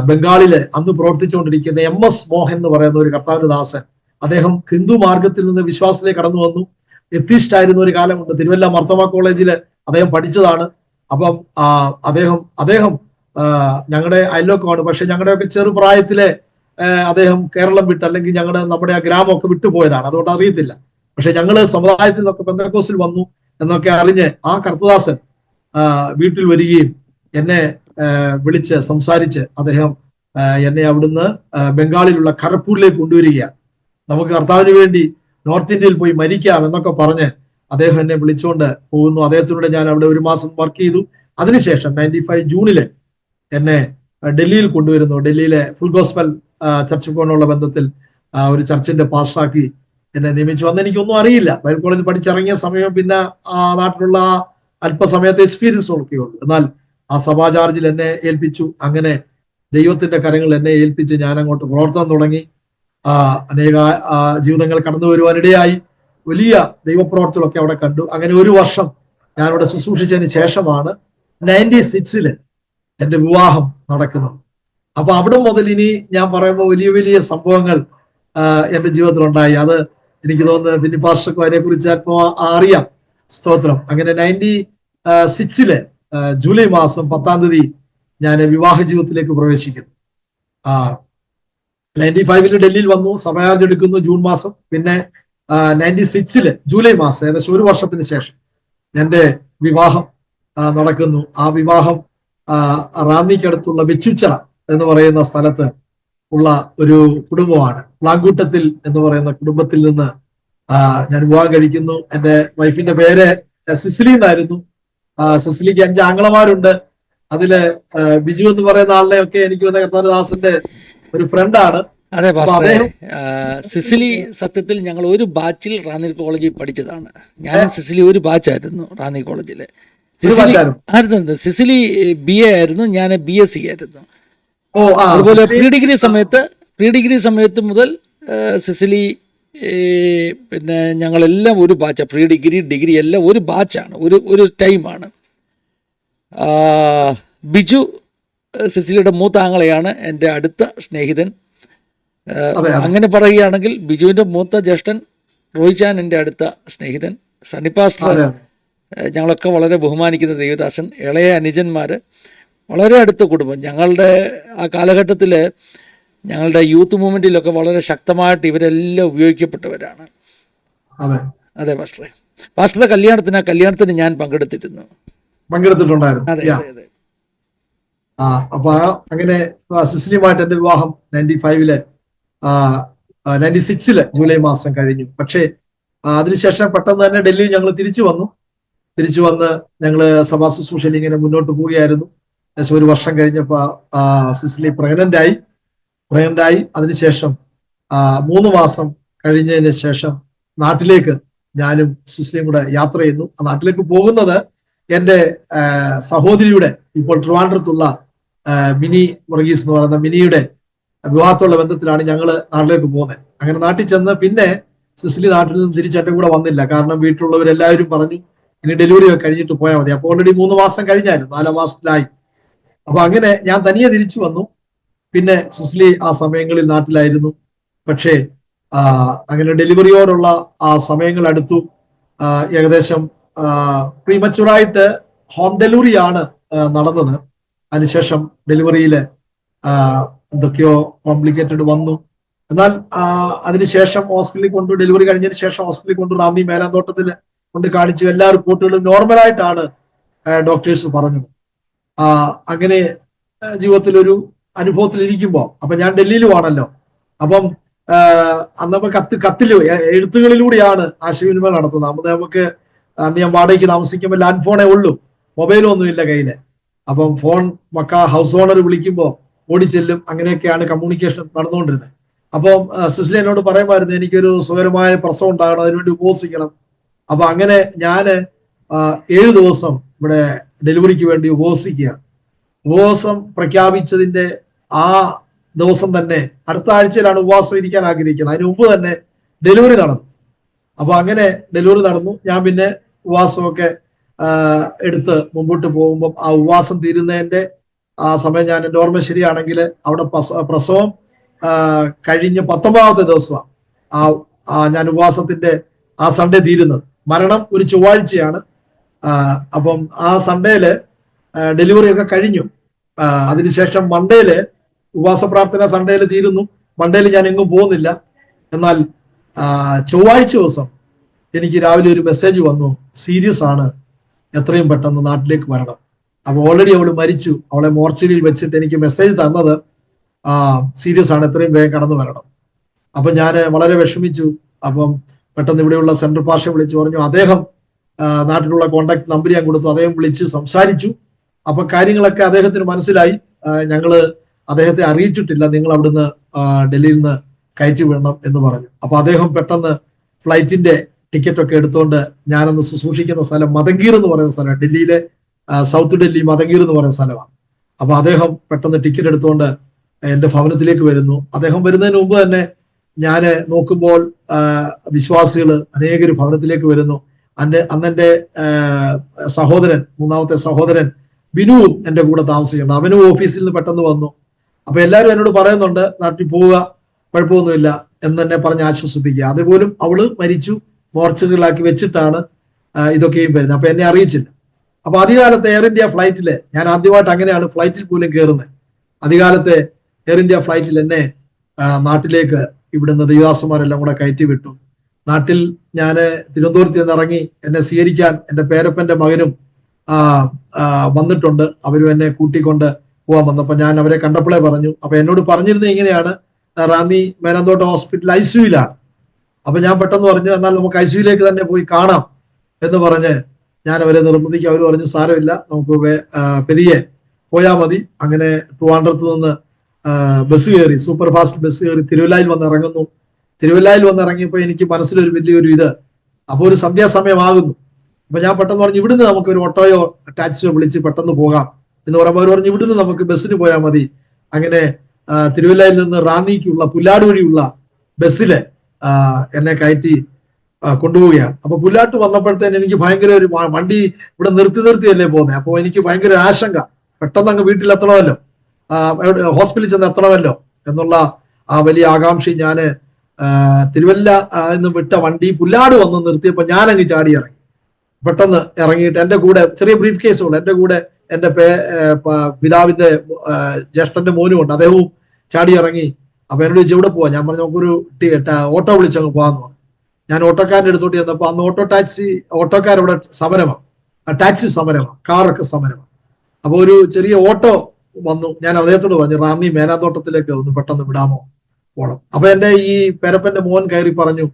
ബംഗാളിലെ അന്ന് പ്രവർത്തിച്ചുകൊണ്ടിരിക്കുന്ന MS മോഹൻ എന്ന് പറയുന്ന ഒരു കർത്താവിന്റെ ദാസൻ, അദ്ദേഹം ഹിന്ദു മാർഗത്തിൽ നിന്ന് വിശ്വാസത്തിലേക്ക് കടന്നു വന്നു. എത്തിസ്റ്റ് ആയിരുന്ന ഒരു കാലമുണ്ട്. തിരുവല്ല മർത്തോമ കോളേജിൽ അദ്ദേഹം പഠിച്ചതാണ്. അപ്പം അദ്ദേഹം ഞങ്ങളുടെ അയൽവക്കമാണ്. പക്ഷെ ഞങ്ങളുടെയൊക്കെ ചെറുപ്രായത്തിലെ അദ്ദേഹം കേരളം വിട്ട്, അല്ലെങ്കിൽ നമ്മുടെ ആ ഗ്രാമമൊക്കെ വിട്ടുപോയതാണ്, അതുകൊണ്ട് അറിയത്തില്ല. പക്ഷെ ഞങ്ങള് സമുദായത്തിൽ നിന്നൊക്കെ പെന്തക്കോസ്തിൽ വന്നു എന്നൊക്കെ അറിഞ്ഞ് ആ കർത്തദാസൻ വീട്ടിൽ വരികയും എന്നെ വിളിച്ച് സംസാരിച്ച് അദ്ദേഹം എന്നെ അവിടുന്ന് ബംഗാളിലുള്ള ഖരഗ്പൂരിലേക്ക് കൊണ്ടുവരികയാണ്. നമുക്ക് കർത്താവിന് വേണ്ടി നോർത്ത് ഇന്ത്യയിൽ പോയി മരിക്കാം എന്നൊക്കെ പറഞ്ഞ് അദ്ദേഹം എന്നെ വിളിച്ചുകൊണ്ട് പോകുന്നു. അദ്ദേഹത്തിലൂടെ ഞാൻ അവിടെ 1 മാസം വർക്ക് ചെയ്തു. അതിനുശേഷം 95 ജൂണില് എന്നെ ഡൽഹിയിൽ കൊണ്ടുവരുന്നു. ഡൽഹിയിലെ ഫുൾ ഗോസ്പൽ ചർച്ച് പോകാനുള്ള ബന്ധത്തിൽ ഒരു ചർച്ചിന്റെ പാസ്റ്ററാക്കി എന്നെ നിയമിച്ചു. അന്ന് എനിക്കൊന്നും അറിയില്ല. ബൈബിൾ കോളേജിൽ പഠിച്ചിറങ്ങിയ സമയം പിന്നെ ആ നാട്ടിലുള്ള അല്പസമയത്തെ എക്സ്പീരിയൻസ് നോക്കിയുള്ളൂ. എന്നാൽ ആ സഭാ ചാർജിൽ എന്നെ ഏൽപ്പിച്ചു. അങ്ങനെ ദൈവത്തിന്റെ കരങ്ങൾ എന്നെ ഏൽപ്പിച്ച് ഞാൻ അങ്ങോട്ട് പ്രവർത്തനം തുടങ്ങി. അനേക ജീവിതങ്ങൾ കടന്നു വരുവാനിടയായി. വലിയ ദൈവപ്രവർത്തികളൊക്കെ അവിടെ കണ്ടു. അങ്ങനെ 1 വർഷം ഞാനിവിടെ ശുശ്രൂഷിച്ചതിന് ശേഷമാണ് 96 എൻ്റെ വിവാഹം നടക്കുന്നത്. അപ്പൊ അവിടെ മുതൽ ഇനി ഞാൻ പറയുമ്പോൾ വലിയ വലിയ സംഭവങ്ങൾ എൻ്റെ ജീവിതത്തിൽ ഉണ്ടായി. അത് എനിക്ക് തോന്നുന്നു ബിന്നി പാസ്റ്റർക്കും അതിനെ കുറിച്ച് അറിയാം. സ്തോത്രം. അങ്ങനെ 96 ജൂലൈ മാസം 10-ാം തീയതി ഞാൻ വിവാഹ ജീവിതത്തിലേക്ക് പ്രവേശിക്കുന്നു. 95 ഡൽഹിയിൽ വന്നു, സഭയാർജ് എടുക്കുന്നു ജൂൺ മാസം. പിന്നെ 96 ജൂലൈ മാസം, ഏകദേശം ഒരു വർഷത്തിന് ശേഷം എൻ്റെ വിവാഹം നടക്കുന്നു. ആ വിവാഹം റാന്നിക്കടുത്തുള്ള വെച്ചുച്ചിറ എന്ന് പറയുന്ന സ്ഥലത്ത് ഉള്ള ഒരു കുടുംബമാണ്. പ്ലാങ്കൂട്ടത്തിൽ എന്ന് പറയുന്ന കുടുംബത്തിൽ നിന്ന് ഞാൻ വിവാഹം കഴിക്കുന്നു. എൻ്റെ വൈഫിന്റെ പേര് സിസിലി എന്നായിരുന്നു. സിസിലിക്ക് 5 ആങ്ങളമാരുണ്ട്. അതില് ബിജു എന്ന് പറയുന്ന ആളിനെ ഒക്കെ എനിക്ക് വന്ന കർത്താരദാസന്റെ ഒരു ഫ്രണ്ടാണ്. അതെ പാസ്റ്ററെ, സിസിലി സത്യത്തിൽ ഞങ്ങൾ ഒരു ബാച്ചിൽ റാന്നി കോളേജിൽ പഠിച്ചതാണ്. ഞാനും സിസിലി ഒരു ബാച്ചായിരുന്നു റാന്നി കോളേജില്. സിസിലി ആയിരുന്നു, സിസിലി BA ആയിരുന്നു, ഞാൻ BSc ആയിരുന്നു. അതുപോലെ പ്രീ ഡിഗ്രി സമയത്ത് മുതൽ സിസിലി, പിന്നെ ഞങ്ങളെല്ലാം ഒരു ബാച്ചാണ്. പ്രീ ഡിഗ്രി എല്ലാം ഒരു ബാച്ചാണ്, ഒരു ടൈമാണ്. ബിജു സിസിലിയുടെ മൂത്ത ആങ്ങളെയാണ് എൻ്റെ അടുത്ത സ്നേഹിതൻ. അങ്ങനെ പറയുകയാണെങ്കിൽ ബിജുവിൻ്റെ മൂത്ത ജ്യേഷ്ഠൻ റോയിച്ചാൻ എൻ്റെ അടുത്ത സ്നേഹിതൻ. സണ്ണി പാസ്റ്റർ ഞങ്ങളൊക്കെ വളരെ ബഹുമാനിക്കുന്ന ദേവദാസൻ. ഇളയ അനുജന്മാർ, വളരെ അടുത്ത കുടുംബം. ഞങ്ങളുടെ ആ കാലഘട്ടത്തിൽ ഞങ്ങളുടെ യൂത്ത് മൂവ്മെൻറ്റിലൊക്കെ വളരെ ശക്തമായിട്ട് ഇവരെല്ലാം ഉപയോഗിക്കപ്പെട്ടവരാണ്. അതെ പാസ്റ്ററെ, പാസ്റ്ററുടെ കല്യാണത്തിന് ഞാൻ പങ്കെടുത്തിട്ടുണ്ടായിരുന്നു. അതെ അതെ. അപ്പൊ അങ്ങനെ സിസിലിയുമായിട്ട് എൻ്റെ വിവാഹം 96 ജൂലൈ മാസം കഴിഞ്ഞു. പക്ഷേ അതിനുശേഷം പെട്ടെന്ന് തന്നെ ഡൽഹിയിൽ ഞങ്ങൾ തിരിച്ചു വന്ന് ഞങ്ങള് സഭാ ശുശ്രൂഷയിൽ ഇങ്ങനെ മുന്നോട്ട് പോവുകയായിരുന്നു. ഏകദേശം ഒരു വർഷം കഴിഞ്ഞപ്പോ സിസിലി പ്രഗ്നന്റ് ആയി. അതിനുശേഷം 3 മാസം കഴിഞ്ഞതിന് ശേഷം നാട്ടിലേക്ക് ഞാനും സിസിലിയും കൂടെ യാത്ര ചെയ്യുന്നു. ആ നാട്ടിലേക്ക് പോകുന്നത് എൻ്റെ സഹോദരിയുടെ, ഇപ്പോൾ ട്രിവാൻഡ്രത്തുള്ള മിനി വർഗീസ് എന്ന് പറയുന്ന മിനിയുടെ വിവാഹത്തുള്ള ബന്ധത്തിലാണ് ഞങ്ങൾ നാട്ടിലേക്ക് പോകുന്നത്. അങ്ങനെ നാട്ടിൽ ചെന്ന് പിന്നെ സിസിലി നാട്ടിൽ നിന്ന് തിരിച്ച് എൻ്റെ കൂടെ വന്നില്ല. കാരണം വീട്ടിലുള്ളവരെല്ലാവരും പറഞ്ഞു ഇനി ഡെലിവറി ഒക്കെ കഴിഞ്ഞിട്ട് പോയാൽ മതി. അപ്പോൾ ഓൾറെഡി 3 മാസം കഴിഞ്ഞായിരുന്നു, 4 മാസത്തിലായി. അപ്പൊ അങ്ങനെ ഞാൻ തനിയെ തിരിച്ചു വന്നു. പിന്നെ സിസിലി ആ സമയങ്ങളിൽ നാട്ടിലായിരുന്നു. പക്ഷേ അങ്ങനെ ഡെലിവറിയോടുള്ള ആ സമയങ്ങൾ അടുത്തു. ഏകദേശം പ്രീമച്ചുറായിട്ട് ഹോം ഡെലിവറിയാണ് നടന്നത്. അതിനുശേഷം ഡെലിവറിയില് എന്തൊക്കെയോ കോംപ്ലിക്കേറ്റഡ് വന്നു. എന്നാൽ അതിനുശേഷം ഹോസ്പിറ്റലിൽ ഡെലിവറി കഴിഞ്ഞതിന് ശേഷം ഹോസ്പിറ്റലിൽ റാന്നി മേലാന്തോട്ടത്തിൽ കൊണ്ട് കാണിച്ചു. എല്ലാ റിപ്പോർട്ടുകളും നോർമലായിട്ടാണ് ഡോക്ടേഴ്സ് പറഞ്ഞത്. അങ്ങനെ ജീവിതത്തിൽ ഒരു അനുഭവത്തിൽ ഇരിക്കുമ്പോൾ, അപ്പൊ ഞാൻ ഡൽഹിയിലുമാണല്ലോ, അപ്പം അന്നപ്പോ കത്തില് എഴുത്തുകളിലൂടെയാണ് ആശയവിനിമയം നടത്തുന്നത്. നമുക്ക് അന്ന് ഞാൻ വാടകയ്ക്ക് താമസിക്കുമ്പോൾ ലാൻഡ് ഫോണേ ഉള്ളൂ, മൊബൈലും ഒന്നുമില്ല കയ്യില്. അപ്പം ഫോൺ ഹൗസ് ഓണർ വിളിക്കുമ്പോൾ ഓടിച്ചെല്ലും. അങ്ങനെയൊക്കെയാണ് കമ്മ്യൂണിക്കേഷൻ നടന്നുകൊണ്ടിരുന്നത്. അപ്പം സിസിലി എന്നോട് പറയുമായിരുന്നു എനിക്കൊരു സുഖകരമായ പ്രസവം ഉണ്ടാകണം, അതിനുവേണ്ടി ഉപവസിക്കണം. അപ്പൊ അങ്ങനെ ഞാന് 7 ദിവസം ഇവിടെ ഡെലിവറിക്ക് വേണ്ടി ഉപവസിക്കുകയാണ്. ഉപവാസം പ്രഖ്യാപിച്ചതിന്റെ ആ ദിവസം തന്നെ, അടുത്ത ആഴ്ചയിലാണ് ഉപവാസം ഇരിക്കാൻ ആഗ്രഹിക്കുന്നത്, അതിന് മുമ്പ് തന്നെ ഡെലിവറി നടന്നു. അപ്പൊ അങ്ങനെ ഡെലിവറി നടന്നു. ഞാൻ പിന്നെ ഉപവാസമൊക്കെ എടുത്ത് മുമ്പോട്ട് പോകുമ്പോൾ ആ ഉപവാസം തീരുന്നതിന്റെ ആ സമയം, ഞാൻ എൻ്റെ ഓർമ്മ ശരിയാണെങ്കിൽ അവിടെ പ്രസവം കഴിഞ്ഞ് 19ാമത്തെ ദിവസമാണ് ഞാൻ ഉപവാസത്തിന്റെ ആ സൺഡേ തീരുന്നത്. മരണം ഒരു ചൊവ്വാഴ്ചയാണ്. അപ്പം ആ സൺഡേയില് ഡെലിവറി ഒക്കെ കഴിഞ്ഞു. അതിനുശേഷം മൺഡേയില് ഉപവാസ പ്രാർത്ഥന സൺഡേയില് തീരുന്നു. മൺഡേയില് ഞാൻ എങ്ങും പോകുന്നില്ല. എന്നാൽ ചൊവ്വാഴ്ച ദിവസം എനിക്ക് രാവിലെ ഒരു മെസ്സേജ് വന്നു, സീരിയസ് ആണ്, എത്രയും പെട്ടെന്ന് നാട്ടിലേക്ക് വരണം. അപ്പൊ ഓൾറെഡി അവള് മരിച്ചു. അവളെ മോർച്ചറിയിൽ വെച്ചിട്ട് എനിക്ക് മെസ്സേജ് തന്നത് സീരിയസ് ആണ്, എത്രയും വേഗം കടന്നു വരണം. അപ്പൊ ഞാൻ വളരെ വിഷമിച്ചു. അപ്പം പെട്ടെന്ന് ഇവിടെയുള്ള സെൻട്രൽ പാഷ വിളിച്ചു പറഞ്ഞു. അദ്ദേഹം നാട്ടിലുള്ള കോണ്ടാക്ട് നമ്പർ ഞാൻ കൊടുത്തു. അദ്ദേഹം വിളിച്ച് സംസാരിച്ചു. അപ്പൊ കാര്യങ്ങളൊക്കെ അദ്ദേഹത്തിന് മനസ്സിലായി. ഞങ്ങള് അദ്ദേഹത്തെ അറിയിച്ചിട്ടില്ല, നിങ്ങൾ അവിടുന്ന് ഡൽഹിയിൽ നിന്ന് കയറ്റി വിടണം എന്ന് പറഞ്ഞു. അപ്പൊ അദ്ദേഹം പെട്ടെന്ന് ഫ്ലൈറ്റിന്റെ ടിക്കറ്റ് ഒക്കെ എടുത്തുകൊണ്ട്, ഞാനന്ന് ശുശ്രൂഷിക്കുന്ന സ്ഥലം മതങ്കീർ എന്ന് പറയുന്ന സ്ഥലമാണ്, ഡൽഹിയിലെ സൗത്ത് ഡൽഹി മതങ്കീർ എന്ന് പറയുന്ന സ്ഥലമാണ്. അപ്പൊ അദ്ദേഹം പെട്ടെന്ന് ടിക്കറ്റ് എടുത്തുകൊണ്ട് എന്റെ ഭവനത്തിലേക്ക് വരുന്നു. അദ്ദേഹം വരുന്നതിന് മുമ്പ് തന്നെ ഞാൻ നോക്കുമ്പോൾ വിശ്വാസികൾ അനേകർ ഭവനത്തിലേക്ക് വരുന്നു. അന്നെന്റെ സഹോദരൻ, മൂന്നാമത്തെ സഹോദരൻ ബിനുവും എൻ്റെ കൂടെ താമസിക്കുന്നുണ്ട്. അവനും ഓഫീസിൽ നിന്ന് പെട്ടെന്ന് വന്നു. അപ്പൊ എല്ലാവരും എന്നോട് പറയുന്നുണ്ട് നാട്ടിൽ പോവുക, കുഴപ്പമൊന്നുമില്ല എന്ന് തന്നെ പറഞ്ഞ് ആശ്വസിപ്പിക്കുക. അതുപോലും അവള് മരിച്ചു മോർച്ചറികളാക്കി വെച്ചിട്ടാണ് ഇതൊക്കെയും വരുന്നത്. അപ്പൊ എന്നെ അറിയിച്ചില്ല. അപ്പൊ അധികാലത്തെ എയർ ഇന്ത്യ ഫ്ലൈറ്റില് ഞാൻ ആദ്യമായിട്ട് അങ്ങനെയാണ് ഫ്ലൈറ്റിൽ പോലും കയറുന്നത്. അധികാലത്തെ എയർ ഇന്ത്യ ഫ്ലൈറ്റിൽ എന്നെ നാട്ടിലേക്ക് ഇവിടുന്ന് ദേവദാസന്മാരെല്ലാം കൂടെ കയറ്റി വിട്ടു. നാട്ടിൽ ഞാൻ തിരുവനന്തപുരത്ത് നിന്ന് ഇറങ്ങി എന്നെ സ്വീകരിക്കാൻ എൻ്റെ പേരപ്പന്റെ മകനും വന്നിട്ടുണ്ട്. അവരും എന്നെ കൂട്ടിക്കൊണ്ട് പോകാൻ വന്നപ്പോൾ ഞാൻ അവരെ കണ്ടപ്പോഴേ പറഞ്ഞു. അപ്പൊ എന്നോട് പറഞ്ഞിരുന്നത് ഇങ്ങനെയാണ്, റാന്നി മേനന്തോട്ട ഹോസ്പിറ്റൽ ICUവിലാണ്. അപ്പൊ ഞാൻ പെട്ടെന്ന് പറഞ്ഞു, എന്നാൽ നമുക്ക് ICUവിലേക്ക് തന്നെ പോയി കാണാം എന്ന് പറഞ്ഞ് ഞാൻ അവരെ നിർബന്ധിക്കുക. അവർ പറഞ്ഞു സാരമില്ല, നമുക്ക് പെരിയെ പോയാൽ മതി. അങ്ങനെ ട്രിവാൻഡ്രത്ത് നിന്ന് ബസ് കയറി, സൂപ്പർ ഫാസ്റ്റ് ബസ് കയറി തിരുവല്ലയിൽ വന്ന് ഇറങ്ങുന്നു. തിരുവല്ലയിൽ വന്ന് ഇറങ്ങിയപ്പോൾ എനിക്ക് മനസ്സിലൊരു വലിയൊരു ഇത്, അപ്പോൾ ഒരു സന്ധ്യാസമയമാകുന്നു. അപ്പൊ ഞാൻ പെട്ടെന്ന് പറഞ്ഞു, ഇവിടുന്ന് നമുക്ക് ഒരു ഓട്ടോയോ ടാക്സിയോ വിളിച്ച് പെട്ടെന്ന് പോകാം എന്ന് പറയുമ്പോൾ അവർ പറഞ്ഞു, ഇവിടുന്ന് നമുക്ക് ബസ്സിന് പോയാൽ മതി. അങ്ങനെ തിരുവല്ലയിൽ നിന്ന് റാന്നിക്കുള്ള പുല്ലാട് വഴിയുള്ള ബസ്സില് എന്നെ കയറ്റി കൊണ്ടുപോവുകയാണ്. അപ്പൊ പുല്ലാട്ട് വന്നപ്പോഴത്തേന് എനിക്ക് ഭയങ്കര ഒരു വണ്ടി ഇവിടെ നിർത്തിയല്ലേ പോകുന്നത്. അപ്പോൾ എനിക്ക് ഭയങ്കര ആശങ്ക, പെട്ടെന്ന് അങ്ങ് വീട്ടിലെത്തണമല്ലോ, ഹോസ്പിറ്റലിൽ ചെന്ന് എത്തണമല്ലോ എന്നുള്ള ആ വലിയ ആകാംക്ഷ ഞാന് തിരുവല്ല എന്ന് വിട്ട വണ്ടി പുല്ലാട് വന്ന് നിർത്തിയപ്പോൾ ഞാൻ അങ്ങ് ചാടി ഇറങ്ങി. പെട്ടെന്ന് ഇറങ്ങിയിട്ട് എൻ്റെ കൂടെ ചെറിയ ബ്രീഫ് കേസുകൾ, എൻ്റെ കൂടെ എൻ്റെ പിതാവിന്റെ ജ്യേഷ്ഠന്റെ മോനും ഉണ്ട്, അദ്ദേഹവും ചാടി ഇറങ്ങി. അപ്പൊ എന്നോട് ചോദിച്ചു എവിടെ പോവാ? ഞാൻ പറഞ്ഞു നമുക്കൊരു ഓട്ടോ വിളിച്ചങ്ങ് പോകാന്ന് പറഞ്ഞു. ഞാൻ ഓട്ടോക്കാരൻ്റെ അടുത്തോട്ട് ചെന്നപ്പോൾ അന്ന് ഓട്ടോക്കാരവിടെ സമരമാണ്, ടാക്സി സമരമാണ്, കാറൊക്കെ സമരമാണ്. അപ്പൊ ഒരു ചെറിയ ഓട്ടോ വന്നു. ഞാൻ അദ്ദേഹത്തോട് പറഞ്ഞു റാന്നി മേനാന്തോട്ടത്തിലേക്ക് ഒന്ന് പെട്ടെന്ന് വിടാമോ, പോണം. അപ്പൊ എൻ്റെ ഈ പേരപ്പന്റെ മോൻ കയറി പറഞ്ഞു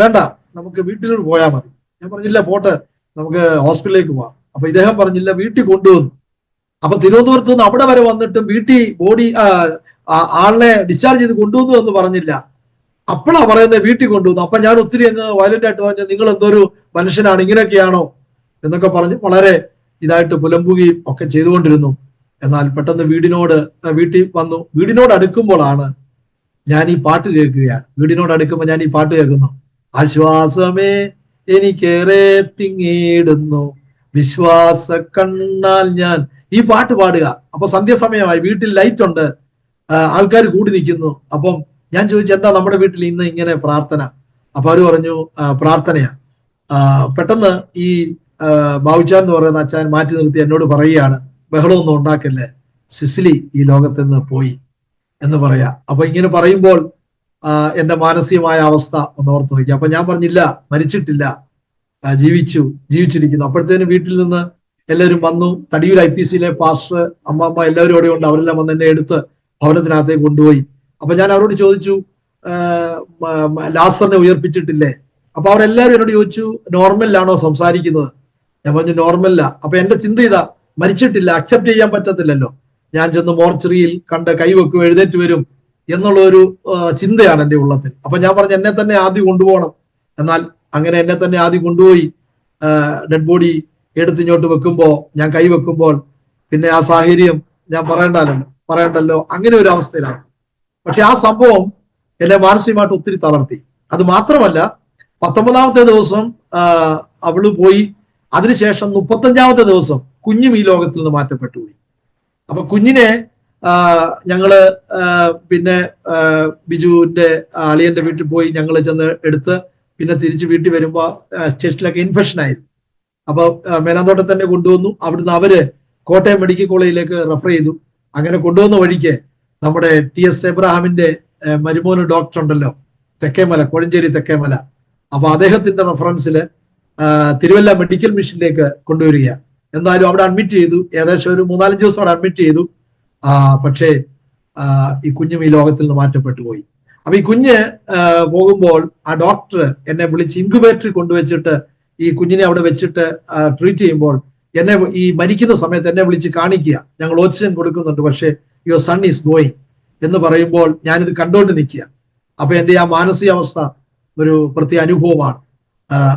വേണ്ട, നമുക്ക് വീട്ടിലോട്ട് പോയാൽ മതി. ഞാൻ പറഞ്ഞില്ല പോട്ടെ, നമുക്ക് ഹോസ്പിറ്റലിലേക്ക് പോവാം. അപ്പൊ ഇദ്ദേഹം പറഞ്ഞില്ല, വീട്ടിൽ കൊണ്ടുവന്നു. അപ്പൊ തിരുവനന്തപുരത്ത് നിന്ന് അവിടെ വരെ വന്നിട്ടും വീട്ടിൽ ബോഡി ആളിനെ ഡിസ്ചാർജ് ചെയ്ത് കൊണ്ടുവന്നു എന്ന് പറഞ്ഞില്ല. അപ്പോഴാ പറയുന്നത് വീട്ടിൽ കൊണ്ടുവന്നു. അപ്പൊ ഞാൻ ഒത്തിരി അങ്ങ് വയലന്റ് ആയിട്ട് പറഞ്ഞു, നിങ്ങൾ എന്തൊരു മനുഷ്യനാണ്, ഇങ്ങനെയൊക്കെയാണോ എന്നൊക്കെ പറഞ്ഞ് വളരെ ഇതായിട്ട് പുലമ്പുകയും ഒക്കെ ചെയ്തുകൊണ്ടിരുന്നു. എന്നാൽ പെട്ടെന്ന് വീട്ടിൽ വന്നു. വീടിനോട് അടുക്കുമ്പോഴാണ് ഞാൻ ഈ പാട്ട് കേൾക്കുകയാണ്. വീടിനോട് അടുക്കുമ്പോൾ ഞാൻ ഈ പാട്ട് കേൾക്കുന്നു. ആശ്വാസമേ എനിക്കേറെ തിങ്ങിയിടുന്നു, വിശ്വാസ കണ്ണാൽ ഞാൻ, ഈ പാട്ട് പാടുക. അപ്പൊ സന്ധ്യാസമയമായി, വീട്ടിൽ ലൈറ്റ് ഉണ്ട്, ആൾക്കാർ കൂടി നിൽക്കുന്നു. അപ്പം ഞാൻ ചോദിച്ചു എന്താ നമ്മുടെ വീട്ടിൽ ഇന്ന് ഇങ്ങനെ പ്രാർത്ഥന? അപ്പൊ അവര് പറഞ്ഞു പ്രാർത്ഥനയാ. പെട്ടെന്ന് ഈ ബാബുച്ചാൻ എന്ന് പറയുന്ന അച്ഛൻ മാറ്റി നിർത്തി എന്നോട് പറയുകയാണ്, ബഹളമൊന്നും ഉണ്ടാക്കല്ലേ, സിസിലി ഈ ലോകത്ത് നിന്ന് പോയി എന്ന് പറയാ. അപ്പൊ ഇങ്ങനെ പറയുമ്പോൾ എന്റെ അവസ്ഥ ഒന്ന് ഓർത്ത് നോക്കി. അപ്പൊ ഞാൻ പറഞ്ഞില്ല, മരിച്ചിട്ടില്ല, ജീവിച്ചിരിക്കുന്നു. അപ്പോഴത്തേനും വീട്ടിൽ നിന്ന് എല്ലാവരും വന്നു. തടിയൂർ IPCയിലെ പാസ്റ്റർ, അമ്മ എല്ലാവരും അവിടെ ഉണ്ട്. അവരെല്ലാം വന്ന് എന്നെ എടുത്ത് ഭവനത്തിനകത്തേക്ക് കൊണ്ടുപോയി. അപ്പൊ ഞാൻ അവരോട് ചോദിച്ചു ലാസറിനെ ഉയർപ്പിച്ചിട്ടില്ലേ? അപ്പൊ അവരെല്ലാവരും എന്നോട് ചോദിച്ചു നോർമലിലാണോ സംസാരിക്കുന്നത്? ഞാൻ പറഞ്ഞു നോർമലില്ല. അപ്പൊ എന്റെ ചിന്ത ഇതാ, മരിച്ചിട്ടില്ല, അക്സെപ്റ്റ് ചെയ്യാൻ പറ്റത്തില്ലല്ലോ. ഞാൻ ചെന്ന് മോർച്ചറിയിൽ കണ്ട് കൈവെക്കും, എഴുന്നേറ്റ് വരും എന്നുള്ള ഒരു ചിന്തയാണ് എൻ്റെ ഉള്ളത്തിൽ. അപ്പൊ ഞാൻ പറഞ്ഞു എന്നെ തന്നെ ആദ്യം കൊണ്ടുപോകണം. എന്നാൽ അങ്ങനെ എന്നെ തന്നെ ആദ്യം കൊണ്ടുപോയി ഡെഡ് ബോഡി എടുത്തിങ്ങോട്ട് വെക്കുമ്പോൾ, ഞാൻ കൈ വെക്കുമ്പോൾ പിന്നെ ആ സാഹചര്യം ഞാൻ പറയണ്ടല്ലോ അങ്ങനെ ഒരു അവസ്ഥയിലാണ്. പക്ഷെ ആ സംഭവം എന്നെ മാനസികമായിട്ട് ഒത്തിരി തളർത്തി. അത് മാത്രമല്ല 19ാമത്തെ ദിവസം അവള് പോയി. അതിനുശേഷം 35ാമത്തെ ദിവസം കുഞ്ഞും ഈ ലോകത്തിൽ നിന്ന് മാറ്റപ്പെട്ടു പോയി. അപ്പൊ കുഞ്ഞിനെ ഞങ്ങള് പിന്നെ ബിജുവിന്റെ അളിയന്റെ വീട്ടിൽ പോയി ഞങ്ങൾ ചെന്ന് എടുത്ത് പിന്നെ തിരിച്ച് വീട്ടിൽ വരുമ്പോ ചെസ്റ്റിലൊക്കെ ഇൻഫെക്ഷൻ ആയിരുന്നു. അപ്പൊ മേനാന്തോട്ടം തന്നെ കൊണ്ടുവന്നു. അവിടുന്ന് അവര് കോട്ടയം മെഡിക്കൽ കോളേജിലേക്ക് റെഫർ ചെയ്തു. അങ്ങനെ കൊണ്ടുവന്ന വഴിക്ക് നമ്മുടെ TS എബ്രഹാമിന്റെ മരുമോന് ഡോക്ടർ ഉണ്ടല്ലോ, തെക്കേമല, കോഴഞ്ചേരി തെക്കേമല. അപ്പൊ അദ്ദേഹത്തിന്റെ റെഫറൻസില് തിരുവല്ല മെഡിക്കൽ മിഷനിലേക്ക് കൊണ്ടുവരിക. എന്തായാലും അവിടെ അഡ്മിറ്റ് ചെയ്തു. ഏകദേശം ഒരു 3-4 ദിവസം അവിടെ അഡ്മിറ്റ് ചെയ്തു. പക്ഷേ ഈ കുഞ്ഞും ഈ ലോകത്തിൽ നിന്ന് മാറ്റപ്പെട്ടു പോയി. അപ്പൊ ഈ കുഞ്ഞ് പോകുമ്പോൾ ആ ഡോക്ടർ എന്നെ വിളിച്ച് ഇൻക്യുബേറ്ററിൽ കൊണ്ടുവച്ചിട്ട് ഈ കുഞ്ഞിനെ അവിടെ വെച്ചിട്ട് ട്രീറ്റ് ചെയ്യുമ്പോൾ എന്നെ ഈ മരിക്കുന്ന സമയത്ത് എന്നെ വിളിച്ച് കാണിക്കുക, ഞങ്ങൾ ഓക്സിജൻ കൊടുക്കുന്നുണ്ട്, പക്ഷേ യുവർ സൺ ഈസ് ഗോയിങ് എന്ന് പറയുമ്പോൾ ഞാനിത് കണ്ടുകൊണ്ട് നിൽക്കുക. അപ്പൊ എൻ്റെ ആ മാനസികാവസ്ഥ ഒരു പ്രത്യേക അനുഭവമാണ്.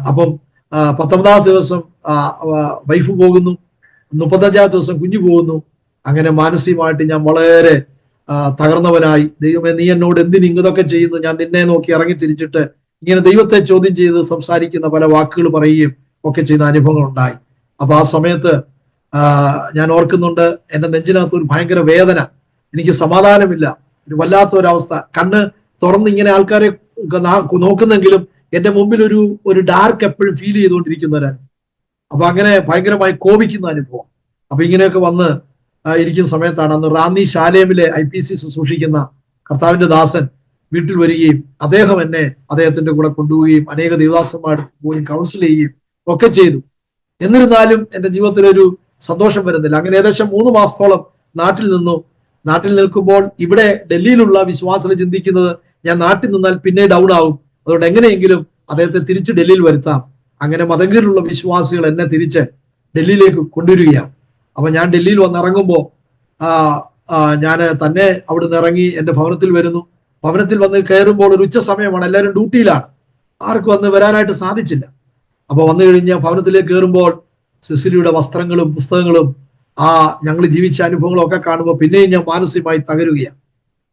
അപ്പം 19ാമത്തെ ദിവസം വൈഫ് പോകുന്നു, 35ാമത്തെ ദിവസം കുഞ്ഞു പോകുന്നു. അങ്ങനെ മാനസികമായിട്ട് ഞാൻ വളരെ തകർന്നവനായി. ദൈവമേ, നീ എന്നോട് എന്തിന് ഇങ്ങതൊക്കെ ചെയ്യുന്നു? ഞാൻ നിന്നെ നോക്കി ഇറങ്ങി തിരിച്ചിട്ട് ഇങ്ങനെ ദൈവത്തെ ചോദ്യം ചെയ്ത് സംസാരിക്കുന്ന പല വാക്കുകൾ പറയുകയും ഒക്കെ ചെയ്യുന്ന അനുഭവങ്ങൾ ഉണ്ടായി. അപ്പൊ ആ സമയത്ത് ഞാൻ ഓർക്കുന്നുണ്ട്, എന്റെ നെഞ്ചിനകത്ത് ഒരു ഭയങ്കര വേദന, എനിക്ക് സമാധാനമില്ല, ഒരു വല്ലാത്തൊരവസ്ഥ. കണ്ണ് തുറന്ന് ഇങ്ങനെ ആൾക്കാരെ നോക്കുന്നെങ്കിലും എന്റെ മുമ്പിൽ ഒരു ഡാർക്ക് എപ്പോഴും ഫീൽ ചെയ്തുകൊണ്ടിരിക്കുന്നവരാണ്. അപ്പൊ അങ്ങനെ ഭയങ്കരമായി കോപിക്കുന്ന അനുഭവം. അപ്പൊ ഇങ്ങനെയൊക്കെ വന്ന് ഇരിക്കുന്ന സമയത്താണ് അന്ന് റാന്നി ശാലേമിലെ IPC സൂക്ഷിക്കുന്ന കർത്താവിന്റെ ദാസൻ വീട്ടിൽ വരികയും അദ്ദേഹം എന്നെ അദ്ദേഹത്തിന്റെ കൂടെ കൊണ്ടുപോവുകയും അനേക ദേവദാസന്മാരുടെ പോയി കൗൺസിൽ ചെയ്യുകയും ഒക്കെ ചെയ്തു. എന്നിരുന്നാലും എന്റെ ജീവിതത്തിൽ ഒരു സന്തോഷം വരുന്നില്ല. അങ്ങനെ ഏകദേശം 3 മാസത്തോളം നാട്ടിൽ നിന്നു. നാട്ടിൽ നിൽക്കുമ്പോൾ ഇവിടെ ഡൽഹിയിലുള്ള വിശ്വാസികൾ ചിന്തിക്കുന്നത് ഞാൻ നാട്ടിൽ നിന്നാൽ പിന്നെ ഡൗൺ ആവും, അതുകൊണ്ട് എങ്ങനെയെങ്കിലും അദ്ദേഹത്തെ തിരിച്ച് ഡൽഹിയിൽ വരുത്താം. അങ്ങനെ മതകീലുള്ള വിശ്വാസികൾ എന്നെ തിരിച്ച് ഡൽഹിയിലേക്ക് കൊണ്ടുവരികയാണ്. അപ്പൊ ഞാൻ ഡൽഹിയിൽ വന്നിറങ്ങുമ്പോൾ ഞാൻ തന്നെ അവിടെ നിന്ന് ഇറങ്ങി എന്റെ ഭവനത്തിൽ വരുന്നു. ഭവനത്തിൽ വന്ന് കയറുമ്പോൾ ഒരു ഉച്ച സമയമാണ്, എല്ലാവരും ഡ്യൂട്ടിയിലാണ്, ആർക്കും വന്ന് വരാനായിട്ട് സാധിച്ചില്ല. അപ്പൊ വന്നു കഴിഞ്ഞ ഭവനത്തിലേക്ക് കയറുമ്പോൾ സിസിലിയുടെ വസ്ത്രങ്ങളും പുസ്തകങ്ങളും ഞങ്ങൾ ജീവിച്ച അനുഭവങ്ങളും ഒക്കെ കാണുമ്പോൾ പിന്നെയും ഞാൻ മാനസികമായി തകരുകയാണ്.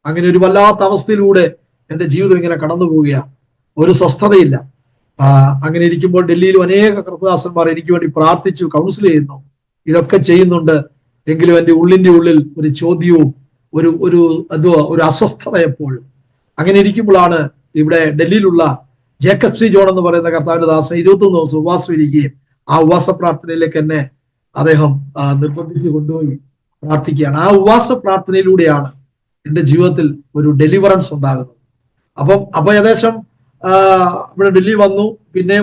അങ്ങനെ ഒരു വല്ലാത്ത അവസ്ഥയിലൂടെ എന്റെ ജീവിതം ഇങ്ങനെ കടന്നു പോവുകയാണ്, ഒരു സ്വസ്ഥതയില്ല. അങ്ങനെ ഇരിക്കുമ്പോൾ ഡൽഹിയിലും അനേക കർത്തദാസന്മാർ എനിക്ക് വേണ്ടി പ്രാർത്ഥിച്ചു, കൗൺസിൽ ചെയ്യുന്നു, ഇതൊക്കെ ചെയ്യുന്നുണ്ട്. എങ്കിലും എൻ്റെ ഉള്ളിന്റെ ഉള്ളിൽ ഒരു ചോദ്യവും ഒരു അസ്വസ്ഥത എപ്പോഴും. അങ്ങനെ ഇരിക്കുമ്പോഴാണ് ഇവിടെ ഡൽഹിയിലുള്ള ജേക്കബ് സി ജോൺ എന്ന് പറയുന്ന കർത്താവിന്റെ ദാസൻ 21 ദിവസം ഉപവാസം ഇരിക്കുകയും ആ ഉപവാസ പ്രാർത്ഥനയിലേക്ക് എന്നെ അദ്ദേഹം നിർബന്ധിച്ച് കൊണ്ടുപോയി പ്രാർത്ഥിക്കുകയാണ്. ആ ഉപവാസ പ്രാർത്ഥനയിലൂടെയാണ് എൻ്റെ ജീവിതത്തിൽ ഒരു ഡെലിവറൻസ് ഉണ്ടാകുന്നത്. അപ്പൊ ഏകദേശം ഇവിടെ ഡൽഹി വന്നു. പിന്നെ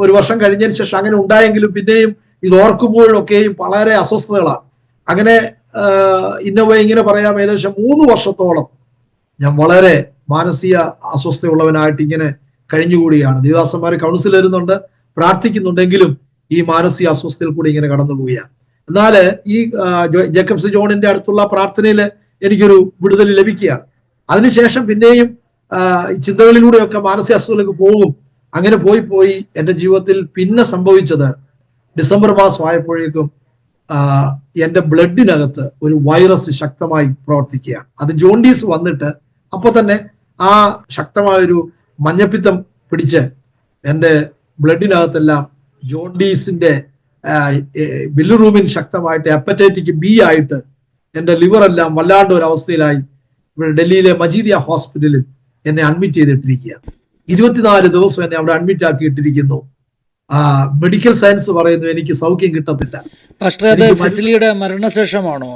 ഒരു വർഷം കഴിഞ്ഞതിന് ശേഷം അങ്ങനെ ഉണ്ടായെങ്കിലും പിന്നെയും ഇത് ഓർക്കുമ്പോഴൊക്കെയും വളരെ അസ്വസ്ഥതകളാണ്. അങ്ങനെ ഇന്നവ ഇങ്ങനെ പറയാം, ഏകദേശം 3 വർഷത്തോളം ഞാൻ വളരെ മാനസിക അസ്വസ്ഥയുള്ളവനായിട്ട് ഇങ്ങനെ കഴിഞ്ഞുകൂടിയാണ്. ദേവദാസന്മാരെ കൗൺസിൽ വരുന്നുണ്ട്, പ്രാർത്ഥിക്കുന്നുണ്ടെങ്കിലും ഈ മാനസിക അസ്വസ്ഥയിൽ കൂടി ഇങ്ങനെ കടന്നു പോവുകയാണ്. എന്നാൽ ഈ ജേക്കബ് സി ജോണിന്റെ അടുത്തുള്ള പ്രാർത്ഥനയിൽ എനിക്കൊരു വിടുതൽ ലഭിക്കുകയാണ്. അതിനുശേഷം പിന്നെയും ചിന്തകളിലൂടെയൊക്കെ മാനസിക അസ്വസ്ഥതയിലേക്ക് പോകും. അങ്ങനെ പോയി എൻ്റെ ജീവിതത്തിൽ പിന്നെ സംഭവിച്ചത് ഡിസംബർ മാസം ആയപ്പോഴേക്കും എൻ്റെ ബ്ലഡിനകത്ത് ഒരു വൈറസ് ശക്തമായി പ്രവർത്തിക്കുകയാണ്. അത് ജോണ്ടീസ് വന്നിട്ട് അപ്പൊ തന്നെ ആ ശക്തമായൊരു മഞ്ഞപ്പിത്തം പിടിച്ച് എൻ്റെ ബ്ലഡിനകത്തെല്ലാം ജോണ്ടീസിന്റെ ബില്ലുറൂമിൻ ശക്തമായിട്ട് ഹെപ്പറ്റൈറ്റിക് B ആയിട്ട് എൻ്റെ ലിവറെല്ലാം വല്ലാണ്ട് ഒരു അവസ്ഥയിലായി. ഇവിടെ ഡൽഹിയിലെ മജീദിയ ഹോസ്പിറ്റലിൽ എന്നെ അഡ്മിറ്റ് ചെയ്തിട്ടിരിക്കുകയാണ്. 24 ദിവസം എന്നെ അവിടെ അഡ്മിറ്റ് ആക്കിയിട്ടിരിക്കുന്നു. മെഡിക്കൽ സയൻസ് പറയുന്നു എനിക്ക് സൗഖ്യം കിട്ടത്തില്ല. സിസിലിയുടെ മരണശേഷമാണോ?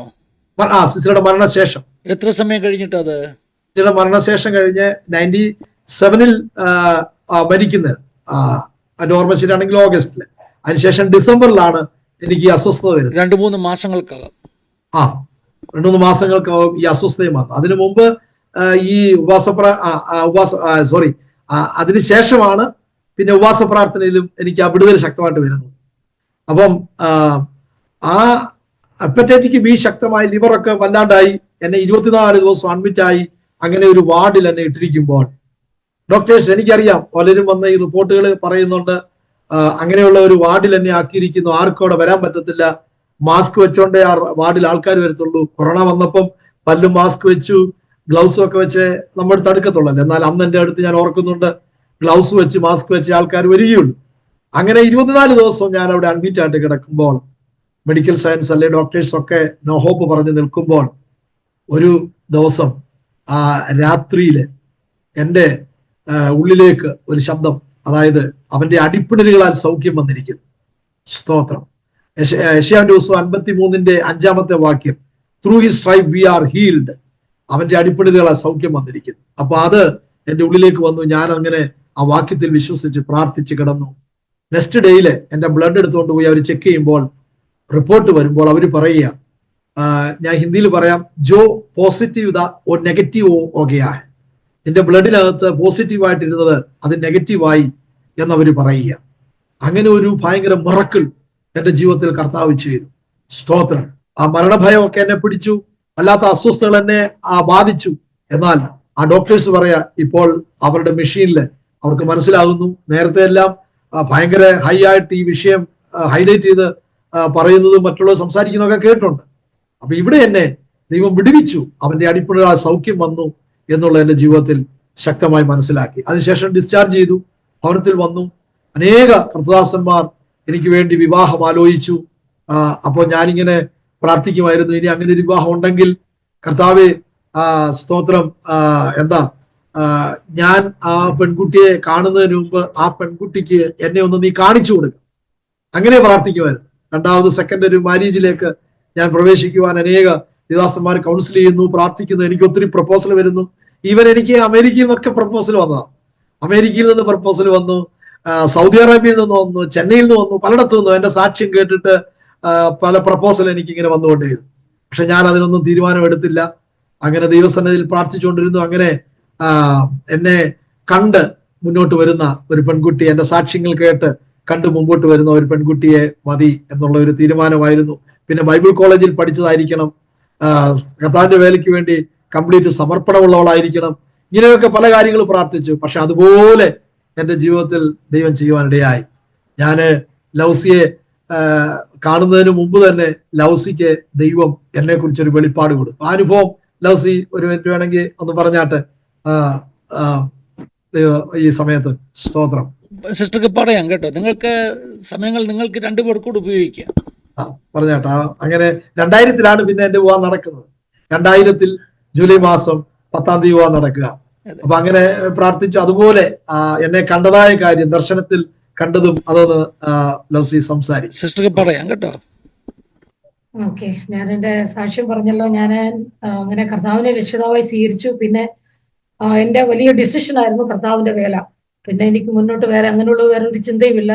സിസിലിയുടെ മരണശേഷം. എത്ര സമയം കഴിഞ്ഞിട്ട്? അത് സിസിലിയുടെ മരണശേഷം കഴിഞ്ഞ് 97-ൽ മരിക്കുന്നത്. നോർമൽ ശരിയാണെങ്കിൽ ഓഗസ്റ്റില്. അതിനുശേഷം ഡിസംബറിലാണ് എനിക്ക് ഈ അസ്വസ്ഥത വരുന്നത്. 2-3 മാസങ്ങൾക്കകം 2-3 മാസങ്ങൾക്കകം ഈ അസ്വസ്ഥയും വന്നു. അതിനു മുമ്പ് ഈ അതിനുശേഷമാണ് പിന്നെ ഉപവാസ പ്രാർത്ഥനയിലും എനിക്ക് ആ വിടുതൽ ശക്തമായിട്ട് വരുന്നത്. അപ്പം ആ ഹെപ്പറ്റൈറ്റിക് B ശക്തമായി, ലിവറൊക്കെ വല്ലാണ്ടായി. എന്നെ 24 ദിവസം അഡ്മിറ്റായി. അങ്ങനെ ഒരു വാർഡിൽ എന്നെ ഇട്ടിരിക്കുമ്പോൾ ഡോക്ടേഴ്സ്, എനിക്കറിയാം പലരും വന്ന ഈ റിപ്പോർട്ടുകൾ പറയുന്നുണ്ട്, അങ്ങനെയുള്ള ഒരു വാർഡിൽ എന്നെ ആക്കിയിരിക്കുന്നു, ആർക്കും അവിടെ വരാൻ പറ്റത്തില്ല, മാസ്ക് വെച്ചോണ്ടേ ആ വാർഡിൽ ആൾക്കാർ വരത്തുള്ളൂ. കൊറോണ വന്നപ്പം പല്ലും മാസ്ക് വെച്ചു, ഗ്ലൗസും ഒക്കെ വെച്ച് നമ്മൾ തടുക്കത്തുള്ളല്ലോ. എന്നാൽ അന്ന് എൻ്റെ അടുത്ത് ഞാൻ ഓർക്കുന്നുണ്ട്, ഗ്ലൗസ് വെച്ച് മാസ്ക് വെച്ച് ആൾക്കാർ വരികയുള്ളൂ. അങ്ങനെ 24 ദിവസം ഞാൻ അവിടെ അഡ്മിറ്റ് ആയിട്ട് കിടക്കുമ്പോൾ മെഡിക്കൽ സയൻസ് അല്ലെ ഡോക്ടേഴ്സ് ഒക്കെ നോ ഹോപ്പ് പറഞ്ഞ് നിൽക്കുമ്പോൾ ഒരു ദിവസം രാത്രിയിൽ എൻ്റെ ഉള്ളിലേക്ക് ഒരു ശബ്ദം, അതായത് അവന്റെ അടിപ്പിണലുകളാൽ സൗഖ്യം വന്നിരിക്കുന്നു. സ്തോത്രം. യെശയ്യാവിന്റെ പുസ്തകം 53-ന്റെ 5-ാമത്തെ വാക്യം, through his stripe we are healed. അവന്റെ അടിപ്പിണലുകളാൽ സൗഖ്യം വന്നിരിക്കുന്നു. അപ്പൊ അത് എൻ്റെ ഉള്ളിലേക്ക് വന്നു. ഞാൻ അങ്ങനെ ആ വാക്യത്തിൽ വിശ്വസിച്ച് പ്രാർത്ഥിച്ച് കിടന്നു. നെക്സ്റ്റ് ഡേയില് എൻ്റെ ബ്ലഡ് എടുത്തുകൊണ്ട് പോയി അവർ ചെക്ക് ചെയ്യുമ്പോൾ റിപ്പോർട്ട് വരുമ്പോൾ അവർ പറയുക, ഞാൻ ഹിന്ദിയിൽ പറയാം, ജോ പോസിറ്റീവ് ദ ഓ നെഗറ്റീവ് ഓ ഗയാ ഹൈ. നിന്റെ ബ്ലഡിനകത്ത് പോസിറ്റീവായിട്ടിരുന്നത് അത് നെഗറ്റീവായി എന്നവർ പറയുക. അങ്ങനെ ഒരു ഭയങ്കര മിറക്കിൾ എൻ്റെ ജീവിതത്തിൽ കർത്താവ് ചെയ്തു. സ്തോത്രം. ആ മരണഭയമൊക്കെ എന്നെ പിടിച്ചു, അല്ലാത്ത അസ്വസ്ഥതകൾ എന്നെ ബാധിച്ചു. എന്നാൽ ആ ഡോക്ടേഴ്സ് പറയാ, ഇപ്പോൾ അവരുടെ മെഷീനിൽ അവർക്ക് മനസ്സിലാകുന്നു. നേരത്തെ എല്ലാം ഭയങ്കര ഹൈ ആയിട്ട് ഈ വിഷയം ഹൈലൈറ്റ് ചെയ്ത് പറയുന്നതും മറ്റുള്ളവർ സംസാരിക്കുന്നതൊക്കെ കേട്ടിട്ടുണ്ട്. അപ്പൊ ഇവിടെ എന്നെ ദൈവം വിടുവിച്ചു. അവന്റെ അടിപ്പിണലുകളാൽ സൗഖ്യം വന്നു എന്നുള്ള എൻ്റെ ജീവിതത്തിൽ ശക്തമായി മനസ്സിലാക്കി. അതിനുശേഷം ഡിസ്ചാർജ് ചെയ്തു, ഭവനത്തിൽ വന്നു. അനേക കർത്തദാസന്മാർ എനിക്ക് വേണ്ടി വിവാഹം ആലോചിച്ചു. അപ്പോൾ ഞാനിങ്ങനെ പ്രാർത്ഥിക്കുമായിരുന്നു, ഇനി അങ്ങനെ ഒരു വിവാഹം ഉണ്ടെങ്കിൽ കർത്താവേ, സ്തോത്രം, ഞാൻ ആ പെൺകുട്ടിയെ കാണുന്നതിന് മുമ്പ് ആ പെൺകുട്ടിക്ക് എന്നെ ഒന്ന് നീ കാണിച്ചു കൊടുക്കും. അങ്ങനെ പ്രാർത്ഥിക്കുമായിരുന്നു. രണ്ടാമത് സെക്കൻഡ് ഒരു മാരേജിലേക്ക് ഞാൻ പ്രവേശിക്കുവാൻ അനേക ദേവദാസന്മാർ കൗൺസിൽ ചെയ്യുന്നു, പ്രാർത്ഥിക്കുന്നു. എനിക്ക് ഒത്തിരി പ്രപ്പോസൽ വരുന്നു. ഈവൻ എനിക്ക് അമേരിക്കയിൽ നിന്നൊക്കെ പ്രപ്പോസൽ വന്നതാണ്. അമേരിക്കയിൽ നിന്ന് പ്രപ്പോസൽ വന്നു, സൗദി അറേബ്യയിൽ നിന്ന് വന്നു, ചെന്നൈയിൽ നിന്ന് വന്നു, പലയിടത്തു നിന്നും എന്റെ സാക്ഷ്യം കേട്ടിട്ട് പല പ്രപ്പോസൽ എനിക്ക് ഇങ്ങനെ വന്നുകൊണ്ടേയിരുന്നു. പക്ഷെ ഞാൻ അതിനൊന്നും തീരുമാനമെടുത്തില്ല. അങ്ങനെ ദൈവസന്നിധിയിൽ പ്രാർത്ഥിച്ചുകൊണ്ടിരുന്നു. അങ്ങനെ എന്നെ കണ്ട് മുന്നോട്ട് വരുന്ന ഒരു പെൺകുട്ടി, എന്റെ സാക്ഷ്യങ്ങൾ കേട്ട് കണ്ട് മുമ്പോട്ട് വരുന്ന ഒരു പെൺകുട്ടിയെ മതി എന്നുള്ള ഒരു തീരുമാനമായിരുന്നു. പിന്നെ ബൈബിൾ കോളേജിൽ പഠിച്ചതായിരിക്കണം, കർത്താവിന്റെ വേലയ്ക്ക് വേണ്ടി കംപ്ലീറ്റ് സമർപ്പണമുള്ളവളായിരിക്കണം. ഇങ്ങനെയൊക്കെ പല കാര്യങ്ങൾ പ്രാർത്ഥിച്ചു. പക്ഷെ അതുപോലെ എൻ്റെ ജീവിതത്തിൽ ദൈവം ചെയ്യുവാനിടയായി. ഞാന് ലൗസിയെ കാണുന്നതിന് മുമ്പ് തന്നെ ലൗസിക്ക് ദൈവം എന്നെ കുറിച്ചൊരു വെളിപ്പാട് കൊടുത്തു. ആ അനുഭവം ലൗസി ഒരു മിനിറ്റ് വേണമെങ്കിൽ ഒന്ന് പറഞ്ഞാട്ടെ ഈ സമയത്ത്. സ്തോത്രം. സിസ്റ്റർക്ക് പറയാം കേട്ടോ, നിങ്ങൾക്ക് സമയങ്ങൾ നിങ്ങൾക്ക് രണ്ടുപേർക്കും കൂടെ ഉപയോഗിക്കാം. പറഞ്ഞാട്ടാ. അങ്ങനെ 2000-ലാണ് പിന്നെ എന്റെ വിവാഹം നടക്കുന്നത്. 2000 ജൂലൈ മാസം 10-ാം തീയതി വിവാഹം നടക്കുക. അപ്പൊ അങ്ങനെ പ്രാർത്ഥിച്ചു. അതുപോലെ എന്നെ കണ്ടതായ കാര്യം, ദർശനത്തിൽ കണ്ടതും അതൊന്ന് ലൗസി സംസാരിക്കും. സിസ്റ്റർക്ക് പറയാം കേട്ടോ. ഓക്കെ, ഞാൻ എന്റെ സാക്ഷ്യം പറഞ്ഞല്ലോ. ഞാൻ അങ്ങനെ കർത്താവിനെ രക്ഷിതാവായി സ്വീകരിച്ചു. പിന്നെ എന്റെ വലിയ ഡിസിഷൻ ആയിരുന്നു കർത്താവിന്റെ വേല. പിന്നെ എനിക്ക് മുന്നോട്ട് വേറെ അങ്ങനെയുള്ള വേറെ ഒരു ചിന്തയുമില്ല.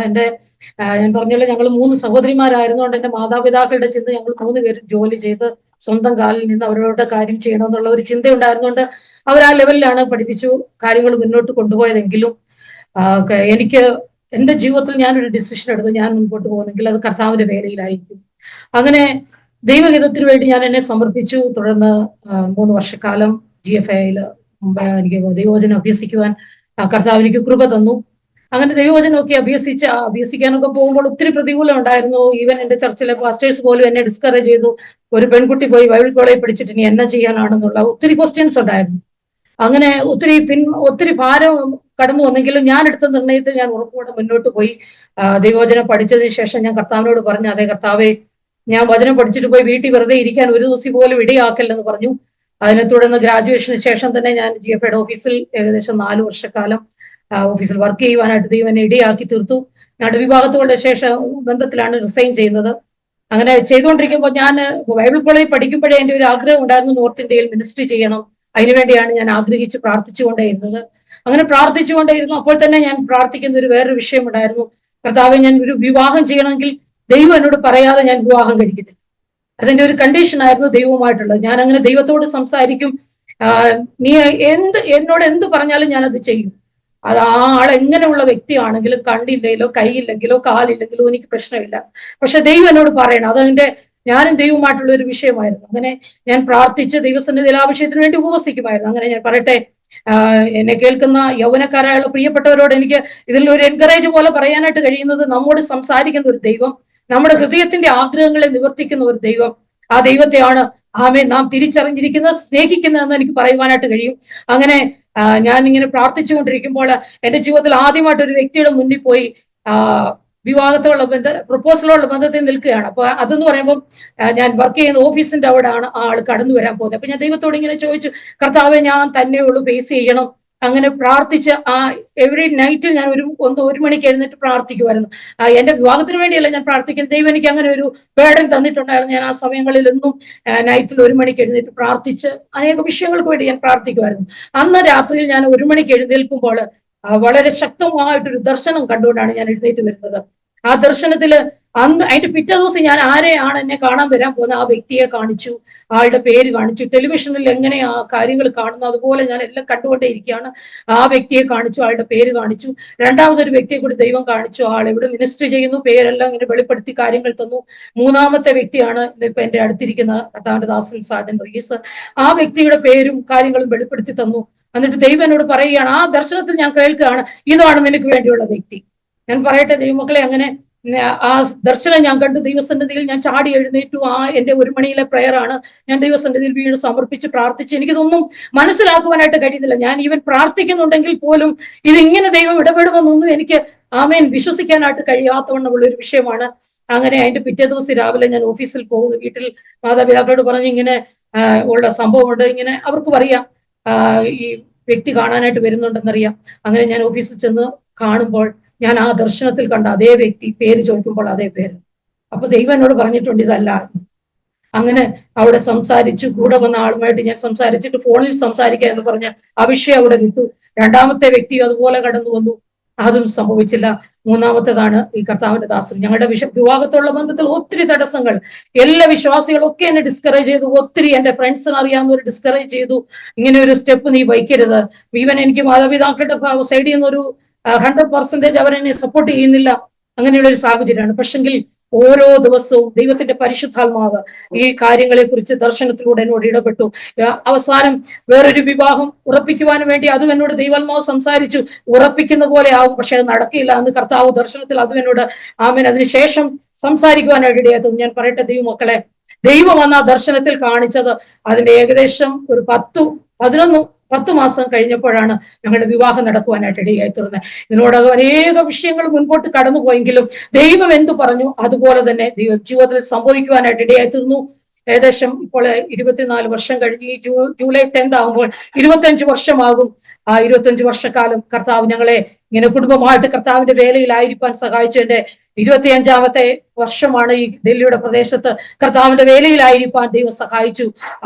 ഞാൻ പറഞ്ഞല്ലോ, ഞങ്ങൾ 3 സഹോദരിമാരായിരുന്നുകൊണ്ട് എന്റെ മാതാപിതാക്കളുടെ ചിന്ത, ഞങ്ങൾ 3 പേരും ജോലി ചെയ്ത് സ്വന്തം കാലിൽ നിന്ന് അവരവരുടെ കാര്യം ചെയ്യണമെന്നുള്ള ഒരു ചിന്ത ഉണ്ടായിരുന്നുകൊണ്ട് അവർ ആ ലെവലിലാണ് പഠിപ്പിച്ചു കാര്യങ്ങൾ മുന്നോട്ട് കൊണ്ടുപോയതെങ്കിലും എനിക്ക് എന്റെ ജീവിതത്തിൽ ഞാനൊരു ഡിസിഷൻ എടുത്തു, ഞാൻ മുൻപോട്ട് പോകുന്നെങ്കിൽ അത് കർത്താവിന്റെ വേലയിലായിരിക്കും. അങ്ങനെ ദൈവഹിതത്തിന് വേണ്ടി ഞാൻ എന്നെ സമർപ്പിച്ചു. തുടർന്ന് 3 വർഷക്കാലം GFIയിൽ എനിക്ക് ദൈവവചനം അഭ്യസിക്കുവാൻ കർത്താവ് എനിക്ക് കൃപ തന്നു. അങ്ങനെ ദൈവവചനമൊക്കെ അഭ്യസിക്കാനൊക്കെ പോകുമ്പോൾ ഒത്തിരി പ്രതികൂലം ഉണ്ടായിരുന്നു. ഈവൻ എന്റെ ചർച്ചിലെ പാസ്റ്റേഴ്സ് പോലും എന്നെ ഡിസ്കറേജ് ചെയ്തു. ഒരു പെൺകുട്ടി പോയി ബൈബിൾ കോളേജിൽ പഠിച്ചിട്ട് ഇനി എന്നാ ചെയ്യാനാണെന്നുള്ള ഒത്തിരി ക്വസ്റ്റ്യൻസ് ഉണ്ടായിരുന്നു. അങ്ങനെ ഒത്തിരി ഭാരം കടന്നു വന്നെങ്കിലും ഞാൻ എടുത്ത നിർണയത്തിൽ ഞാൻ ഉറപ്പോടെ മുന്നോട്ട് പോയി. ദൈവവചനം പഠിച്ചതിന് ശേഷം ഞാൻ കർത്താവിനോട് പറഞ്ഞു, അതേ കർത്താവേ, ഞാൻ വചനം പഠിച്ചിട്ട് പോയി വീട്ടിൽ വെറുതെ ഇരിക്കാൻ ഒരു ദിവസം പോലും ഇടയാക്കല്ലെന്ന് പറഞ്ഞു. അതിനെ തുടർന്ന് ഗ്രാജുവേഷന് ശേഷം തന്നെ ഞാൻ GFIയുടെ ഓഫീസിൽ ഏകദേശം 4 വർഷക്കാലം ഓഫീസിൽ വർക്ക് ചെയ്യുവാനായിട്ട് ദൈവം എന്നെ ഇടയാക്കി തീർത്തു. ഞാൻ വിവാഹത്തോടെ ശേഷം ബന്ധത്തിലാണ് റിസൈൻ ചെയ്യുന്നത്. അങ്ങനെ ചെയ്തുകൊണ്ടിരിക്കുമ്പോൾ ഞാൻ ബൈബിൾ കോളേജിൽ പഠിക്കുമ്പോഴേ എൻ്റെ ഒരു ആഗ്രഹം ഉണ്ടായിരുന്നു, നോർത്ത് ഇന്ത്യയിൽ മിനിസ്ട്രി ചെയ്യണം. അതിനുവേണ്ടിയാണ് ഞാൻ ആഗ്രഹിച്ച് പ്രാർത്ഥിച്ചുകൊണ്ടേയിരുന്നത്. അങ്ങനെ പ്രാർത്ഥിച്ചുകൊണ്ടേയിരുന്നു. അപ്പോൾ തന്നെ ഞാൻ പ്രാർത്ഥിക്കുന്ന വേറൊരു വിഷയം ഉണ്ടായിരുന്നു. കർത്താവെ, ഞാൻ ഒരു വിവാഹം ചെയ്യണമെങ്കിൽ ദൈവം എന്നോട് പറയാതെ ഞാൻ വിവാഹം കഴിക്കത്തില്ല. അതിന്റെ ഒരു കണ്ടീഷൻ ആയിരുന്നു ദൈവവുമായിട്ടുള്ളത്. ഞാൻ അങ്ങനെ ദൈവത്തോട് സംസാരിക്കും, നീ എന്നോട് എന്ത് പറഞ്ഞാലും ഞാനത് ചെയ്യും. അത് ആ ആൾ എങ്ങനെയുള്ള വ്യക്തിയാണെങ്കിലും, കണ്ടില്ലെങ്കിലോ കൈയില്ലെങ്കിലോ കാലില്ലെങ്കിലോ എനിക്ക് പ്രശ്നമില്ല. പക്ഷെ ദൈവം എന്നോട് പറയണം. അതെന്റെ ഞാനും ദൈവമായിട്ടുള്ള ഒരു വിഷയമായിരുന്നു. അങ്ങനെ ഞാൻ പ്രാർത്ഥിച്ച് ദൈവസന്നിധിയിൽ ആ വിഷയത്തിന് വേണ്ടി ഉപവസിക്കുമായിരുന്നു. അങ്ങനെ ഞാൻ പറയട്ടെ, എന്നെ കേൾക്കുന്ന യൗവനക്കാരായുള്ള പ്രിയപ്പെട്ടവരോട് എനിക്ക് ഇതിൽ ഒരു എൻകറേജ് പോലെ പറയാനായിട്ട് കഴിയുന്നത്, നമ്മോട് സംസാരിക്കുന്ന ഒരു ദൈവം, നമ്മുടെ ഹൃദയത്തിന്റെ ആഗ്രഹങ്ങളെ നിവർത്തിക്കുന്ന ഒരു ദൈവം, ആ ദൈവത്തെയാണ് നാം തിരിച്ചറിഞ്ഞിരിക്കുന്നത്, സ്നേഹിക്കുന്നതെന്ന് എനിക്ക് പറയുവാനായിട്ട് കഴിയും. അങ്ങനെ ഞാൻ ഇങ്ങനെ പ്രാർത്ഥിച്ചുകൊണ്ടിരിക്കുമ്പോൾ എന്റെ ജീവിതത്തിൽ ആദ്യമായിട്ട് ഒരു വ്യക്തിയുടെ മുന്നിൽ പോയി വിവാഹത്തോടുള്ള പ്രപ്പോസലോടുള്ള ബന്ധത്തിൽ നിൽക്കുകയാണ്. അപ്പൊ അതെന്ന് പറയുമ്പോൾ ഞാൻ വർക്ക് ചെയ്യുന്ന ഓഫീസിന്റെ അവിടെയാണ് ആ ആൾ കടന്നു വരാൻ പോകുന്നത്. അപ്പൊ ഞാൻ ദൈവത്തോട് ഇങ്ങനെ ചോദിച്ചു, കർത്താവെ, ഞാൻ തന്നെ ഉള്ളൂ ഫേസ് ചെയ്യണം. അങ്ങനെ പ്രാർത്ഥിച്ച് എവറി നൈറ്റിൽ ഞാൻ ഒരു മണിക്ക് എഴുന്നേറ്റ് പ്രാർത്ഥിക്കുമായിരുന്നു. എന്റെ വിവാഹത്തിന് വേണ്ടിയല്ല ഞാൻ പ്രാർത്ഥിക്കുന്നത്, ദൈവം എനിക്ക് അങ്ങനെ ഒരു ബേർഡൻ തന്നിട്ടുണ്ടായിരുന്നു. ഞാൻ ആ സമയങ്ങളിലൊന്നും നൈറ്റിൽ 1 മണിക്ക് എഴുന്നേറ്റ് പ്രാർത്ഥിച്ച് അനേക വിഷയങ്ങൾക്ക് വേണ്ടി ഞാൻ പ്രാർത്ഥിക്കുമായിരുന്നു. അന്ന് രാത്രിയിൽ ഞാൻ 1 മണിക്ക് എഴുന്നേൽക്കുമ്പോൾ വളരെ ശക്തമായിട്ടൊരു ദർശനം കണ്ടുകൊണ്ടാണ് ഞാൻ എഴുന്നേറ്റ് വരുന്നത്. ആ ദർശനത്തില് അതിന്റെ പിറ്റേ ദിവസം ഞാൻ ആരെയാണ് എന്നെ കാണാൻ വരാൻ പോകുന്നത് ആ വ്യക്തിയെ കാണിച്ചു, ആളുടെ പേര് കാണിച്ചു. ടെലിവിഷനിൽ എങ്ങനെ ആ കാര്യങ്ങൾ കാണുന്നു അതുപോലെ ഞാൻ എല്ലാം കണ്ടുകൊണ്ടേ ഇരിക്കുകയാണ്. ആ വ്യക്തിയെ കാണിച്ചു, ആളുടെ പേര് കാണിച്ചു. രണ്ടാമതൊരു വ്യക്തിയെ കൂടി ദൈവം കാണിച്ചു, ആൾ എവിടെ മിനിസ്റ്റർ ചെയ്യുന്നു, പേരെല്ലാം ഇങ്ങനെ വെളിപ്പെടുത്തി കാര്യങ്ങൾ തന്നു. മൂന്നാമത്തെ വ്യക്തിയാണ് ഇപ്പൊ എന്റെ അടുത്തിരിക്കുന്ന കർത്താവിന്റെ ദാസൻ സാജൻ റീസ്. ആ വ്യക്തിയുടെ പേരും കാര്യങ്ങളും വെളിപ്പെടുത്തി തന്നു. എന്നിട്ട് ദൈവം എന്നോട് പറയുകയാണ്, ആ ദർശനത്തിൽ ഞാൻ കേൾക്കുകയാണ്, ഇതാണ് നിനക്ക് വേണ്ടിയുള്ള വ്യക്തി. ഞാൻ പറയട്ടെ ദൈവമക്കളെ, അങ്ങനെ ആ ദർശനം ഞാൻ കണ്ടു. ദൈവസന്നിധിയിൽ ഞാൻ ചാടി എഴുന്നേറ്റു. എന്റെ 1 മണിയിലെ പ്രയറാണ്. ഞാൻ ദൈവസന്നിധിയിൽ വീട് സമർപ്പിച്ച് പ്രാർത്ഥിച്ച്. എനിക്കിതൊന്നും മനസ്സിലാക്കുവാനായിട്ട് കഴിയുന്നില്ല. ഞാൻ ഈവൻ പ്രാർത്ഥിക്കുന്നുണ്ടെങ്കിൽ പോലും ഇതിങ്ങനെ ദൈവം ഇടപെടുമെന്നൊന്നും എനിക്ക് വിശ്വസിക്കാനായിട്ട് കഴിയാത്തവണ്ണമുള്ള ഒരു വിഷയമാണ്. അങ്ങനെ അതിന്റെ പിറ്റേ ദിവസം രാവിലെ ഞാൻ ഓഫീസിൽ പോകുന്നു. വീട്ടിൽ മാതാപിതാക്കളോട് പറഞ്ഞു ഇങ്ങനെ ഉള്ള സംഭവമുണ്ട്. ഇങ്ങനെ അവർക്കും അറിയാം ഈ വ്യക്തി കാണാനായിട്ട് വരുന്നുണ്ടെന്നറിയാം. അങ്ങനെ ഞാൻ ഓഫീസിൽ ചെന്ന് കാണുമ്പോൾ ഞാൻ ആ ദർശനത്തിൽ കണ്ട അതേ വ്യക്തി പേര് ചോദിക്കുമ്പോൾ അതേ പേര്. അപ്പൊ ദൈവം എന്നോട് പറഞ്ഞിട്ടുണ്ട് ഇതല്ല. അങ്ങനെ അവിടെ സംസാരിച്ചു. കൂടെ വന്ന ആളുമായിട്ട് ഞാൻ സംസാരിച്ചിട്ട് ഫോണിൽ സംസാരിക്കുക എന്ന് പറഞ്ഞ് ആ വിഷയം അവിടെ വിട്ടു. രണ്ടാമത്തെ വ്യക്തി അതുപോലെ കടന്നു വന്നു. അതും സംഭവിച്ചില്ല. മൂന്നാമത്തേതാണ് ഈ കർത്താവിന്റെ ദാസൻ. ഞങ്ങളുടെ വിവാഹത്തുള്ള ബന്ധത്തിൽ ഒത്തിരി തടസ്സങ്ങൾ. എല്ലാ വിശ്വാസികളൊക്കെ എന്നെ ഡിസ്കറേജ് ചെയ്തു. ഒത്തിരി എന്റെ ഫ്രണ്ട്സിന് അറിയാവുന്നവർ ഡിസ്കറേജ് ചെയ്തു. ഇങ്ങനെ ഒരു സ്റ്റെപ്പ് നീ വയ്ക്കരുത്. ഈവൻ എനിക്ക് മാതാപിതാക്കളുടെ സൈഡിൽ നിന്നൊരു 100% അവരെന്നെ സപ്പോർട്ട് ചെയ്യുന്നില്ല. അങ്ങനെയുള്ള ഒരു സാഹചര്യമാണ്. പക്ഷെങ്കിൽ ഓരോ ദിവസവും ദൈവത്തിന്റെ പരിശുദ്ധാത്മാവ് ഈ കാര്യങ്ങളെ കുറിച്ച് ദർശനത്തിലൂടെ എന്നോട് ഇടപെട്ടു. അവസാനം വേറൊരു വിവാഹം ഉറപ്പിക്കുവാൻ വേണ്ടി അതും എന്നോട് ദൈവാത്മാവ് സംസാരിച്ചു. ഉറപ്പിക്കുന്ന പോലെ ആകും, പക്ഷെ അത് നടക്കില്ല എന്ന് കർത്താവ് ദർശനത്തിൽ അതും എന്നോട് അതിനുശേഷം സംസാരിക്കുവാനായിട്ട് ഇടയായിരുന്നു. ഞാൻ പറയട്ടെ ദൈവമക്കളെ, ദൈവം വന്ന ദർശനത്തിൽ കാണിച്ചത് അതിന്റെ ഏകദേശം ഒരു 10 മാസം കഴിഞ്ഞപ്പോഴാണ് ഞങ്ങളുടെ വിവാഹം നടക്കുവാനായിട്ട് ഇടയായി തീർന്നത്. ഇതിനോടകം അനേക വിഷയങ്ങൾ മുൻപോട്ട് കടന്നുപോയെങ്കിലും ദൈവം എന്തു പറഞ്ഞു അതുപോലെ തന്നെ ജീവിതത്തിൽ സംഭവിക്കുവാനായിട്ട് ഇടയായി തീർന്നു. ഏകദേശം ഇപ്പോൾ 24 വർഷം കഴിഞ്ഞ് ഈ ജൂലൈ 10 ആകുമ്പോൾ 25 വർഷമാകും. ആ 25 വർഷക്കാലം കർത്താവ് ഞങ്ങളെ ഇങ്ങനെ കുടുംബമായിട്ട് കർത്താവിന്റെ വേലയിലായിരിക്കാൻ സഹായിച്ചതിന്റെ 25ാമത്തെ വർഷമാണ് ഈ ഡൽഹിയുടെ പ്രദേശത്ത് കർത്താവിന്റെ വേലയിലായിരിക്കാൻ ദൈവം സഹായിച്ചു.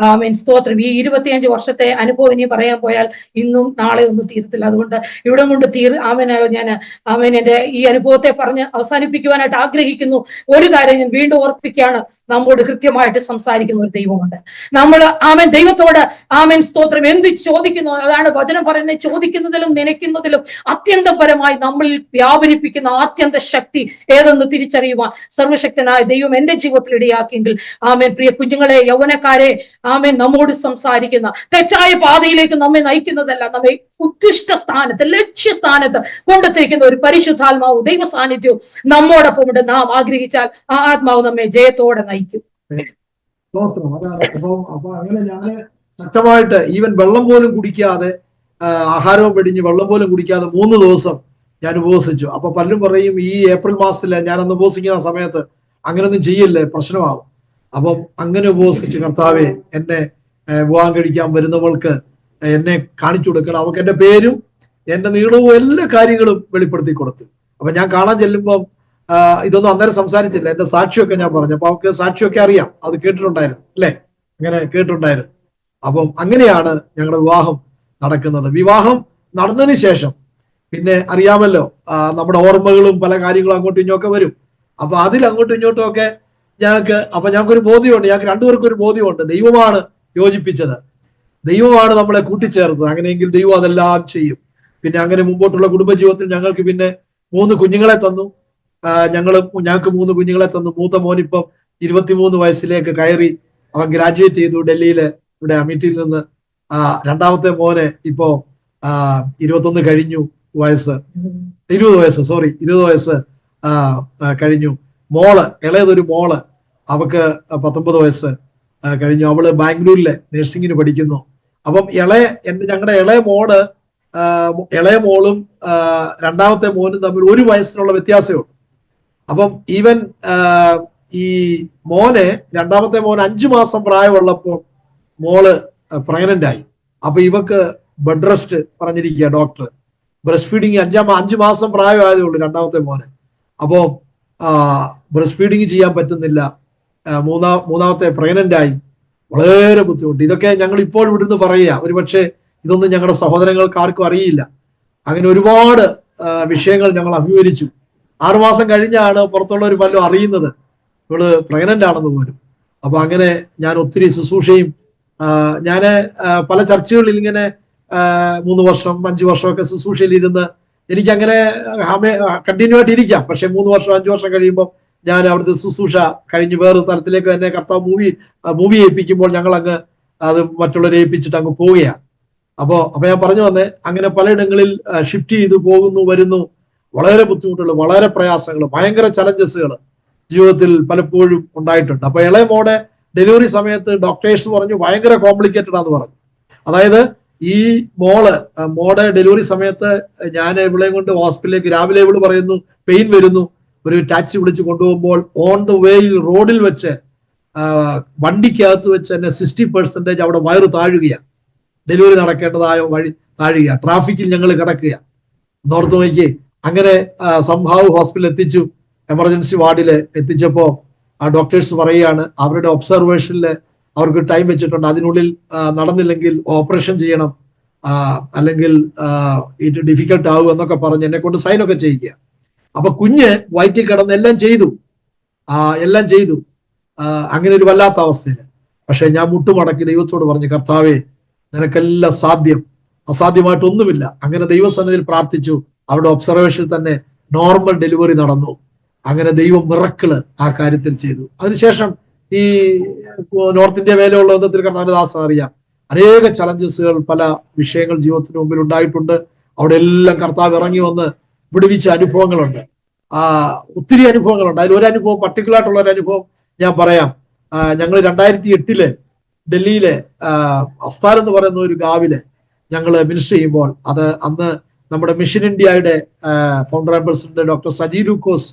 സ്തോത്രം. ഈ 25 വർഷത്തെ അനുഭവം ഇനി പറയാൻ പോയാൽ ഇന്നും നാളെ ഒന്നും തീരത്തില്ല. അതുകൊണ്ട് ഇവിടെ കൊണ്ട് ഞാൻ എന്റെ ഈ അനുഭവത്തെ പറഞ്ഞ് അവസാനിപ്പിക്കുവാനായിട്ട് ആഗ്രഹിക്കുന്നു. ഒരു കാര്യം ഞാൻ വീണ്ടും ഓർപ്പിക്കുകയാണ്, നമ്മോട് കൃത്യമായിട്ട് സംസാരിക്കുന്ന ഒരു ദൈവമുണ്ട്. നമ്മൾ ദൈവത്തോട് സ്തോത്രം എന്ത് ചോദിക്കുന്നു അതാണ് വചനം പറയുന്നത്. ചോദിക്കുന്നതിലും നനയ്ക്കുന്നതിലും അത്യന്തപരമായി നമ്മളിൽ വ്യാപരിപ്പിക്കുന്ന ആത്യന്ത ശക്തി ഏതെന്ന് തിരിച്ചറിയുവാൻ സർവശക്തനായ ദൈവം എന്റെ ജീവിതത്തിൽ ഇടയാക്കിയെങ്കിൽ പ്രിയ കുഞ്ഞുങ്ങളെ, യൗവനക്കാരെ, നമ്മോട് സംസാരിക്കുന്ന തെറ്റായ പാതയിലേക്ക് നമ്മെ നയിക്കുന്നതല്ല, നമ്മെ ഉദ്ദിഷ്ട സ്ഥാനത്ത് ലക്ഷ്യസ്ഥാനത്ത് കൊണ്ടെത്തിക്കുന്ന ഒരു പരിശുദ്ധാത്മാവും ദൈവ സാന്നിധ്യവും നമ്മോടൊപ്പം ഉണ്ട്. നാം ആഗ്രഹിച്ചാൽ ആ ആത്മാവ് നമ്മെ ജയത്തോടെ നയിക്കും. അപ്പൊ അങ്ങനെ ഞാന് ശക്തമായിട്ട് ഈവൻ വെള്ളം പോലും കുടിക്കാതെ, ആഹാരവും വെടിഞ്ഞ് വെള്ളം പോലും കുടിക്കാതെ 3 ദിവസം ഞാൻ ഉപവസിച്ചു. അപ്പൊ പലരും പറയും ഈ ഏപ്രിൽ മാസത്തില് ഞാൻ അന്ന് ഉപവസിക്കുന്ന സമയത്ത് അങ്ങനൊന്നും ചെയ്യില്ലേ, പ്രശ്നമാകും. അപ്പം അങ്ങനെ ഉപവസിച്ച് കർത്താവെ എന്നെ വിവാഹം കഴിക്കാൻ വരുന്നവൾക്ക് എന്നെ കാണിച്ചു കൊടുക്കണം. അവർക്ക് എന്റെ പേരും എന്റെ നീളവും എല്ലാ കാര്യങ്ങളും വെളിപ്പെടുത്തി കൊടുത്തു. അപ്പൊ ഞാൻ കാണാൻ ചെല്ലുമ്പം ഇതൊന്നും അന്നേരം സംസാരിച്ചില്ല. എന്റെ സാക്ഷിയൊക്കെ ഞാൻ പറഞ്ഞു. അപ്പൊ അവർക്ക് സാക്ഷിയൊക്കെ അറിയാം, അത് കേട്ടിട്ടുണ്ടായിരുന്നു അല്ലെ, അങ്ങനെ കേട്ടിട്ടുണ്ടായിരുന്നു. അപ്പം അങ്ങനെയാണ് ഞങ്ങളുടെ വിവാഹം നടക്കുന്നത്. വിവാഹം നടന്നതിന് ശേഷം പിന്നെ അറിയാമല്ലോ, നമ്മുടെ ഓർമ്മകളും പല കാര്യങ്ങളും അങ്ങോട്ടും ഇങ്ങോട്ടൊക്കെ വരും. അപ്പൊ അതിൽ അങ്ങോട്ടും ഇങ്ങോട്ടും ഒക്കെ ഞങ്ങൾക്കൊരു ബോധ്യമുണ്ട്, ഞങ്ങൾക്ക് രണ്ടുപേർക്കും ഒരു ബോധ്യമുണ്ട്, ദൈവമാണ് യോജിപ്പിച്ചത്, ദൈവമാണ് നമ്മളെ കൂട്ടിച്ചേർത്തത്. അങ്ങനെയെങ്കിൽ ദൈവം അതെല്ലാം ചെയ്യും. പിന്നെ അങ്ങനെ മുമ്പോട്ടുള്ള കുടുംബജീവിതത്തിൽ ഞങ്ങൾക്ക് പിന്നെ 3 കുഞ്ഞുങ്ങളെ തന്നു. ഞങ്ങൾക്ക് 3 കുഞ്ഞുങ്ങളെ തന്നു. മൂത്ത മോനിപ്പം 23 വയസ്സിലേക്ക് കയറി, അവൻ ഗ്രാജുവേറ്റ് ചെയ്തു ഡൽഹിയിലെ ഇവിടെ അമേഠിയിൽ നിന്ന്. രണ്ടാമത്തെ മോനെ ഇപ്പോ 21 കഴിഞ്ഞു വയസ്സ്, 20 വയസ്സ് കഴിഞ്ഞു. ഇളയതൊരു മോള്, അവക്ക് 19 വയസ്സ് കഴിഞ്ഞു. അവള് ബാംഗ്ലൂരിലെ നഴ്സിംഗിന് പഠിക്കുന്നു. അപ്പം ഞങ്ങളുടെ ഇളയ മോളും രണ്ടാമത്തെ മോനും തമ്മിൽ 1 വയസ്സിനുള്ള വ്യത്യാസമേ ഉള്ളൂ. അപ്പം ഈവൻ ഈ രണ്ടാമത്തെ മോന് 5 മാസം പ്രായമുള്ളപ്പോൾ മോള് പ്രഗ്നന്റ് ആയി. അപ്പൊ ഇവക്ക് ബെഡ് റെസ്റ്റ് പറഞ്ഞിരിക്കുക ഡോക്ടർ. ബ്രസ്റ്റ് ഫീഡിങ് 5 മാസം പ്രായമായതേ ഉള്ളൂ രണ്ടാമത്തെ മോന്. അപ്പോ ബ്രസ്റ്റ് ഫീഡിങ് ചെയ്യാൻ പറ്റുന്നില്ല. മൂന്നാമത്തെ പ്രഗ്നന്റ് ആയി. വളരെ ബുദ്ധിമുട്ട്. ഇതൊക്കെ ഞങ്ങൾ ഇപ്പോൾ ഇവിടുന്ന് പറയുക, ഒരുപക്ഷെ ഇതൊന്നും ഞങ്ങളുടെ സഹോദരങ്ങൾക്ക് ആർക്കും അറിയില്ല. അങ്ങനെ ഒരുപാട് വിഷയങ്ങൾ ഞങ്ങൾ അഭിമുഖീകരിച്ചു. 6 മാസം കഴിഞ്ഞാണ് പുറത്തുള്ളവർ പലരും അറിയുന്നത് ഇവള് പ്രഗ്നന്റ് ആണെന്ന് പോലും. അപ്പൊ അങ്ങനെ ഞാൻ ഒത്തിരി ശുശ്രൂഷയും ഞാന് പല ചർച്ചകളിൽ ഇങ്ങനെ 3 വർഷം 5 വർഷമൊക്കെ ശുശ്രൂഷയിൽ ഇരുന്ന് എനിക്ക് അങ്ങനെ കണ്ടിന്യൂ ആയിട്ട് ഇരിക്കാം. പക്ഷെ 3 വർഷം 5 വർഷം കഴിയുമ്പോൾ ഞാൻ അവിടുത്തെ ശുശ്രൂഷ കഴിഞ്ഞ് വേറൊരു തലത്തിലേക്ക് തന്നെ കർത്താവ് മൂവി ഏൽപ്പിക്കുമ്പോൾ ഞങ്ങൾ അങ്ങ് അത് മറ്റുള്ളവരെ ഏൽപ്പിച്ചിട്ട് അങ്ങ് പോവുകയാണ്. അപ്പൊ ഞാൻ പറഞ്ഞു വന്നേ, അങ്ങനെ പലയിടങ്ങളിൽ ഷിഫ്റ്റ് ചെയ്ത് പോകുന്നു വരുന്നു. വളരെ ബുദ്ധിമുട്ടുകൾ, വളരെ പ്രയാസങ്ങൾ, ഭയങ്കര ചലഞ്ചസുകൾ ജീവിതത്തിൽ പലപ്പോഴും ഉണ്ടായിട്ടുണ്ട്. അപ്പൊ ഇളയ മോടെ ഡെലിവറി സമയത്ത് ഡോക്ടേഴ്സ് പറഞ്ഞു ഭയങ്കര കോംപ്ലിക്കേറ്റഡ് ആണെന്ന് പറഞ്ഞു. അതായത് ഈ മോടെ ഡെലിവറി സമയത്ത് ഞാൻ ഇവളെയും കൊണ്ട് ഹോസ്പിറ്റലിലേക്ക് രാവിലെ ഇവള് പറയുന്നു പെയിൻ വരുന്നു, ഒരു ടാക്സി വിളിച്ച് കൊണ്ടുപോകുമ്പോൾ ഓൺ ദ വേയിൽ റോഡിൽ വെച്ച് വണ്ടിക്കകത്ത് വെച്ച് തന്നെ 60% അവിടെ വയറ് താഴുകയാണ്. ഡെലിവറി നടക്കേണ്ടതായ വഴി താഴുകയാണ്. ട്രാഫിക്കിൽ ഞങ്ങൾ കിടക്കുക. നോർത്ത് നോക്കി അങ്ങനെ സംഭാവ് ഹോസ്പിറ്റലിൽ എത്തിച്ചു. എമർജൻസി വാർഡിൽ എത്തിച്ചപ്പോൾ ആ ഡോക്ടേഴ്സ് പറയുകയാണ് അവരുടെ ഒബ്സർവേഷനിൽ അവർക്ക് ടൈം വെച്ചിട്ടുണ്ട്, അതിനുള്ളിൽ നടന്നില്ലെങ്കിൽ ഓപ്പറേഷൻ ചെയ്യണം, അല്ലെങ്കിൽ ഇത് ഡിഫിക്കൽട്ട് ആവും എന്നൊക്കെ പറഞ്ഞ് എന്നെ കൊണ്ട് സൈനൊക്കെ ചെയ്യിക്കുക. അപ്പൊ കുഞ്ഞ് വയറ്റിൽ കിടന്ന് എല്ലാം ചെയ്തു അങ്ങനെ ഒരു വല്ലാത്ത അവസ്ഥയിൽ. പക്ഷെ ഞാൻ മുട്ടുമടക്കി ദൈവത്തോട് പറഞ്ഞു, കർത്താവേ നിനക്കെല്ലാം സാധ്യം, അസാധ്യമായിട്ടൊന്നുമില്ല. അങ്ങനെ ദൈവസന്നിധിയിൽ പ്രാർത്ഥിച്ചു. അവരുടെ ഒബ്സർവേഷനിൽ തന്നെ നോർമൽ ഡെലിവറി നടന്നു. അങ്ങനെ ദൈവം മിറക്കിള് ആ കാര്യത്തിൽ ചെയ്തു. അതിനുശേഷം ഈ നോർത്ത് ഇന്ത്യ വേലയുള്ള ബന്ധത്തിൽ കർത്താവിന്റെ ദാസൻ അറിയാം, അനേക ചലഞ്ചസുകൾ, പല വിഷയങ്ങൾ ജീവിതത്തിന് മുമ്പിൽ ഉണ്ടായിട്ടുണ്ട്. അവിടെ എല്ലാം കർത്താവ് ഇറങ്ങി വന്ന് വിടുവിച്ച അനുഭവങ്ങളുണ്ട്. ഒത്തിരി അനുഭവങ്ങളുണ്ട്. അതിൽ ഒരു അനുഭവം, പർട്ടിക്കുലർ ആയിട്ടുള്ള ഒരു അനുഭവം ഞാൻ പറയാം. ഞങ്ങൾ 2008 ഡൽഹിയിലെ അസ്ഥാൻ എന്ന് പറയുന്ന ഒരു ഗാവില് ഞങ്ങൾ മിനിസ്റ്റർ ചെയ്യുമ്പോൾ, അത് അന്ന് നമ്മുടെ മിഷൻ ഇന്ത്യയുടെ founder and president doctor Saji Lukose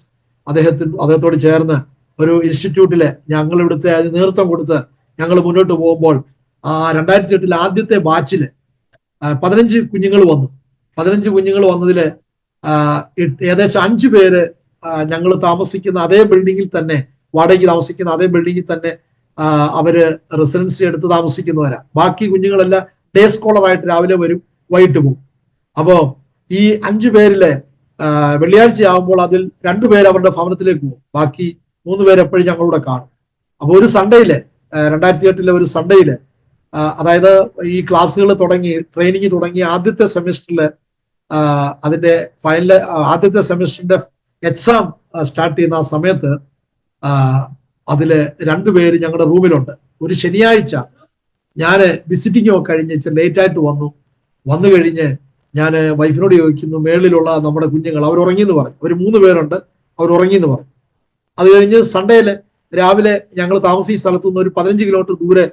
അദ്ദേഹത്തോട് ചേർന്ന് ഒരു ഇൻസ്റ്റിറ്റ്യൂട്ടില് ഞങ്ങൾ ഇവിടുത്തെ അത് നേതൃത്വം കൊടുത്ത് ഞങ്ങൾ മുന്നോട്ട് പോകുമ്പോൾ 2008 ആദ്യത്തെ ബാച്ചില് 15 കുഞ്ഞുങ്ങൾ വന്നു. 15 കുഞ്ഞുങ്ങൾ വന്നതില് ഏകദേശം 5 പേര് ഞങ്ങൾ താമസിക്കുന്ന അതേ ബിൽഡിങ്ങിൽ തന്നെ, വാടകയ്ക്ക് താമസിക്കുന്ന അതേ ബിൽഡിങ്ങിൽ തന്നെ അവര് റെസിഡൻസി എടുത്ത് താമസിക്കുന്നവരാ. ബാക്കി കുഞ്ഞുങ്ങളെല്ലാം ഡേ സ്കോളറായിട്ട് രാവിലെ വരും, വൈകിട്ട് പോകും. അപ്പോ ഈ 5 പേരില് വെള്ളിയാഴ്ച ആകുമ്പോൾ അതിൽ 2 പേര് അവരുടെ ഭവനത്തിലേക്ക് പോകും. ബാക്കി 3 പേര് എപ്പോഴും ഞങ്ങളുടെ കാണും. അപ്പൊ ഒരു സൺഡേയില് 2008 ഒരു സൺഡേയില്, അതായത് ഈ ക്ലാസ്സുകൾ തുടങ്ങി, ട്രെയിനിങ് തുടങ്ങി ആദ്യത്തെ സെമിസ്റ്ററില്, അതിന്റെ ഫൈനല് ആദ്യത്തെ സെമിസ്റ്ററിന്റെ എക്സാം സ്റ്റാർട്ട് ചെയ്യുന്ന ആ സമയത്ത് അതില് 2 പേര് ഞങ്ങളുടെ റൂമിലുണ്ട്. ഒരു ശനിയാഴ്ച ഞാൻ വിസിറ്റിംഗ് ഒക്കെ കഴിഞ്ഞ് ലേറ്റ് ആയിട്ട് വന്നു കഴിഞ്ഞ് ഞാൻ വൈഫിനോട് ചോദിക്കുന്നു, മേളിലുള്ള നമ്മുടെ കുഞ്ഞുങ്ങൾ അവർ ഉറങ്ങിയെന്ന് പറഞ്ഞു. ഒരു 3 പേരുണ്ട്, അവർ ഉറങ്ങിയെന്ന് പറഞ്ഞു. അത് കഴിഞ്ഞ് സൺഡേയില് രാവിലെ ഞങ്ങൾ താമസിക്കുന്ന സ്ഥലത്തു നിന്ന് ഒരു 15 കിലോമീറ്റർ ദൂരെ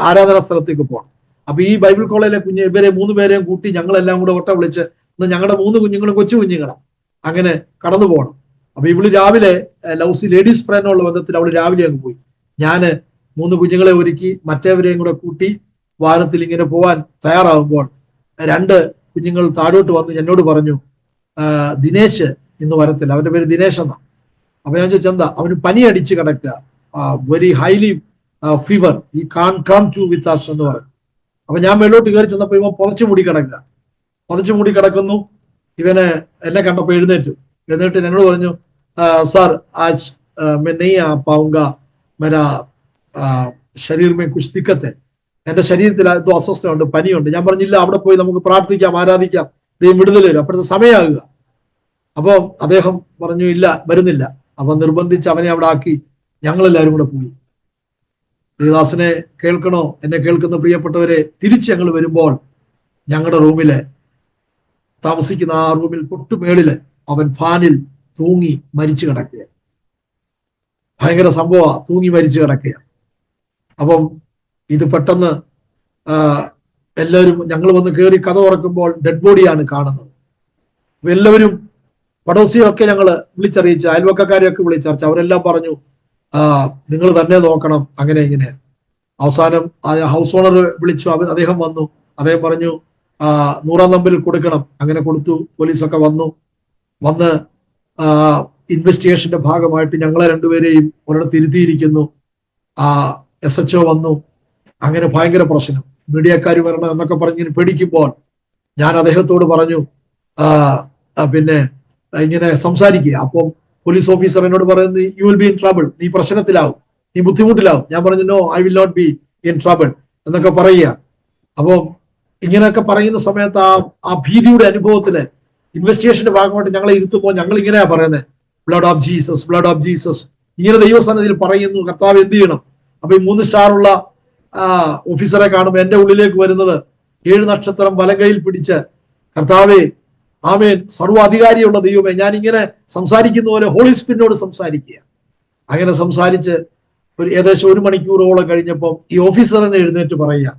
ആരാധനാ സ്ഥലത്തേക്ക് പോകണം. അപ്പൊ ഈ ബൈബിൾ കോളേജിലെ ഇവരെ 3 പേരെയും കൂട്ടി ഞങ്ങളെല്ലാം കൂടെ ഒട്ട വിളിച്ച്, ഞങ്ങളുടെ 3 കുഞ്ഞുങ്ങളും കൊച്ചു കുഞ്ഞുങ്ങളാണ്, അങ്ങനെ കടന്നു പോകണം. അപ്പൊ ഇവള് രാവിലെ ലൗസി ലേഡീസ് പ്രേരണമുള്ള ബന്ധത്തിൽ അവള് രാവിലെ അങ്ങ് പോയി. ഞാന് 3 കുഞ്ഞുങ്ങളെ ഒരുക്കി മറ്റേവരെയും കൂടെ കൂട്ടി വാഹനത്തിൽ ഇങ്ങനെ പോവാൻ തയ്യാറാകുമ്പോൾ 2 കുഞ്ഞുങ്ങൾ താഴോട്ട് വന്ന് എന്നോട് പറഞ്ഞു, ദിനേശ് ഇന്ന് വരത്തില്ല. അവന്റെ പേര് ദിനേശ് എന്നാ. അപ്പൊ ഞാൻ ചോദിച്ചെന്താ? അവന് പനി അടിച്ച് കിടക്കുക, വെരി ഹൈലി ഫീവർ, ഈ കാൺ കം ടു വിത്ത് അസ് എന്ന് പറഞ്ഞു. അപ്പൊ ഞാൻ മേലോട്ട് കയറി ചെന്നപ്പോ ഇവൻ പുതച്ചു മൂടി കിടക്കുന്നു. ഇവന് എന്നെ കണ്ടപ്പോ എഴുന്നേറ്റ് എന്നോട് പറഞ്ഞു, സാർ ആജ് मैं नहीं आ पाऊंगा, मेरा शरीर में कुछ दिक्कत है, എന്റെ ശരീരത്തിൽ എന്തോ അസ്വസ്ഥയുണ്ട്, പനിയുണ്ട്. ഞാൻ പറഞ്ഞില്ല, അവിടെ പോയി നമുക്ക് പ്രാർത്ഥിക്കാം, ആരാധിക്കാം, ദൈവം വിടുതൽ വരും, അപ്പോഴത്തെ സമയമാകുക. അപ്പൊ അദ്ദേഹം പറഞ്ഞു ഇല്ല, വരുന്നില്ല. അപ്പൊ നിർബന്ധിച്ച് അവനെ അവിടെ ആക്കി ഞങ്ങളെല്ലാവരും കൂടെ പോയി. ദേവദാസനെ കേൾക്കണോ, എന്നെ കേൾക്കുന്ന പ്രിയപ്പെട്ടവരെ, തിരിച്ച് ഞങ്ങൾ വരുമ്പോൾ ഞങ്ങളുടെ റൂമില് താമസിക്കുന്ന ആ റൂമിൽ തൊട്ടുമേളില് അവൻ ഫാനിൽ തൂങ്ങി മരിച്ചു കിടക്കുക. ഭയങ്കര സംഭവം, തൂങ്ങി മരിച്ചു കിടക്കുക. അപ്പം ഇത് പെട്ടെന്ന് എല്ലാവരും ഞങ്ങൾ വന്ന് കയറി കഥ തുറക്കുമ്പോൾ ഡെഡ് ബോഡിയാണ് കാണുന്നത്. അപ്പൊ എല്ലാവരും പടോസിയൊക്കെ ഞങ്ങൾ വിളിച്ചറിയിച്ച്, അയൽവക്കക്കാരെയൊക്കെ വിളിച്ചറിയിച്ച്, അവരെല്ലാം പറഞ്ഞു നിങ്ങൾ തന്നെ നോക്കണം, അങ്ങനെ ഇങ്ങനെ. അവസാനം ഹൗസ് ഓണർ വിളിച്ചു, അദ്ദേഹം വന്നു. അദ്ദേഹം പറഞ്ഞു 100-ാം നമ്പറിൽ കൊടുക്കണം. അങ്ങനെ കൊടുത്തു. പോലീസൊക്കെ വന്ന് ഇൻവെസ്റ്റിഗേഷന്റെ ഭാഗമായിട്ട് ഞങ്ങളെ 2 പേരെയും ഒരിടത്ത് ഇരുത്തിയിരിക്കുന്നു. SHO വന്നു. അങ്ങനെ ഭയങ്കര പ്രശ്നം, മീഡിയക്കാർ വരണം എന്നൊക്കെ പറഞ്ഞ് പേടിക്കുമ്പോൾ ഞാൻ അദ്ദേഹത്തോട് പറഞ്ഞു, പിന്നെ ഇങ്ങനെ സംസാരിക്കുക. അപ്പം പോലീസ് ഓഫീസർ എന്നോട് പറയുന്നത്, you will be in trouble, നീ പ്രശ്നത്തിലാവും, നീ ബുദ്ധിമുട്ടിലാവും. ഞാൻ പറഞ്ഞു no, I will not be in trouble എന്നൊക്കെ പറയുക. അപ്പം ഇങ്ങനെയൊക്കെ പറയുന്ന സമയത്ത് ആ ഭീതിയുടെ അനുഭവത്തില് ഇൻവെസ്റ്റിഗേഷന്റെ ഭാഗമായിട്ട് ഞങ്ങളെ ഇരുത്തുമ്പോൾ ഞങ്ങൾ ഇങ്ങനെയാ പറയുന്നത്, blood of Jesus, blood of Jesus, ഇങ്ങനെ ദൈവസന്നിധിയിൽ പറയുന്നു. കർത്താവ് എന്ത് ചെയ്യണം? അപ്പൊ ഈ 3 സ്റ്റാറുള്ള ഓഫീസറെ കാണുമ്പോൾ എന്റെ ഉള്ളിലേക്ക് വരുന്നത് 7 നക്ഷത്രം വലങ്കയിൽ പിടിച്ച്, കർത്താവെ ആമേൻ. സർവ്വാധികാരിയുള്ള ദൈവമേ, ഞാൻ ഇങ്ങനെ സംസാരിക്കുന്ന പോലെ ഹോളി സ്പിരിറ്റിനോട് സംസാരിക്കുക. അങ്ങനെ സംസാരിച്ച് ഏകദേശം 1 മണിക്കൂറോളം കഴിഞ്ഞപ്പോൾ ഈ ഓഫീസർ എന്നെ എഴുന്നേറ്റ് പറയുക,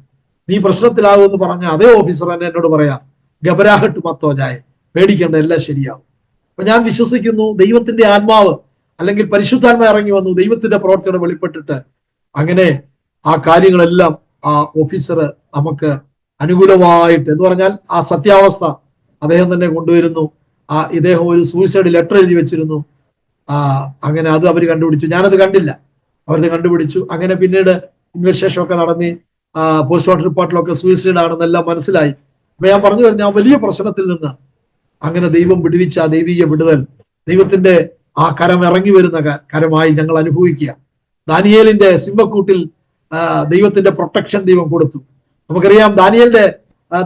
നീ പ്രശ്നത്തിലാകുമെന്ന് പറഞ്ഞ അതേ ഓഫീസർ തന്നെ എന്നോട് പറയാ, ഗബരാഹട്ട് മത്തോജായ, പേടിക്കേണ്ട, എല്ലാം ശരിയാവും. അപ്പൊ ഞാൻ വിശ്വസിക്കുന്നു ദൈവത്തിന്റെ ആത്മാവ് അല്ലെങ്കിൽ പരിശുദ്ധാത്മ ഇറങ്ങി വന്നു, ദൈവത്തിന്റെ പ്രവർത്തിയോടെ വെളിപ്പെട്ടിട്ട് അങ്ങനെ ആ കാര്യങ്ങളെല്ലാം ആ ഓഫീസർ നമുക്ക് അനുകൂലമായിട്ട്, എന്ന് പറഞ്ഞാൽ ആ സത്യാവസ്ഥ അദ്ദേഹം തന്നെ കൊണ്ടുവരുന്നു. ഇദ്ദേഹം ഒരു സൂയിസൈഡ് ലെറ്റർ എഴുതി വെച്ചിരുന്നു. അങ്ങനെ അത് അവർ കണ്ടുപിടിച്ചു. ഞാനത് കണ്ടില്ല, അവരത് കണ്ടുപിടിച്ചു. അങ്ങനെ പിന്നീട് ഇൻവെസ്റ്റിഗേഷൻ ഒക്കെ നടന്നി പോസ്റ്റ്മോർട്ടം റിപ്പോർട്ടിലൊക്കെ സൂയിസൈഡ് ആണെന്നെല്ലാം മനസ്സിലായി. അപ്പൊ ഞാൻ പറഞ്ഞു വരുന്ന ആ വലിയ പ്രശ്നത്തിൽ നിന്ന് അങ്ങനെ ദൈവം വിടുവിച്ച ആ ദൈവീയ വിടുതൽ, ദൈവത്തിന്റെ ആ കരം ഇറങ്ങി വരുന്ന കരമായി ഞങ്ങൾ അനുഭവിക്കുക. ദാനിയേലിന്റെ സിംഹക്കൂട്ടിൽ ദൈവത്തിന്റെ പ്രൊട്ടക്ഷൻ ദൈവം കൊടുത്തു. നമുക്കറിയാം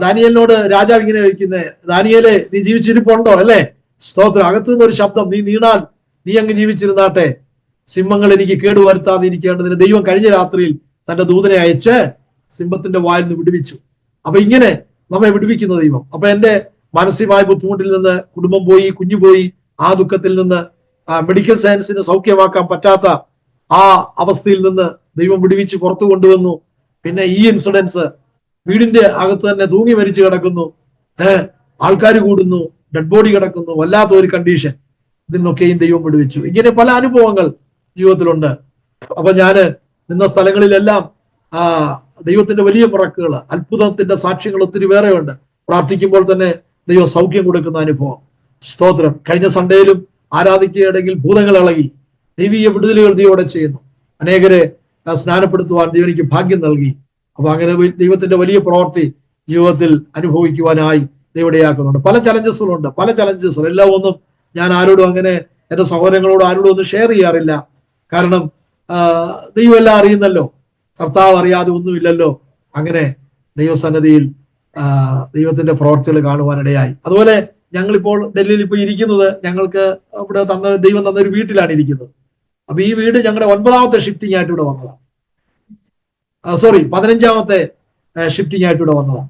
ദാനിയേലിനോട് രാജാവ് ഇങ്ങനെ ചോദിക്കുന്നത്, ദാനിയേലെ നീ ജീവിച്ചിരിപ്പുണ്ടോ അല്ലേ? സ്തോത്രം. അകത്തുനിന്ന് ഒരു ശബ്ദം, നീ നീണാൽ നീ അങ്ങ് ജീവിച്ചിരുന്നാട്ടെ, സിംഹങ്ങൾ എനിക്ക് കേടുവരുത്താതെ ഇരിക്കേണ്ടതിന് ദൈവം കഴിഞ്ഞ രാത്രിയിൽ തന്റെ ദൂതനെ അയച്ച് സിംഹത്തിന്റെ വായിൽ നിന്ന് വിടുവിച്ചു. അപ്പൊ ഇങ്ങനെ നമ്മെ വിടുവിക്കുന്ന ദൈവം. അപ്പൊ എന്റെ മാനസികമായ ബുദ്ധിമുട്ടിൽ നിന്ന്, കുടുംബം പോയി, കുഞ്ഞു പോയി, ആ ദുഃഖത്തിൽ നിന്ന്, മെഡിക്കൽ സയൻസിന് സൗഖ്യമാക്കാൻ പറ്റാത്ത ആ അവസ്ഥയിൽ നിന്ന് ദൈവം വിടുവിച്ച് പുറത്തു കൊണ്ടുവന്നു. പിന്നെ ഈ ഇൻസിഡൻസ്, വീടിന്റെ അകത്ത് തന്നെ തൂങ്ങി മരിച്ചു കിടക്കുന്നു, ആൾക്കാർ കൂടുന്നു, ഡെഡ് ബോഡി കിടക്കുന്നു, വല്ലാത്ത ഒരു കണ്ടീഷൻ, ഇതിന്നൊക്കെയും ദൈവം വിടുവിച്ചു. ഇങ്ങനെ പല അനുഭവങ്ങൾ ജീവിതത്തിലുണ്ട്. അപ്പൊ ഞാന് നിന്ന സ്ഥലങ്ങളിലെല്ലാം ദൈവത്തിന്റെ വലിയ മിറക്കുകൾ, അത്ഭുതത്തിന്റെ സാക്ഷ്യങ്ങൾ ഒത്തിരി വേറെയുണ്ട്. പ്രാർത്ഥിക്കുമ്പോൾ തന്നെ ദൈവം സൗഖ്യം കൊടുക്കുന്ന അനുഭവം. സ്തോത്രം. കഴിഞ്ഞ സൺഡേയിലും ആരാധിക്കുകയാണെങ്കിൽ ഭൂതങ്ങൾ ഇളകി, ദൈവീയ വിടുതലുകൾ ദൈവോടെ ചെയ്യുന്നു. അനേകരെ സ്നാനപ്പെടുത്തുവാൻ ദൈവം എനിക്ക് ഭാഗ്യം നൽകി. അപ്പൊ അങ്ങനെ ദൈവത്തിന്റെ വലിയ പ്രവൃത്തി ജീവിതത്തിൽ അനുഭവിക്കുവാനായി ദൈവടയാക്കുന്നുണ്ട്. പല ചലഞ്ചസുകളുണ്ട്, പല ചലഞ്ചസ്. എല്ലാം ഒന്നും ഞാൻ ആരോടും അങ്ങനെ എന്റെ സഹോദരങ്ങളോട് ആരോടും ഒന്നും ഷെയർ ചെയ്യാറില്ല. കാരണം ദൈവം എല്ലാം അറിയുന്നല്ലോ, കർത്താവ് അറിയാതെ ഒന്നുമില്ലല്ലോ. അങ്ങനെ ദൈവസന്നിധിയിൽ ദൈവത്തിന്റെ പ്രവർത്തികൾ കാണുവാനിടയായി. അതുപോലെ ഞങ്ങളിപ്പോൾ ഡൽഹിയിൽ ഇപ്പോൾ ഇരിക്കുന്നത്, ഞങ്ങൾക്ക് ഇവിടെ ദൈവം തന്ന ഒരു വീട്ടിലാണ് ഇരിക്കുന്നത്. അപ്പൊ ഈ വീട് ഞങ്ങളുടെ 9ാമത്തെ ഷിഫ്റ്റിംഗ് ആയിട്ട് ഇവിടെ വന്നതാണ്. 15ാമത്തെ ഷിഫ്റ്റിംഗ് ആയിട്ട് ഇവിടെ വന്നതാണ്.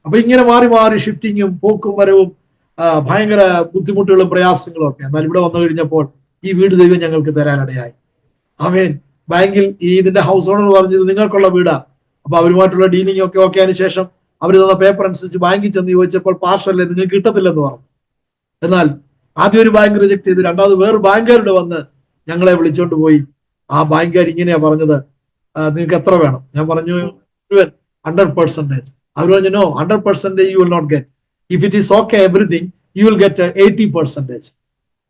അപ്പൊ ഇങ്ങനെ മാറി മാറി ഷിഫ്റ്റിങ്ങും പോക്കും വരവും ഭയങ്കര ബുദ്ധിമുട്ടുകളും പ്രയാസങ്ങളും ഒക്കെ. എന്നാൽ ഇവിടെ വന്നു കഴിഞ്ഞപ്പോൾ ഈ വീട് ദൈവം ഞങ്ങൾക്ക് തരാനിടയായി. ആമേൻ. ബാങ്കിൽ ഇതിന്റെ ഹൗസ് ഓണർ പറഞ്ഞത് നിങ്ങൾക്കുള്ള വീടാ. അപ്പൊ അവരുമായിട്ടുള്ള ഡീലിംഗ് ഒക്കെ ഓക്കെ അതിന് ശേഷം അവർ തന്ന പേപ്പർ അനുസരിച്ച് ബാങ്കിൽ ചെന്ന് ചോദിച്ചപ്പോൾ പാർഷല്ലേ നിങ്ങൾക്ക് കിട്ടത്തില്ലെന്ന് പറഞ്ഞു. എന്നാൽ ആദ്യം ഒരു ബാങ്ക് റിജക്ട് ചെയ്ത്, രണ്ടാമത് വേറെ ബാങ്കുകാരുടെ വന്ന് ഞങ്ങളെ വിളിച്ചോണ്ട് പോയി. ആ ബാങ്കുകാർ ഇങ്ങനെയാ പറഞ്ഞത്, നിങ്ങൾക്ക് എത്ര വേണം? ഞാൻ പറഞ്ഞു 100%. അവർ പറഞ്ഞു no, 100% you will not get. If it is okay everything you will get 80%.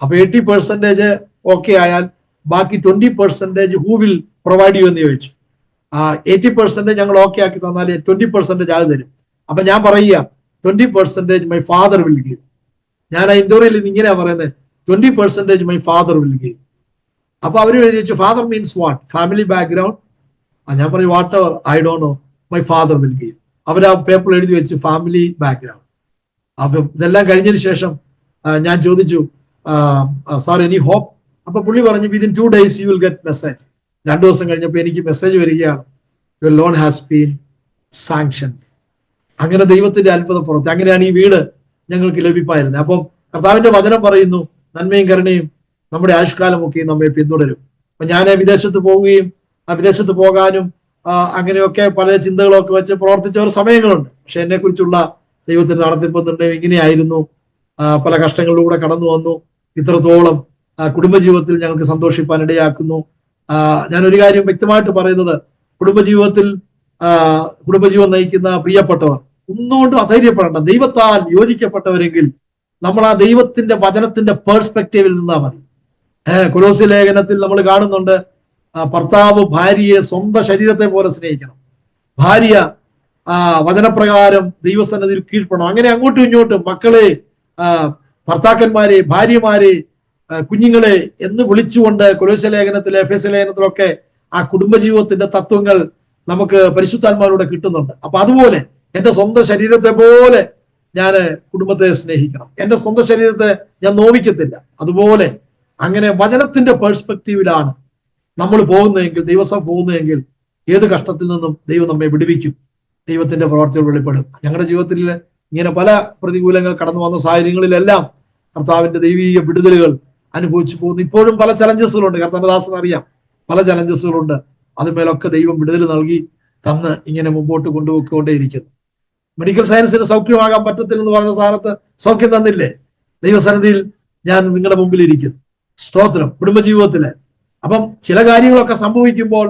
അപ്പൊ 80% ഓക്കെ ആയാൽ ബാക്കി 20% ഹൂ വിൽ പ്രൊവൈഡ് യു എന്ന് ചോദിച്ചു. 80% ഞങ്ങൾ ഓക്കെ ആക്കി തന്നാൽ 20% അത് തരും. അപ്പൊ ഞാൻ പറയുക 20% മൈ ഫാദർ വിൽ ഗീവ്. ഞാൻ ആ ഇന്റർവ്യൂവിൽ ഇങ്ങനെയാ പറയുന്നത്, 20% മൈ ഫാദർ വിൽ ഗീവ്. അപ്പൊ അവര് ചോദിച്ചു father means what, family background? ഞാൻ പറയും whatever, I don't know, my father will give. അവർ ആ പേപ്പർ എഴുതി വെച്ച് ഫാമിലി ബാക്ക്ഗ്രൗണ്ട്. അപ്പൊ ഇതെല്ലാം കഴിഞ്ഞതിന് ശേഷം ഞാൻ ചോദിച്ചു സാർ എനി ഹോപ്പ്? അപ്പൊ പുള്ളി പറഞ്ഞു within 2 days U will get message. 2 ദിവസം കഴിഞ്ഞപ്പോൾ എനിക്ക് മെസ്സേജ് വരികയാണ്, your loan has been sanction. അങ്ങനെ ദൈവത്തിന്റെ അത്ഭുത പുറത്ത് അങ്ങനെയാണ് ഈ വീട് ഞങ്ങൾക്ക് ലഭിപ്പായിരുന്നത്. അപ്പം കർത്താവിന്റെ വചനം പറയുന്നു, നന്മയും കരുണയും നമ്മുടെ ആയുഷ്കാലമൊക്കെ നമ്മെ പിന്തുടരും. അപ്പൊ ഞാൻ വിദേശത്ത് പോവുകയും വിദേശത്ത് പോകാനും അങ്ങനെയൊക്കെ പല ചിന്തകളൊക്കെ വെച്ച് പ്രവർത്തിച്ച ഒരു സമയങ്ങളുണ്ട്. പക്ഷെ എന്നെ കുറിച്ചുള്ള ദൈവത്തിന്റെ നടത്തിപ്പുന്നുണ്ട്. ഇങ്ങനെയായിരുന്നു, പല കഷ്ടങ്ങളിലൂടെ കടന്നു വന്നു. ഇത്രത്തോളം കുടുംബജീവിതത്തിൽ ഞങ്ങൾക്ക് സന്തോഷിപ്പാൻ ഇടയാക്കുന്നു. ഞാൻ ഒരു കാര്യം വ്യക്തമായിട്ട് പറയുന്നത്, കുടുംബജീവൻ നയിക്കുന്ന പ്രിയപ്പെട്ടവർ ഒന്നുകൊണ്ടും അധൈര്യപ്പെടേണ്ട. ദൈവത്താൽ യോജിക്കപ്പെട്ടവരെങ്കിൽ നമ്മൾ ആ ദൈവത്തിന്റെ വചനത്തിന്റെ പേഴ്സ്പെക്റ്റീവിൽ നിന്നാ മതി. കൊലോസ്യ ലേഖനത്തിൽ നമ്മൾ കാണുന്നുണ്ട്, ഭർത്താവ് ഭാര്യയെ സ്വന്തം ശരീരത്തെ പോലെ സ്നേഹിക്കണം, ഭാര്യ വചനപ്രകാരം ദൈവസന്നിധിയിൽ കീഴ്പ്പെടണം. അങ്ങനെ അങ്ങോട്ടും ഇങ്ങോട്ടും മക്കളെ, ഭർത്താക്കന്മാരെ, ഭാര്യമാരെ, കുഞ്ഞുങ്ങളെ എന്ന് വിളിച്ചുകൊണ്ട് കൊലോസ്യ ലേഖനത്തിലെ എഫെസ്യ ലേഖനത്തിലൊക്കെ ആ കുടുംബജീവിതത്തിന്റെ തത്വങ്ങൾ നമുക്ക് പരിശുദ്ധാത്മാവിലൂടെ കിട്ടുന്നുണ്ട്. അപ്പൊ അതുപോലെ എന്റെ സ്വന്തം ശരീരത്തെ പോലെ ഞാൻ കുടുംബത്തെ സ്നേഹിക്കണം, എന്റെ സ്വന്തം ശരീരത്തെ ഞാൻ നോവിക്കത്തില്ല. അതുപോലെ അങ്ങനെ വചനത്തിന്റെ പേഴ്സ്പെക്റ്റീവിലാണ് നമ്മൾ പോകുന്നതെങ്കിൽ, ദൈവസം പോകുന്നതെങ്കിൽ ഏത് കഷ്ടത്തിൽ നിന്നും ദൈവം നമ്മെ വിടുവിക്കും, ദൈവത്തിന്റെ പ്രവർത്തികൾ വെളിപ്പെടും. ഞങ്ങളുടെ ജീവിതത്തിൽ ഇങ്ങനെ പല പ്രതികൂലങ്ങൾ കടന്നു വന്ന സാഹചര്യങ്ങളിലെല്ലാം കർത്താവിന്റെ ദൈവീക വിടുതലുകൾ അനുഭവിച്ചു പോകുന്നു. ഇപ്പോഴും പല ചലഞ്ചസുകളുണ്ട്, കർത്താവിന്റെ ദാസന് അറിയാം, പല ചലഞ്ചസുകളുണ്ട്. അതിന്മേലൊക്കെ ദൈവം വിടുതൽ നൽകി തന്ന് ഇങ്ങനെ മുമ്പോട്ട് കൊണ്ടുപോയിക്കൊണ്ടേയിരിക്കുന്നു. മെഡിക്കൽ സയൻസിന് സൗഖ്യമാകാൻ പറ്റത്തില്ലെന്ന് പറഞ്ഞ സ്ഥാനത്ത് സൗഖ്യം തന്നില്ലേ? ദൈവസന്നിധിയിൽ ഞാൻ നിങ്ങളുടെ മുമ്പിൽ ഇരിക്കുന്നു. സ്തോത്രം. കുടുംബജീവിതത്തില് അപ്പം ചില കാര്യങ്ങളൊക്കെ സംഭവിക്കുമ്പോൾ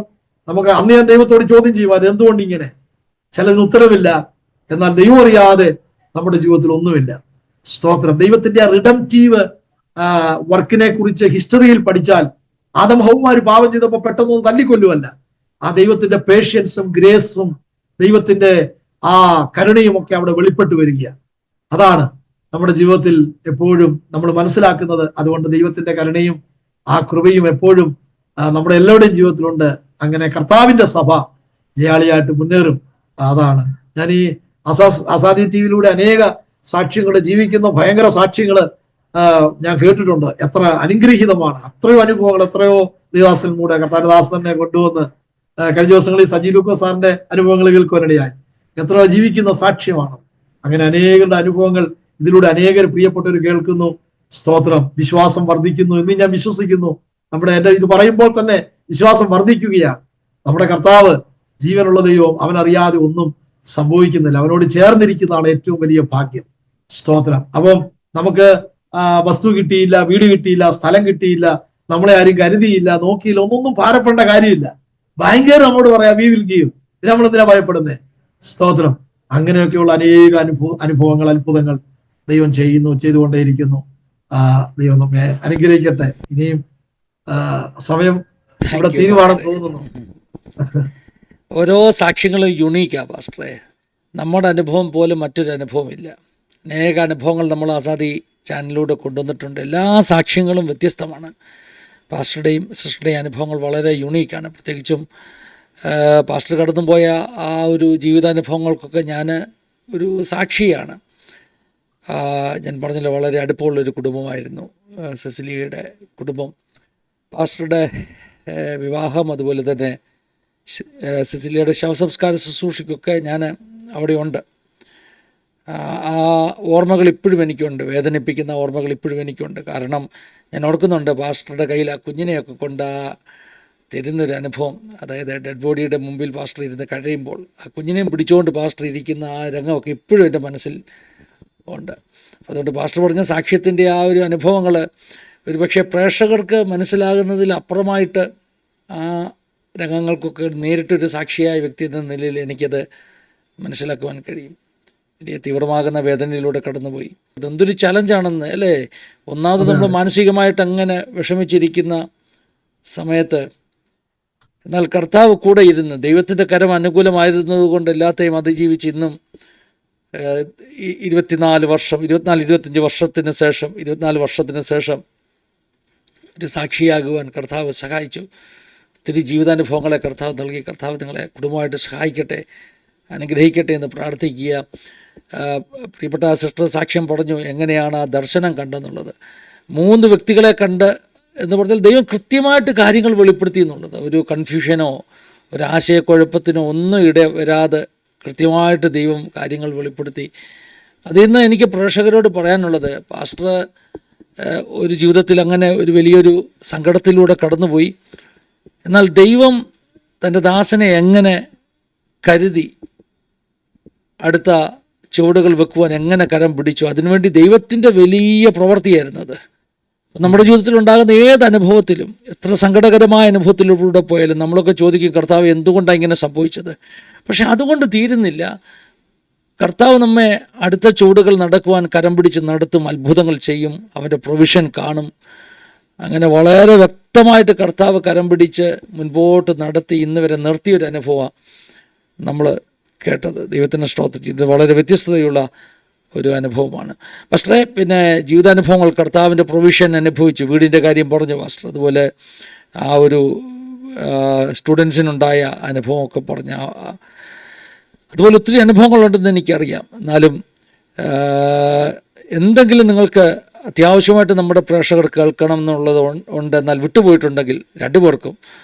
നമുക്ക് അന്ന് ഞാൻ ദൈവത്തോട് ചോദ്യം ചെയ്യും, അത് എന്തുകൊണ്ട് ഇങ്ങനെ? ചിലതിന് ഉത്തരവില്ല. എന്നാൽ ദൈവം അറിയാതെ നമ്മുടെ ജീവിതത്തിൽ ഒന്നുമില്ല. സ്തോത്രം. ദൈവത്തിന്റെ ആ റിഡംറ്റീവ് വർക്കിനെ കുറിച്ച് ഹിസ്റ്ററിയിൽ പഠിച്ചാൽ ആദം ഹൗവമാര് പാപം ചെയ്തപ്പോൾ പെട്ടെന്നൊന്നും തല്ലിക്കൊല്ലുമല്ല. ആ ദൈവത്തിന്റെ പേഷ്യൻസും ഗ്രേസും ദൈവത്തിന്റെ ആ കരുണയും ഒക്കെ അവിടെ വെളിപ്പെട്ടു വരികയാണ്. അതാണ് നമ്മുടെ ജീവിതത്തിൽ എപ്പോഴും നമ്മൾ മനസ്സിലാക്കുന്നത്. അതുകൊണ്ട് ദൈവത്തിന്റെ കരുണയും ആ കൃപയും എപ്പോഴും നമ്മുടെ എല്ലാവരുടെയും ജീവിതത്തിലുണ്ട്. അങ്ങനെ കർത്താവിന്റെ സഭ ജയാളിയായിട്ട് മുന്നേറും. അതാണ് ഞാൻ ഈ അസാദി ടി വിയിലൂടെ അനേക സാക്ഷ്യങ്ങൾ, ജീവിക്കുന്ന ഭയങ്കര സാക്ഷ്യങ്ങൾ ഞാൻ കേട്ടിട്ടുണ്ട്. എത്ര അനുഗ്രഹീതമാണ്! അത്രയോ അനുഭവങ്ങൾ, എത്രയോ ദേവദാസൻ കൂടെ കർത്താരദാസ് തന്നെ കൊണ്ടുവന്ന് കഴിഞ്ഞ ദിവസങ്ങളിൽ സജി ലൂക്കോസ് സാറിന്റെ അനുഭവങ്ങൾ കേൾക്കുവാനിടയായി. എത്രയോ ജീവിക്കുന്ന സാക്ഷ്യമാണ്. അങ്ങനെ അനേകരുടെ അനുഭവങ്ങൾ ഇതിലൂടെ അനേകർ പ്രിയപ്പെട്ടവർ കേൾക്കുന്നു. സ്തോത്രം. വിശ്വാസം വർദ്ധിക്കുന്നു എന്ന് ഞാൻ വിശ്വസിക്കുന്നു. എന്റെ ഇത് പറയുമ്പോൾ തന്നെ വിശ്വാസം വർദ്ധിക്കുകയാണ്. നമ്മുടെ കർത്താവ് ജീവനുള്ള ദൈവം, അവനറിയാതെ ഒന്നും സംഭവിക്കുന്നില്ല. അവനോട് ചേർന്നിരിക്കുന്നതാണ് ഏറ്റവും വലിയ ഭാഗ്യം. സ്തോത്രം. അപ്പം നമുക്ക് വസ്തു കിട്ടിയില്ല, വീട് കിട്ടിയില്ല, സ്ഥലം കിട്ടിയില്ല, നമ്മളെ ആരും കരുതിയില്ല, നോക്കിയില്ല, ഒന്നൊന്നും ഭാരപ്പെടേണ്ട കാര്യമില്ല. ഭയങ്കര നമ്മോട് പറയാം വി വിൽ ഗീവ്. നമ്മൾ എന്തിനാ ഭയപ്പെടുന്നേ? സ്തോത്രം. അങ്ങനെയൊക്കെയുള്ള അനേക അനുഭവങ്ങൾ, അത്ഭുതങ്ങൾ ദൈവം ചെയ്തുകൊണ്ടേയിരിക്കുന്നു. ദൈവം നമ്മെ അനുഗ്രഹിക്കട്ടെ. ഇനിയും സമയം ഇവിടെ തീരുമാനം തോന്നുന്നു. ഓരോ സാക്ഷ്യങ്ങളും യുണീക്കാ പാസ്റ്ററെ. നമ്മുടെ അനുഭവം പോലും മറ്റൊരു അനുഭവമില്ല. അനേക അനുഭവങ്ങൾ നമ്മൾ ആസാദി ചാനലിലൂടെ കൊണ്ടുവന്നിട്ടുണ്ട്. എല്ലാ സാക്ഷ്യങ്ങളും വ്യത്യസ്തമാണ്. പാസ്റ്ററുടെയും സിസ്റ്ററുടെയും അനുഭവങ്ങൾ വളരെ യുണീക്കാണ്. പ്രത്യേകിച്ചും പാസ്റ്റർ കടന്നുപോയ ആ ഒരു ജീവിതാനുഭവങ്ങൾക്കൊക്കെ ഞാൻ ഒരു സാക്ഷിയാണ്. ഞാൻ പറഞ്ഞല്ലോ, വളരെ അടുപ്പമുള്ളൊരു കുടുംബമായിരുന്നു സെസിലിയയുടെ കുടുംബം. പാസ്റ്ററുടെ വിവാഹം, അതുപോലെ തന്നെ സെസിലിയയുടെ ശവസംസ്കാര ശുശ്രൂഷയ്ക്കൊക്കെ ഞാൻ അവിടെ ഉണ്ട്. ആ ഓർമ്മകൾ ഇപ്പോഴും എനിക്കുണ്ട്, വേദനിപ്പിക്കുന്ന ഓർമ്മകൾ ഇപ്പോഴും എനിക്കുണ്ട്. കാരണം ഞാൻ ഓർക്കുന്നുണ്ട് പാസ്റ്ററുടെ കയ്യിൽ ആ കുഞ്ഞിനെയൊക്കെ കൊണ്ട് തരുന്നൊരു അനുഭവം. അതായത് ഡെഡ് ബോഡിയുടെ മുമ്പിൽ പാസ്റ്റർ ഇരുന്ന് കഴിയുമ്പോൾ ആ കുഞ്ഞിനെയും പിടിച്ചുകൊണ്ട് പാസ്റ്റർ ഇരിക്കുന്ന ആ രംഗമൊക്കെ ഇപ്പോഴും എൻ്റെ മനസ്സിൽ ഉണ്ട്. അതുകൊണ്ട് പാസ്റ്റർ പറഞ്ഞ സാക്ഷ്യത്തിൻ്റെ ആ ഒരു അനുഭവങ്ങൾ ഒരുപക്ഷെ പ്രേക്ഷകർക്ക് മനസ്സിലാകുന്നതിൽ അപ്പുറമായിട്ട് ആ രംഗങ്ങൾക്കൊക്കെ നേരിട്ടൊരു സാക്ഷിയായ വ്യക്തി എന്ന നിലയിൽ എനിക്കത് മനസ്സിലാക്കുവാൻ കഴിയും. വലിയ തീവ്രമാകുന്ന വേദനയിലൂടെ കടന്നുപോയി. ഇതെന്തൊരു ചലഞ്ചാണെന്ന് അല്ലേ? ഒന്നാമത് നമ്മൾ മാനസികമായിട്ട് അങ്ങനെ വിഷമിച്ചിരിക്കുന്ന സമയത്ത്, എന്നാൽ കർത്താവ് കൂടെ ഇരുന്ന് ദൈവത്തിൻ്റെ കരം അനുകൂലമായിരുന്നത് കൊണ്ട് എല്ലാത്തെയും അതിജീവിച്ച് ഇന്നും 24 വർഷത്തിന് ശേഷം ഒരു സാക്ഷിയാകുവാൻ കർത്താവ് സഹായിച്ചു. ഒത്തിരി ജീവിതാനുഭവങ്ങളെ കർത്താവ് നൽകി. കർത്താവ് നിങ്ങളെ കുടുംബമായിട്ട് സഹായിക്കട്ടെ, അനുഗ്രഹിക്കട്ടെ എന്ന് പ്രാർത്ഥിക്കുക. പ്രിയപ്പെട്ട സിസ്റ്റർ സാക്ഷ്യം പറഞ്ഞു എങ്ങനെയാണ് ആ ദർശനം കണ്ടെന്നുള്ളത്. 3 വ്യക്തികളെ കണ്ട് എന്ന് പറഞ്ഞാൽ ദൈവം കൃത്യമായിട്ട് കാര്യങ്ങൾ വെളിപ്പെടുത്തി എന്നുള്ളത്. ഒരു കൺഫ്യൂഷനോ ഒരു ആശയക്കുഴപ്പത്തിനോ ഒന്നും വരാതെ കൃത്യമായിട്ട് ദൈവം കാര്യങ്ങൾ വെളിപ്പെടുത്തി. അതിൽ നിന്ന് എനിക്ക് പ്രേക്ഷകരോട് പറയാനുള്ളത്, പാസ്റ്റർ ഒരു ജീവിതത്തിൽ അങ്ങനെ ഒരു വലിയൊരു സങ്കടത്തിലൂടെ കടന്നുപോയി. എന്നാൽ ദൈവം തൻ്റെ ദാസനെ എങ്ങനെ കരുതി അടുത്ത ചുവടുകൾ വെക്കുവാൻ എങ്ങനെ കരം പിടിച്ചു, അതിനുവേണ്ടി ദൈവത്തിൻ്റെ വലിയ പ്രവൃത്തിയായിരുന്നു അത്. നമ്മുടെ ജീവിതത്തിൽ ഉണ്ടാകുന്ന ഏത് അനുഭവത്തിലും, എത്ര സങ്കടകരമായ അനുഭവത്തിലൂടെ പോയാലും നമ്മളൊക്കെ ചോദിക്കും, കർത്താവ് എന്തുകൊണ്ടാണ് ഇങ്ങനെ സംഭവിച്ചത്? പക്ഷെ അതുകൊണ്ട് തീരുന്നില്ല. കർത്താവ് നമ്മെ അടുത്ത ചുവടുകൾ നടക്കുവാൻ കരം പിടിച്ച് നടത്തും, അത്ഭുതങ്ങൾ ചെയ്യും, അവൻ്റെ പ്രൊവിഷൻ കാണും. അങ്ങനെ വളരെ വ്യക്തമായിട്ട് കർത്താവ് കരം പിടിച്ച് മുൻപോട്ട് നടത്തി ഇന്ന് വരെ നിർത്തിയൊരു അനുഭവമാണ് നമ്മൾ കേട്ടത്. ദൈവത്തിൻ്റെ സ്തോത്രം. ഇത് വളരെ വ്യത്യസ്തതയുള്ള ഒരു അനുഭവമാണ് പാസ്റ്ററെ. പിന്നെ ജീവിതാനുഭവങ്ങൾ, കർത്താവിൻ്റെ പ്രൊവിഷൻ അനുഭവിച്ചു. വീടിൻ്റെ കാര്യം പറഞ്ഞു പാസ്റ്റർ. അതുപോലെ ആ ഒരു സ്റ്റുഡൻസിനുണ്ടായ അനുഭവമൊക്കെ പറഞ്ഞ, അതുപോലെ ഒത്തിരി അനുഭവങ്ങളുണ്ടെന്ന് എനിക്കറിയാം. എന്നാലും എന്തെങ്കിലും നിങ്ങൾക്ക് അത്യാവശ്യമായിട്ട് നമ്മുടെ പ്രേക്ഷകർ കേൾക്കണം എന്നുള്ളത് ഉണ്ട്, എന്നാൽ വിട്ടുപോയിട്ടുണ്ടെങ്കിൽ 2 പേർക്കും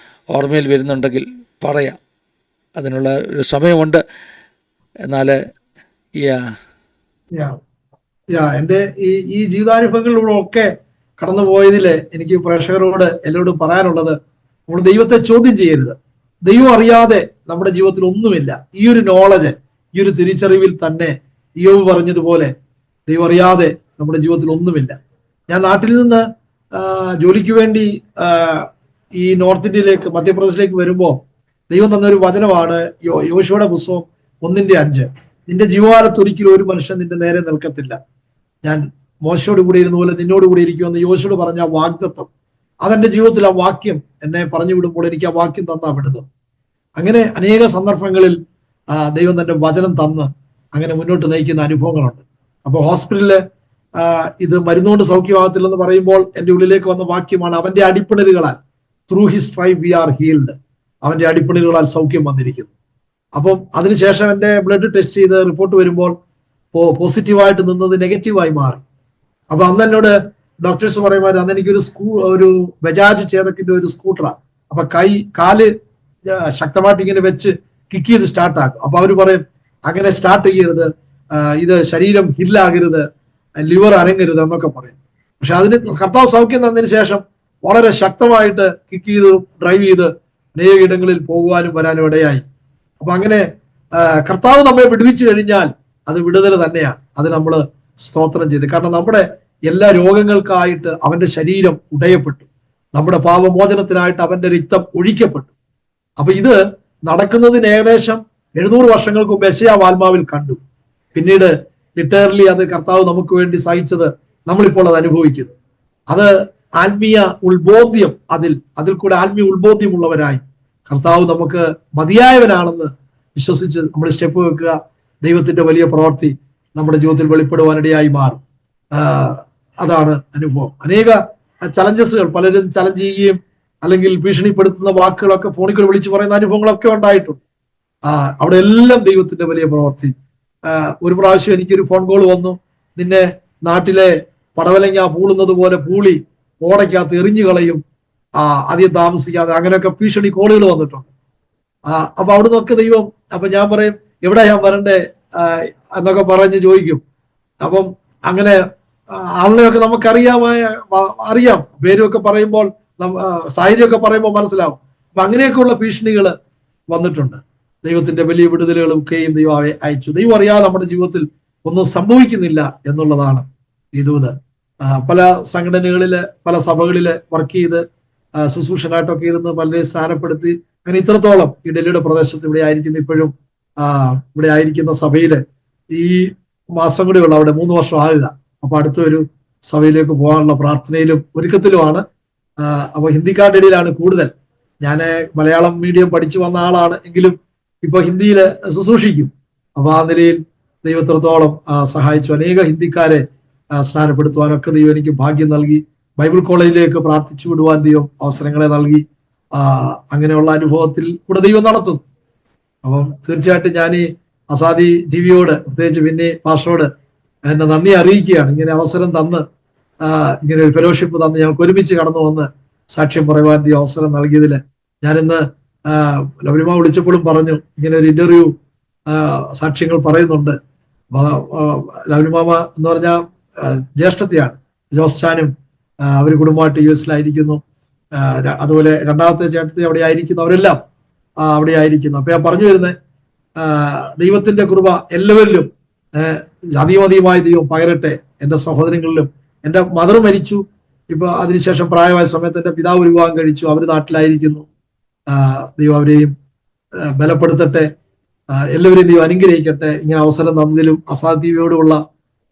ഓർമ്മയിൽ വരുന്നുണ്ടെങ്കിൽ പറയാം. അതിനുള്ള ഒരു സമയമുണ്ട്. എന്നാൽ എന്റെ ഈ ജീവിതാനുഭവങ്ങളിലൂടെ ഒക്കെ കടന്നു പോയതിൽ എനിക്ക് പ്രേക്ഷകരോട് എല്ലാവരോടും പറയാനുള്ളത്, നമ്മൾ ദൈവത്തെ ചോദ്യം ചെയ്യരുത്. ദൈവം അറിയാതെ നമ്മുടെ ജീവിതത്തിൽ ഒന്നുമില്ല. ഈ ഒരു നോളജ്, ഈ ഒരു തിരിച്ചറിവിൽ തന്നെ യോബ് പറഞ്ഞതുപോലെ ദൈവം അറിയാതെ നമ്മുടെ ജീവിതത്തിൽ ഒന്നുമില്ല. ഞാൻ നാട്ടിൽ നിന്ന് ജോലിക്ക് വേണ്ടി ഈ നോർത്ത് ഇന്ത്യയിലേക്ക്, മധ്യപ്രദേശിലേക്ക് വരുമ്പോൾ ദൈവം തന്നൊരു വചനമാണ് യോശുവയുടെ പുസ്തകം 1:5. നിന്റെ ജീവകാലത്ത് ഒരിക്കലും ഒരു മനുഷ്യൻ നിന്റെ നേരെ നിൽക്കത്തില്ല, ഞാൻ മോശയോട് കൂടി ഇരുന്ന പോലെ നിന്നോട് കൂടി ഇരിക്കുമെന്ന് യോശുവോട് പറഞ്ഞ ആ വാഗ്ദത്തം, അതെന്റെ ജീവിതത്തിൽ ആ വാക്യം എന്നെ പറഞ്ഞു വിടുമ്പോൾ എനിക്ക് ആ വാക്യം തന്നാ വിടുന്നത്. അങ്ങനെ അനേക സന്ദർഭങ്ങളിൽ ദൈവം തന്റെ വചനം തന്ന് അങ്ങനെ മുന്നോട്ട് നയിക്കുന്ന അനുഭവങ്ങളുണ്ട്. അപ്പൊ ഹോസ്പിറ്റലില് ഇത് മരുന്നുകൊണ്ട് സൗഖ്യമാകത്തില്ലെന്ന് പറയുമ്പോൾ എൻ്റെ ഉള്ളിലേക്ക് വന്ന വാക്യമാണ്, അവന്റെ അടിപ്പിണരുകളാൽ, through his stripe we are healed, അവന്റെ അടിപ്പിണരുകളാൽ സൗഖ്യം വന്നിരിക്കുന്നു. അപ്പം അതിനുശേഷം എൻ്റെ ബ്ലഡ് ടെസ്റ്റ് ചെയ്ത് റിപ്പോർട്ട് വരുമ്പോൾ പോസിറ്റീവായിട്ട് നിന്നത് നെഗറ്റീവായി മാറി. അപ്പൊ അന്ന് എന്നോട് ഡോക്ടേഴ്സ് പറയുമായിരുന്നു, അന്ന് എനിക്കൊരു ഒരു ബജാജ് ചേതക്കിന്റെ ഒരു സ്കൂട്ടറാണ്. അപ്പൊ കാല് ശക്തമായിട്ട് ഇങ്ങനെ വെച്ച് കിക്ക് ചെയ്ത് സ്റ്റാർട്ടാക്കും. അപ്പൊ അവര് പറയും, അങ്ങനെ സ്റ്റാർട്ട് ചെയ്യരുത്, ഇത് ശരീരം ഹില്ലാകരുത്, ലിവർ അനങ്ങരുത് എന്നൊക്കെ പറയും. പക്ഷെ അതിന് കർത്താവ് സൗഖ്യം തന്നതിന് ശേഷം വളരെ ശക്തമായിട്ട് കിക്ക് ചെയ്ത് ഡ്രൈവ് ചെയ്ത് അനേക ഇടങ്ങളിൽ പോകുവാനും വരാനും ഇടയായി. അപ്പൊ അങ്ങനെ കർത്താവ് നമ്മെ വിടുവിച്ചു കഴിഞ്ഞാൽ അത് വിടുതൽ തന്നെയാണ്. അത് നമ്മൾ സ്തോത്രം ചെയ്ത്. കാരണം നമ്മുടെ എല്ലാ രോഗങ്ങൾക്കായിട്ട് അവന്റെ ശരീരം ഉടയപ്പെട്ടു, നമ്മുടെ പാപമോചനത്തിനായിട്ട് അവന്റെ രക്തം ഒഴിക്കപ്പെട്ടു. അപ്പൊ ഇത് നടക്കുന്നതിന് ഏകദേശം 700 വർഷങ്ങൾക്ക് മുമ്പ് യെശയ്യാവ് ആത്മാവിൽ കണ്ടു. പിന്നീട് ലിറ്ററലി അത് കർത്താവ് നമുക്ക് വേണ്ടി സഹിച്ചത് നമ്മളിപ്പോൾ അത് അനുഭവിക്കുന്നു. അത് ആത്മീയ ഉത്ബോധ്യം, അതിൽ കൂടെ ആത്മീയ ഉത്ബോധ്യമുള്ളവരായി കർത്താവ് നമുക്ക് മതിയായവനാണെന്ന് വിശ്വസിച്ച് നമ്മൾ സ്റ്റെപ്പ് വെക്കുക. ദൈവത്തിന്റെ വലിയ പ്രവൃത്തി നമ്മുടെ ജീവിതത്തിൽ വെളിപ്പെടുവാനിടയായി മാറും. അതാണ് അനുഭവം. അനേക ചലഞ്ചസുകൾ പലരും ചലഞ്ച് ചെയ്യുകയും അല്ലെങ്കിൽ ഭീഷണിപ്പെടുത്തുന്ന വാക്കുകളൊക്കെ ഫോണിൽ കൂടെ വിളിച്ചു പറയുന്ന അനുഭവങ്ങളൊക്കെ ഉണ്ടായിട്ടുണ്ട്. അവിടെ എല്ലാം ദൈവത്തിന്റെ വലിയ പ്രവൃത്തി. ഒരു പ്രാവശ്യം എനിക്കൊരു ഫോൺ കോൾ വന്നു, നിന്നെ നാട്ടിലെ പടവലങ്ങ പൂളുന്നത് പോലെ പൂളി ഓടയ്ക്കകത്ത് എറിഞ്ഞു കളയും, അധികം താമസിക്കാതെ, അങ്ങനെയൊക്കെ ഭീഷണി കോളുകൾ വന്നിട്ടുണ്ട്. അപ്പൊ അവിടെ നിന്നൊക്കെ ദൈവം, അപ്പൊ ഞാൻ പറയും എവിടെ ഞാൻ വരണ്ടേ എന്നൊക്കെ പറഞ്ഞ് ചോദിക്കും. അപ്പം അങ്ങനെ ആളിനെയൊക്കെ അറിയാം, പേരുമൊക്കെ പറയുമ്പോൾ സാഹചര്യമൊക്കെ പറയുമ്പോൾ മനസ്സിലാവും. അപ്പൊ അങ്ങനെയൊക്കെയുള്ള ഭീഷണികൾ വന്നിട്ടുണ്ട്. ദൈവത്തിന്റെ വലിയ വിടുതലുകളും ഒക്കെയും ദൈവം അയച്ചു. ദൈവം അറിയാതെ നമ്മുടെ ജീവിതത്തിൽ ഒന്നും സംഭവിക്കുന്നില്ല എന്നുള്ളതാണ് ഈ ദൂത്. പല സംഘടനകളില്, പല സഭകളില് വർക്ക് ചെയ്ത് ശുശ്രൂഷനായിട്ടൊക്കെ ഇരുന്ന് പലരെയും സ്നാനപ്പെടുത്തി അങ്ങനെ ഇത്രത്തോളം ഈ ഡൽഹിയുടെ പ്രദേശത്ത് ഇവിടെ ആയിരിക്കുന്ന, ഇപ്പോഴും ഇവിടെ ആയിരിക്കുന്ന സഭയില് ഈ മാസം കൂടെ ഉള്ള അവിടെ 3 വർഷം ആകുക. അപ്പൊ അടുത്തൊരു സഭയിലേക്ക് പോകാനുള്ള പ്രാർത്ഥനയിലും ഒരുക്കത്തിലുമാണ്. അപ്പൊ ഹിന്ദിക്കാരുടെ ഇടയിലാണ് കൂടുതൽ. ഞാൻ മലയാളം മീഡിയം പഠിച്ചു വന്ന ആളാണ്, എങ്കിലും ഇപ്പൊ ഹിന്ദിയിൽ ശുശ്രൂഷിക്കും. അപ്പൊ ആ നിലയിൽ ദൈവത്രത്തോളം സഹായിച്ചു. അനേക ഹിന്ദിക്കാരെ സ്നാനപ്പെടുത്തുവാനൊക്കെ ദൈവം എനിക്ക് ഭാഗ്യം നൽകി. ബൈബിൾ കോളേജിലേക്ക് പ്രാർത്ഥിച്ചു വിടുവാൻ ദൈവം അവസരങ്ങളെ നൽകി. അങ്ങനെയുള്ള അനുഭവത്തിൽ കൂടെ ദൈവം നടത്തുന്നു. അപ്പം തീർച്ചയായിട്ടും ഞാൻ ഈ അസാദി ടിവിയോട്, പ്രത്യേകിച്ച് പിന്നെ പാസ്റ്ററോട് എന്നെ നന്ദി അറിയിക്കുകയാണ്. ഇങ്ങനെ അവസരം തന്ന്, ഇങ്ങനെ ഒരു ഫെലോഷിപ്പ് തന്ന് ഞങ്ങൾക്ക് ഒരുമിച്ച് കടന്നു വന്ന് സാക്ഷ്യം പറയുവാൻ ദൈവം അവസരം നൽകിയതിൽ ഞാനിന്ന് ലവ്ലിമ വിളിച്ചപ്പോഴും പറഞ്ഞു, ഇങ്ങനെ ഒരു ഇന്റർവ്യൂ സാക്ഷ്യങ്ങൾ പറയുന്നുണ്ട്. ലവ്ലിമാമ എന്ന് പറഞ്ഞാൽ ജ്യേഷ്ഠത്തെയാണ്, ജോസ്റ്റാനും അവർ കുടുംബമായിട്ട് US-ലായിരിക്കുന്നു. അതുപോലെ രണ്ടാമത്തെ ചേട്ടത്തി അവിടെ ആയിരിക്കുന്നു, അവരെല്ലാം അവിടെ ആയിരിക്കുന്നു. അപ്പൊ ഞാൻ പറഞ്ഞു വരുന്നത്, ദൈവത്തിന്റെ കൃപ എല്ലാവരിലും അധികമധികമായി ദൈവം പകരട്ടെ. എൻ്റെ സഹോദരങ്ങളിലും, എൻ്റെ മദർ മരിച്ചു, ഇപ്പൊ അതിനുശേഷം പ്രായമായ സമയത്ത് എൻ്റെ പിതാവ് ഒരു വിവാഹം കഴിച്ചു, അവര് നാട്ടിലായിരിക്കുന്നു. ദൈവം അവരെയും ബലപ്പെടുത്തട്ടെ, എല്ലാവരെയും ദൈവം അനുഗ്രഹിക്കട്ടെ. ഇങ്ങനെ അവസരം തന്നതിലും അസാധ്യയോടുള്ള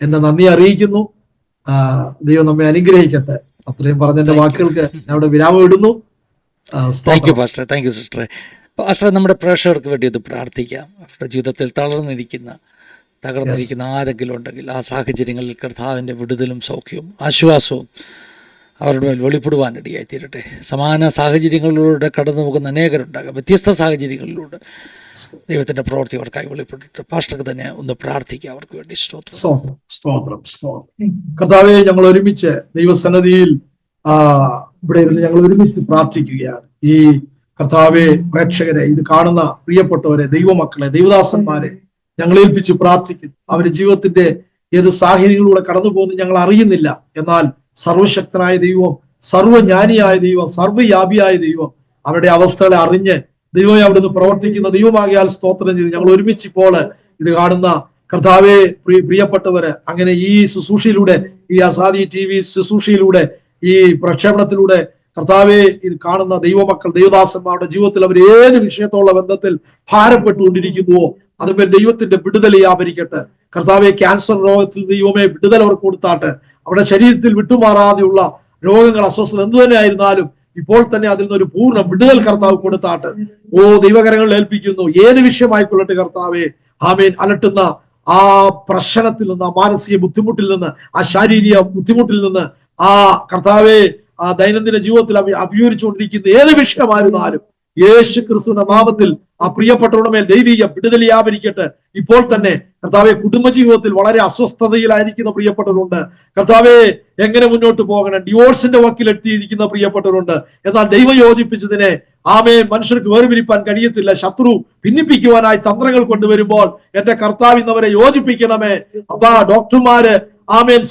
എന്നെ നന്ദി അറിയിക്കുന്നു. ദൈവം നമ്മെ അനുഗ്രഹിക്കട്ടെ. അത്രയും പറഞ്ഞ എൻ്റെ വാക്കുകൾക്ക് ഞാൻ അവിടെ വിരാമം ഇടുന്നു. Thank you pastor, thank you സിസ്റ്ററെ. പാസ്റ്റർ, നമ്മുടെ പ്രേക്ഷകർക്ക് വേണ്ടി ഇത് പ്രാർത്ഥിക്കാം. അവരുടെ ജീവിതത്തിൽ തകർന്നിരിക്കുന്ന ആരെങ്കിലും ഉണ്ടെങ്കിൽ ആ സാഹചര്യങ്ങളിൽ കർത്താവിൻ്റെ വിടുതലും സൗഖ്യവും ആശ്വാസവും അവരുടെ മേൽ വെളിപ്പെടുവാനിടയായി തീരട്ടെ. സമാന സാഹചര്യങ്ങളിലൂടെ കടന്നു പോകുന്ന അനേകരുണ്ടാകാം, വ്യത്യസ്ത സാഹചര്യങ്ങളിലൂടെ ദൈവത്തിന്റെ പ്രവൃത്തി അവർക്കായി വെളിപ്പെട്ടിട്ട് പാസ്റ്റർക്ക് തന്നെ ഒന്ന് പ്രാർത്ഥിക്കുക അവർക്ക് വേണ്ടി. സ്തോത്രം. കർത്താവേ, ഞങ്ങൾ ഒരുമിച്ച് ദൈവസന്നിധിയിൽ ഇവിടെ ഞങ്ങൾ ഒരുമിച്ച് പ്രാർത്ഥിക്കുകയാണ്. ഈ കർത്താവെ, പ്രേക്ഷകരെ, ഇത് കാണുന്ന പ്രിയപ്പെട്ടവരെ, ദൈവമക്കളെ, ദൈവദാസന്മാരെ ഞങ്ങൾ ഏൽപ്പിച്ച് പ്രാർത്ഥിക്കുന്നു. അവരുടെ ജീവിതത്തിന്റെ ഏത് സാഹചര്യങ്ങളിലൂടെ കടന്നു പോകുന്നത് ഞങ്ങൾ അറിയുന്നില്ല. എന്നാൽ സർവശക്തനായ ദൈവം, സർവജ്ഞാനിയായ ദൈവം, സർവ്വവ്യാപിയായ ദൈവം അവരുടെ അവസ്ഥകളെ അറിഞ്ഞ് ദൈവം അവിടുന്ന് പ്രവർത്തിക്കുന്ന ദൈവമാകിയാൽ സ്തോത്രം ചെയ്ത് ഞങ്ങൾ ഒരുമിച്ച് ഇപ്പോൾ ഇത് കാണുന്ന കർത്താവെ, പ്രിയപ്പെട്ടവര്, അങ്ങനെ ഈ ശുശ്രൂഷയിലൂടെ, ഈ അസാദി TV ശുശ്രൂഷയിലൂടെ, ഈ പ്രക്ഷേപണത്തിലൂടെ കർത്താവെ ഇത് കാണുന്ന ദൈവമക്കൾ, ദൈവദാസന്മാരുടെ ജീവിതത്തിൽ അവർ ഏത് വിഷയത്തോടുള്ള ബന്ധത്തിൽ ഭാരപ്പെട്ടുകൊണ്ടിരിക്കുന്നുവോ അതുമേൽ ദൈവത്തിന്റെ വിടുതൽ വ്യാപരിക്കട്ടെ. കർത്താവെ, ക്യാൻസർ രോഗത്തിൽ ദൈവമേ വിടുതൽ അവർ കൊടുത്താട്ടെ. അവരുടെ ശരീരത്തിൽ വിട്ടുമാറാതെയുള്ള രോഗങ്ങൾ, അസ്വസ്ഥത എന്തു തന്നെ ആയിരുന്നാലും ഇപ്പോൾ തന്നെ അതിൽ നിന്നൊരു പൂർണ്ണ വിടുതൽ കർത്താവ് കൊടുത്താട്ടെ. ദൈവകരങ്ങളിൽ ഏൽപ്പിക്കുന്നു. ഏത് വിഷയമായിക്കൊള്ളട്ടെ കർത്താവെ, ആമേൻ. അലട്ടുന്ന ആ പ്രശ്നത്തിൽ നിന്ന്, ആ മാനസിക ബുദ്ധിമുട്ടിൽ നിന്ന്, ആ ശാരീരിക ബുദ്ധിമുട്ടിൽ നിന്ന്, ആ കർത്താവെ, ആ ദൈനംദിന ജീവിതത്തിൽ അഭിമുഖീകരിച്ചുകൊണ്ടിരിക്കുന്ന ഏത് വിഷയമായിരുന്നാലും യേശു ക്രിസ്തുവിന്റെ നാമത്തിൽ ആ പ്രിയപ്പെട്ടവരുടെ മേൽ ദൈവിക വിടുതൽ വ്യാപരിക്കട്ടെ. ഇപ്പോൾ തന്നെ കർത്താവെ, കുടുംബജീവിതത്തിൽ വളരെ അസ്വസ്ഥതയിലായിരിക്കുന്ന പ്രിയപ്പെട്ടവരുണ്ട്. കർത്താവെ, എങ്ങനെ മുന്നോട്ട് പോകണം, ഡിവോഴ്സിന്റെ വക്കിലെത്തിയിരിക്കുന്ന പ്രിയപ്പെട്ടവരുണ്ട്. എന്നാൽ ദൈവം യോജിപ്പിച്ചതിനെ മനുഷ്യർക്ക് വേർപിരിപ്പാൻ കഴിയത്തില്ല. ശത്രു ഭിന്നിപ്പിക്കുവാനായി തന്ത്രങ്ങൾ കൊണ്ടുവരുമ്പോൾ എന്റെ കർത്താവ് ഇന്നവരെ യോജിപ്പിക്കണമേ. ഡോക്ടർമാര്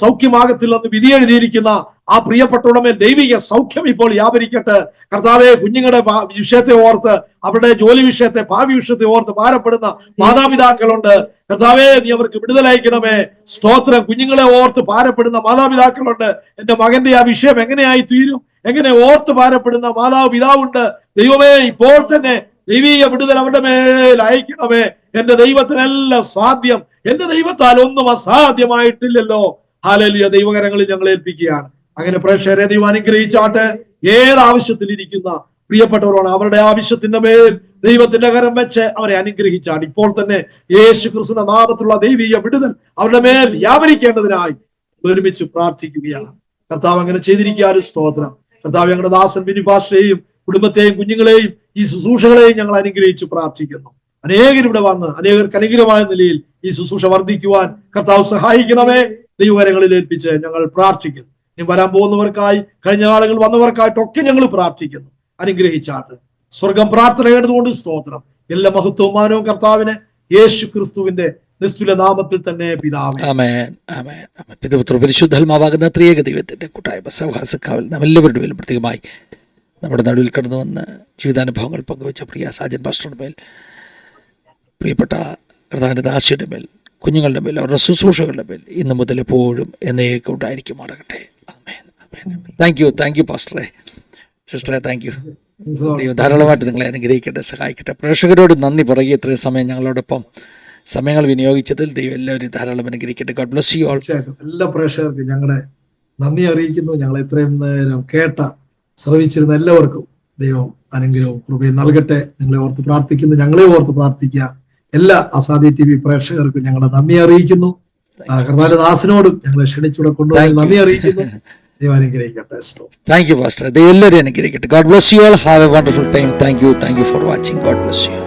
സൗഖ്യമാകത്തില്ലെന്ന് വിധി എഴുതിയിരിക്കുന്ന ആ പ്രിയപ്പെട്ടവരുടെ മേൽ ദൈവിക സൗഖ്യം ഇപ്പോൾ വ്യാപരിക്കട്ടെ. കർത്താവെ, കുഞ്ഞുങ്ങളുടെ വിഷയത്തെ ഓർത്ത്, അവരുടെ ജോലി വിഷയത്തെ, ഭാവി വിഷയത്തെ ഓർത്ത് ഭാരപ്പെടുന്ന മാതാപിതാക്കളുണ്ട്. കർത്താവെ, നീ അവർക്ക് വിടുതലയക്കണമേ. സ്തോത്രം. കുഞ്ഞുങ്ങളെ ഓർത്ത് ഭാരപ്പെടുന്ന മാതാപിതാക്കളുണ്ട്. എന്റെ മകന്റെ ആ വിഷയം എങ്ങനെയായി തീരും, എങ്ങനെ ഓർത്ത് ഭാരപ്പെടുന്ന മാതാപിതാവുണ്ട്. ദൈവമേ, ഇപ്പോൾ തന്നെ ദൈവീക വിടുതൽ അവരുടെ മേൽ അയക്കണമേ. എന്റെ ദൈവത്തിനെല്ലാം സാധ്യം, എന്റെ ദൈവത്താൽ ഒന്നും അസാധ്യമായിട്ടില്ലല്ലോ. ഹല്ലേലൂയ. ദൈവകരങ്ങളിൽ ഞങ്ങൾ ഏൽപ്പിക്കുകയാണ്. അങ്ങനെ പ്രേക്ഷകരെ ദൈവം അനുഗ്രഹിച്ചാട്ടെ. ഏത് ആവശ്യത്തിലിരിക്കുന്ന പ്രിയപ്പെട്ടവരാണ്, അവരുടെ ആവശ്യത്തിന്റെ മേൽ ദൈവത്തിന്റെ കരം വെച്ച് അവരെ അനുഗ്രഹിച്ചാണ്. ഇപ്പോൾ തന്നെ യേശു ക്രിസ്തുവിന്റെ നാമത്തിലുള്ള ദൈവീയ വിടുതൽ അവരുടെ മേൽ വ്യാപരിക്കേണ്ടതിനായി ഒരുമിച്ച് പ്രാർത്ഥിക്കുകയാണ്. കർത്താവ് അങ്ങനെ ചെയ്തിരിക്കാനും സ്തോത്രം. കർത്താവ്, ഞങ്ങളുടെ ദാസൻ ബിനിപാഷയെയും കുടുംബത്തെയും കുഞ്ഞുങ്ങളെയും ഈ ശുശ്രൂഷകളെയും ഞങ്ങൾ അനുഗ്രഹിച്ച് പ്രാർത്ഥിക്കുന്നു. അനേകർ ഇവിടെ വന്ന് അനേകർക്ക് അനുഗ്രഹമായ നിലയിൽ ഈ ശുശ്രൂഷ വർദ്ധിക്കുവാൻ കർത്താവ് സഹായിക്കണമേ. ദൈവകരങ്ങളിൽ ഏൽപ്പിച്ച് ഞങ്ങൾ പ്രാർത്ഥിക്കുന്നു. ഇനി വരാൻ പോകുന്നവർക്കായി, കഴിഞ്ഞ നാളുകൾ വന്നവർക്കായിട്ടൊക്കെ ഞങ്ങൾ പ്രാർത്ഥിക്കുന്നു. അനുഗ്രഹിച്ചാട്ട്. സ്വർഗം പ്രാർത്ഥന കേട്ടതുകൊണ്ട് സ്തോത്രം. എല്ലാ മഹത്വവും മാനവും കർത്താവിന് യേശു ക്രിസ്തുവിന്റെ നിസ്തുല നാമത്തിൽ തന്നെ പിതാവേ. ആമേൻ, ആമേൻ, ആമേൻ. പിതാപുത്ര പരിശുദ്ധാത്മാവാകുന്ന ത്രിയേക ദൈവത്തിന്റെ കൂട്ടായ്മ സഹവാസക്കാവിൽ നാം എല്ലാവരുടെ മേലും പ്രത്യേകമായി നമ്മുടെ നടുവിൽ കടന്നു വന്ന് ജീവിതാനുഭവങ്ങൾ പങ്കുവെച്ച പ്രിയ സാജൻ പാസ്റ്ററുടെ മേൽ, പ്രിയപ്പെട്ട കർത്താവിന്റെ ദാസിയുടെ മേൽ, കുഞ്ഞുങ്ങളുടെ മേൽ, അവരുടെ ശുശ്രൂഷകളുടെ മേൽ ഇന്ന് മുതൽ എപ്പോഴും എന്നേക്കും ഉണ്ടായിരിക്കുമാറാകട്ടെ. ആമേൻ, ആമേൻ. താങ്ക് യു പാസ്റ്ററെ, സിസ്റ്ററെ. Thank you. ദൈവം ധാരാളമായിട്ട് നിങ്ങളെ അനുഗ്രഹിക്കട്ടെ, സഹായിക്കട്ടെ. പ്രേക്ഷകരോട് നന്ദി പറയുക. ഇത്രയും സമയം ഞങ്ങളോടൊപ്പം സമയങ്ങൾ വിനിയോഗിച്ചതിൽ ദൈവം എല്ലാവരും ധാരാളം അനുഗ്രഹിക്കട്ടെ. God bless you all. എല്ലാ പ്രേക്ഷകർക്കും ഞങ്ങളെ നന്ദി അറിയിക്കുന്നു. ഞങ്ങൾ ഇത്രയും നേരം കേട്ട, ശ്രവിച്ചിരുന്ന എല്ലാവർക്കും ദൈവം അനുഗ്രഹവും കൃപയും നൽകട്ടെ. നിങ്ങളെ ഓർത്ത് പ്രാർത്ഥിക്കുന്നു, ഞങ്ങളെ ഓർത്ത് പ്രാർത്ഥിക്കുക. എല്ലാ അസാദി TV പ്രേക്ഷകർക്കും ഞങ്ങളുടെ നന്ദി അറിയിക്കുന്നു. കർത്താവിന്റെ ദാസനോടും ഞങ്ങളെ ക്ഷണിച്ചൂടെ കൊണ്ടുപോയി നന്ദി അറിയിക്കുന്നു. ദൈവം അനുഗ്രഹിക്കട്ടെ. Thank you pastor. ദൈവം എല്ലാവരും അനുഗ്രഹിക്കട്ടെ. God bless you all. Have A wonderful time. Thank you for watching. God bless you.